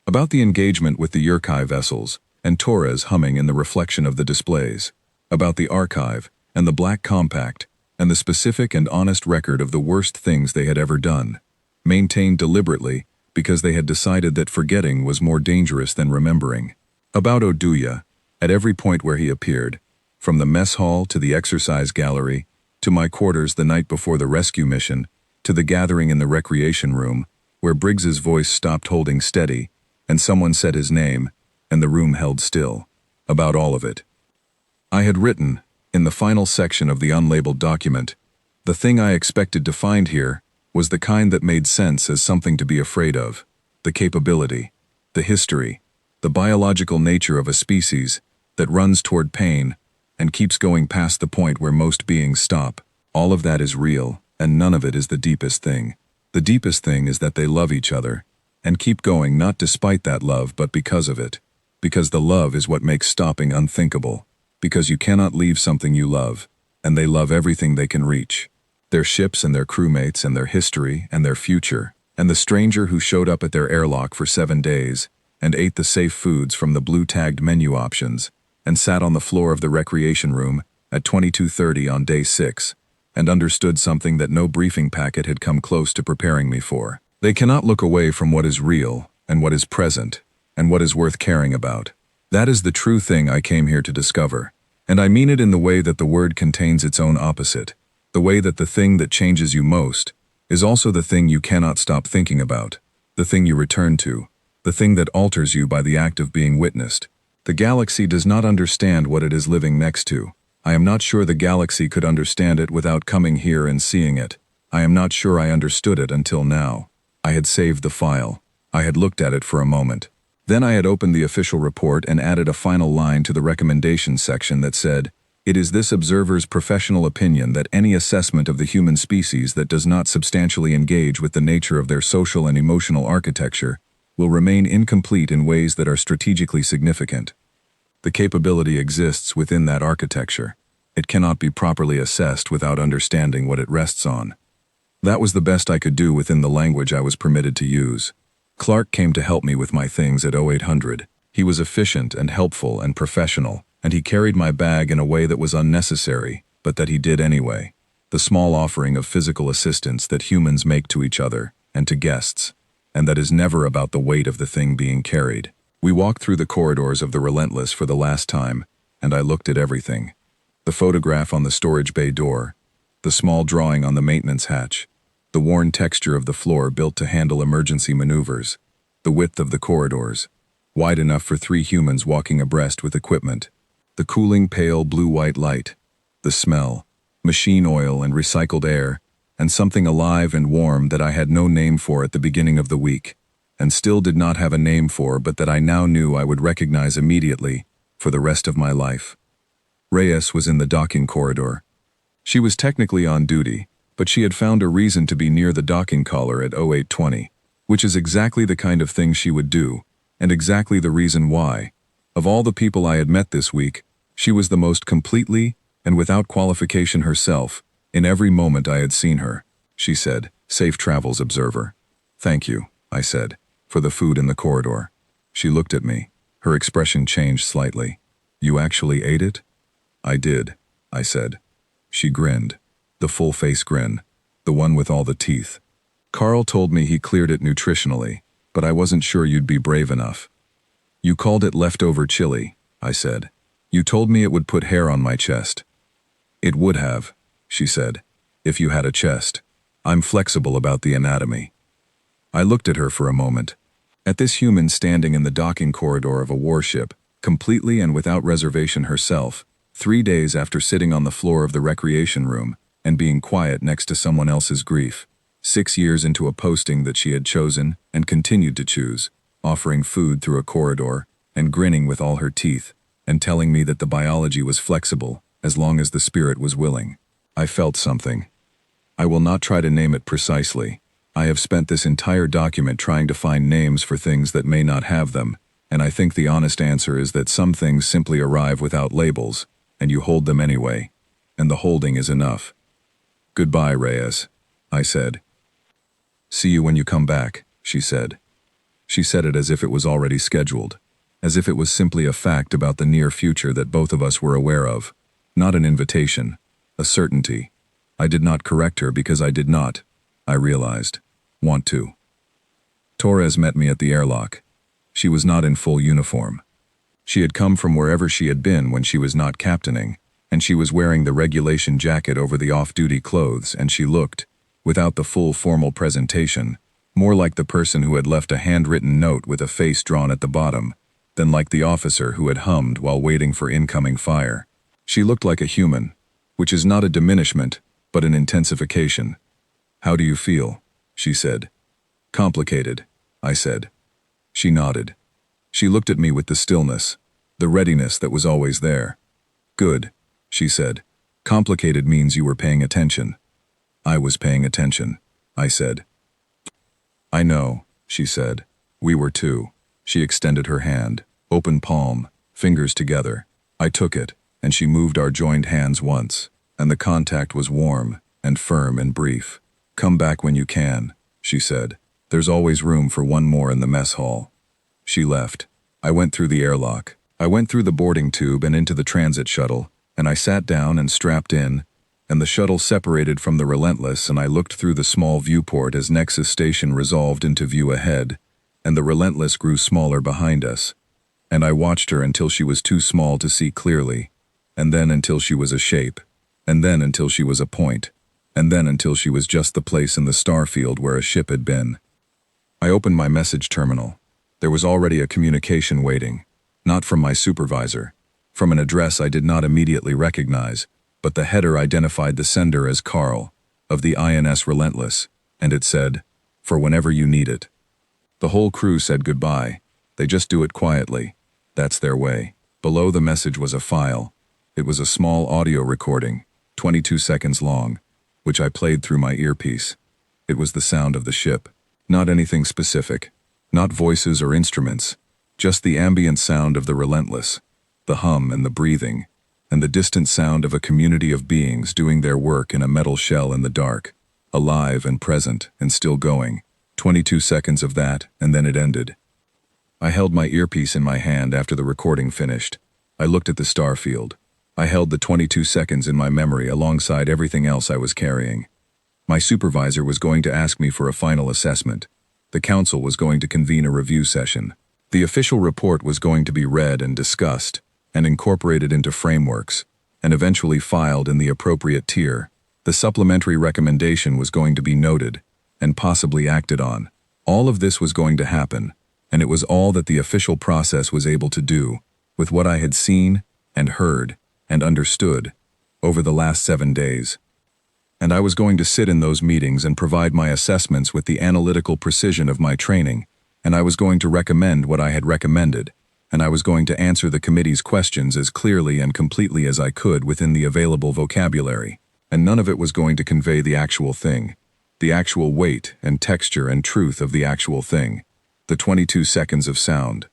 about the engagement with the Yurkai vessels and Torres humming in the reflection of the displays, about the archive and the black compact and the specific and honest record of the worst things they had ever done, maintained deliberately because they had decided that forgetting was more dangerous than remembering. About Oduya, at every point where he appeared, from the mess hall to the exercise gallery, to my quarters the night before the rescue mission, to the gathering in the recreation room, where Briggs's voice stopped holding steady, and someone said his name, and the room held still. About all of it. I had written, in the final section of the unlabeled document, the thing I expected to find here was the kind that made sense as something to be afraid of, the capability, the history, the biological nature of a species that runs toward pain and keeps going past the point where most beings stop. All of that is real, and none of it is the deepest thing. The deepest thing is that they love each other and keep going not despite that love but because of it, because the love is what makes stopping unthinkable, because you cannot leave something you love, and they love everything they can reach. Their ships and their crewmates and their history and their future, and the stranger who showed up at their airlock for 7 days and ate the safe foods from the blue-tagged menu options and sat on the floor of the recreation room at 22:30 on day 6 and understood something that no briefing packet had come close to preparing me for. They cannot look away from what is real and what is present and what is worth caring about. That is the true thing I came here to discover, and I mean it in the way that the word contains its own opposite, the way that the thing that changes you most is also the thing you cannot stop thinking about, the thing you return to, the thing that alters you by the act of being witnessed. The galaxy does not understand what it is living next to. I am not sure the galaxy could understand it without coming here and seeing it. I am not sure I understood it until now. I had saved the file. I had looked at it for a moment. Then I had opened the official report and added a final line to the recommendations section that said, "It is this observer's professional opinion that any assessment of the human species that does not substantially engage with the nature of their social and emotional architecture will remain incomplete in ways that are strategically significant. The capability exists within that architecture. It cannot be properly assessed without understanding what it rests on." That was the best I could do within the language I was permitted to use. Clark came to help me with my things at 0800. He was efficient and helpful and professional, and he carried my bag in a way that was unnecessary, but that he did anyway. The small offering of physical assistance that humans make to each other and to guests, and that is never about the weight of the thing being carried. We walked through the corridors of the Relentless for the last time, and I looked at everything. The photograph on the storage bay door, the small drawing on the maintenance hatch, the worn texture of the floor built to handle emergency maneuvers, the width of the corridors, wide enough for 3 humans walking abreast with equipment, the cooling pale blue-white light, the smell, machine oil and recycled air, and something alive and warm that I had no name for at the beginning of the week, and still did not have a name for, but that I now knew I would recognize immediately for the rest of my life. Reyes was in the docking corridor. She was technically on duty, but she had found a reason to be near the docking collar at 0820, which is exactly the kind of thing she would do, and exactly the reason why. Of all the people I had met this week, she was the most completely and without qualification herself in every moment I had seen her. She said, "Safe travels, observer." "Thank you," I said, "for the food in the corridor." She looked at me. Her expression changed slightly. "You actually ate it?" "I did," I said. She grinned. The full-face grin. The one with all the teeth. "Carl told me he cleared it nutritionally, but I wasn't sure you'd be brave enough." "You called it leftover chili," I said. "You told me it would put hair on my chest." "It would have," she said, "if you had a chest. I'm flexible about the anatomy." I looked at her for a moment. At this human standing in the docking corridor of a warship, completely and without reservation herself, 3 days after sitting on the floor of the recreation room and being quiet next to someone else's grief, 6 years into a posting that she had chosen and continued to choose, offering food through a corridor and grinning with all her teeth, and telling me that the biology was flexible as long as the spirit was willing. I felt something. I will not try to name it precisely. I have spent this entire document trying to find names for things that may not have them, and I think the honest answer is that some things simply arrive without labels, and you hold them anyway, and the holding is enough. "Goodbye, Reyes," I said. "See you when you come back," she said. She said it as if it was already scheduled, as if it was simply a fact about the near future that both of us were aware of, not an invitation, a certainty. I did not correct her because I did not, I realized, want to. Torres met me at the airlock. She was not in full uniform. She had come from wherever she had been when she was not captaining, and she was wearing the regulation jacket over the off-duty clothes, and she looked, without the full formal presentation, more like the person who had left a handwritten note with a face drawn at the bottom, than like the officer who had hummed while waiting for incoming fire. She looked like a human, which is not a diminishment, but an intensification. "How do you feel?" she said. "Complicated," I said. She nodded. She looked at me with the stillness, the readiness that was always there. "Good," she said. "Complicated means you were paying attention." "I was paying attention," I said. "I know," she said. "We were too." She extended her hand, open palm, fingers together. I took it, and she moved our joined hands once, and the contact was warm and firm and brief. "Come back when you can," she said. "There's always room for one more in the mess hall." She left. I went through the airlock. I went through the boarding tube and into the transit shuttle, and I sat down and strapped in, and the shuttle separated from the Relentless, and I looked through the small viewport as Nexus Station resolved into view ahead, and the Relentless grew smaller behind us. And I watched her until she was too small to see clearly, and then until she was a shape, and then until she was a point, and then until she was just the place in the starfield where a ship had been. I opened my message terminal. There was already a communication waiting, not from my supervisor, from an address I did not immediately recognize, but the header identified the sender as Carl, of the INS Relentless, and it said, "For whenever you need it." The whole crew said goodbye. They just do it quietly. That's their way. Below the message was a file. It was a small audio recording, 22 seconds long, which I played through my earpiece. It was the sound of the ship. Not anything specific. Not voices or instruments. Just the ambient sound of the Relentless. The hum and the breathing. And the distant sound of a community of beings doing their work in a metal shell in the dark. Alive and present and still going. 22 seconds of that, and then it ended. I held my earpiece in my hand after the recording finished. I looked at the starfield. I held the 22 seconds in my memory alongside everything else I was carrying. My supervisor was going to ask me for a final assessment. The council was going to convene a review session. The official report was going to be read and discussed, and incorporated into frameworks, and eventually filed in the appropriate tier. The supplementary recommendation was going to be noted, and possibly acted on. All of this was going to happen, and it was all that the official process was able to do, with what I had seen, and heard, and understood, over the last 7 days. And I was going to sit in those meetings and provide my assessments with the analytical precision of my training, and I was going to recommend what I had recommended, and I was going to answer the committee's questions as clearly and completely as I could within the available vocabulary, and none of it was going to convey the actual thing, the actual weight and texture and truth of the actual thing, the 22 seconds of sound,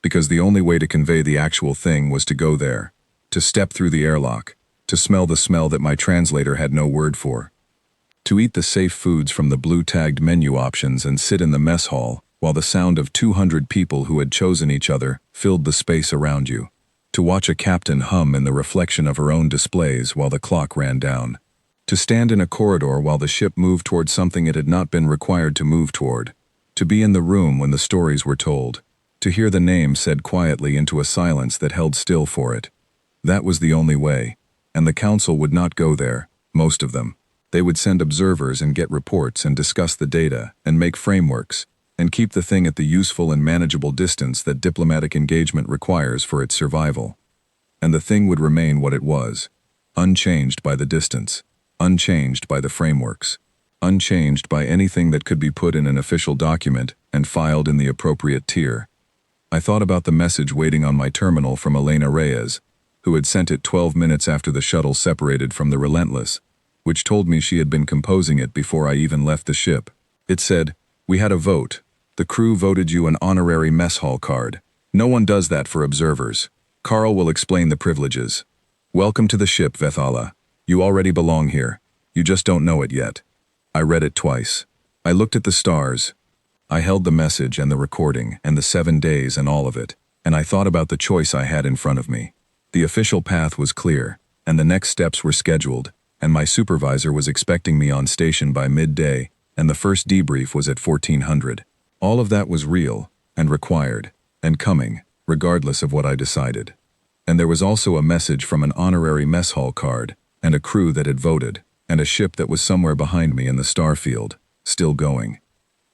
because the only way to convey the actual thing was to go there, to step through the airlock, to smell the smell that my translator had no word for, to eat the safe foods from the blue-tagged menu options and sit in the mess hall while the sound of 200 people who had chosen each other filled the space around you, to watch a captain hum in the reflection of her own displays while the clock ran down, to stand in a corridor while the ship moved toward something it had not been required to move toward, to be in the room when the stories were told, to hear the name said quietly into a silence that held still for it. That was the only way, and the council would not go there, most of them. They would send observers and get reports and discuss the data and make frameworks and keep the thing at the useful and manageable distance that diplomatic engagement requires for its survival. And the thing would remain what it was, unchanged by the distance, unchanged by the frameworks, unchanged by anything that could be put in an official document and filed in the appropriate tier. I thought about the message waiting on my terminal from Elena Reyes, who had sent it 12 minutes after the shuttle separated from the Relentless, which told me she had been composing it before I even left the ship. It said, "We had a vote. The crew voted you an honorary mess hall card. No one does that for observers. Carl will explain the privileges. Welcome to the ship, Vethala. You already belong here. You just don't know it yet." I read it twice. I looked at the stars. I held the message and the recording and the 7 days and all of it, and I thought about the choice I had in front of me. The official path was clear, and the next steps were scheduled, and my supervisor was expecting me on station by midday, and the first debrief was at 1400. All of that was real, and required, and coming, regardless of what I decided. And there was also a message from an honorary mess hall card, and a crew that had voted, and a ship that was somewhere behind me in the star field, still going.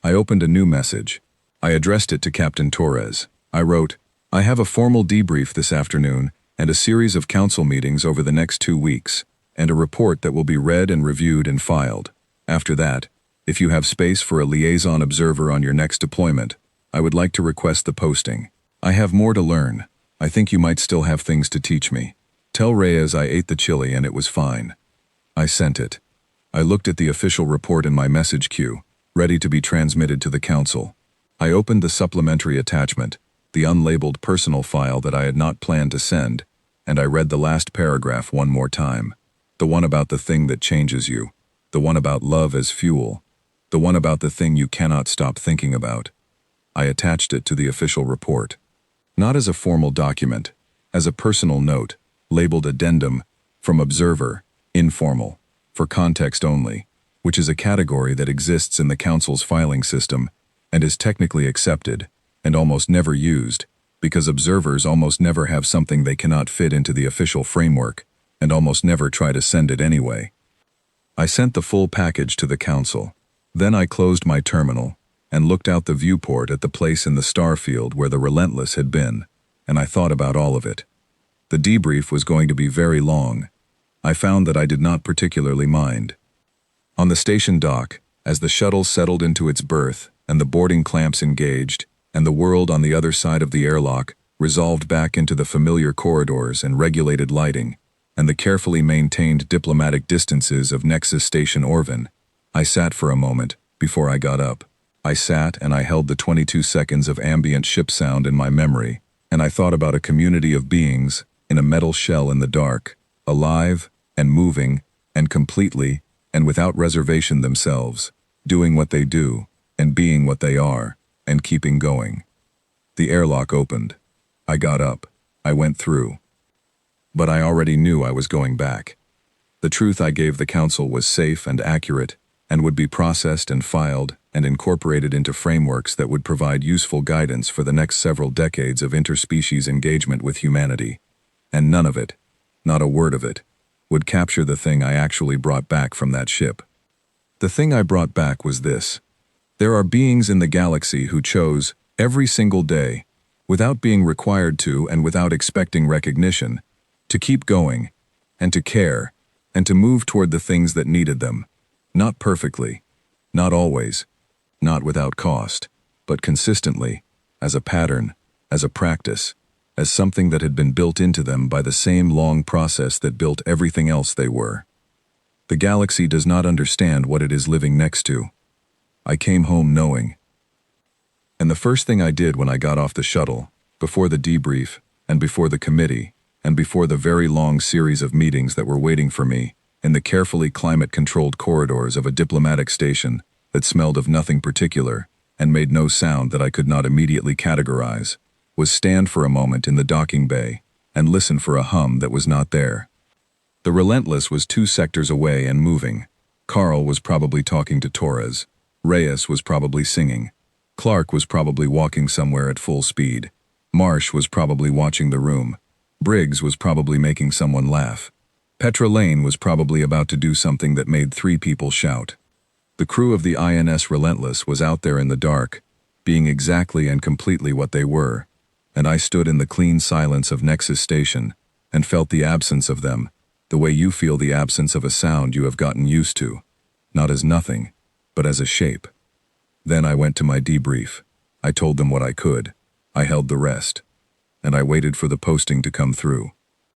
I opened a new message. I addressed it to Captain Torres. I wrote, "I have a formal debrief this afternoon, and a series of council meetings over the next 2 weeks, and a report that will be read and reviewed and filed. After that, if you have space for a liaison observer on your next deployment, I would like to request the posting. I have more to learn. I think you might still have things to teach me. Tell Reyes I ate the chili and it was fine." I sent it. I looked at the official report in my message queue, ready to be transmitted to the council. I opened the supplementary attachment, the unlabeled personal file that I had not planned to send, and I read the last paragraph one more time. The one about the thing that changes you. The one about love as fuel. The one about the thing you cannot stop thinking about. I attached it to the official report. Not as a formal document, as a personal note, labeled addendum, from observer, informal, for context only, which is a category that exists in the council's filing system and is technically accepted and almost never used because observers almost never have something they cannot fit into the official framework and almost never try to send it anyway. I sent the full package to the council. Then I closed my terminal and looked out the viewport at the place in the star field where the Relentless had been, and I thought about all of it. The debrief was going to be very long. I found that I did not particularly mind. On the station dock, as the shuttle settled into its berth and the boarding clamps engaged, and the world on the other side of the airlock resolved back into the familiar corridors and regulated lighting, and the carefully maintained diplomatic distances of Nexus Station Orvin, I sat for a moment before I got up. I sat and I held the 22 seconds of ambient ship sound in my memory, and I thought about a community of beings in a metal shell in the dark, alive and moving and completely and without reservation themselves, doing what they do and being what they are and keeping going. The airlock opened. I got up. I went through. But I already knew I was going back. The truth I gave the council was safe and accurate and would be processed and filed and incorporated into frameworks that would provide useful guidance for the next several decades of interspecies engagement with humanity. And none of it, not a word of it, would capture the thing I actually brought back from that ship. The thing I brought back was this. There are beings in the galaxy who chose, every single day, without being required to and without expecting recognition, to keep going, and to care, and to move toward the things that needed them. Not perfectly, not always, not without cost, but consistently, as a pattern, as a practice, as something that had been built into them by the same long process that built everything else they were. The galaxy does not understand what it is living next to. I came home knowing. And the first thing I did when I got off the shuttle, before the debrief, and before the committee, and before the very long series of meetings that were waiting for me, in the carefully climate-controlled corridors of a diplomatic station that smelled of nothing particular and made no sound that I could not immediately categorize, was stand for a moment in the docking bay and listen for a hum that was not there. The Relentless was 2 sectors away and moving. Carl was probably talking to Torres. Reyes was probably singing. Clark was probably walking somewhere at full speed. Marsh was probably watching the room. Briggs was probably making someone laugh. Petra Lane was probably about to do something that made 3 people shout. The crew of the INS Relentless was out there in the dark, being exactly and completely what they were, and I stood in the clean silence of Nexus Station and felt the absence of them, the way you feel the absence of a sound you have gotten used to, not as nothing, but as a shape. Then I went to my debrief. I told them what I could. I held the rest, and I waited for the posting to come through.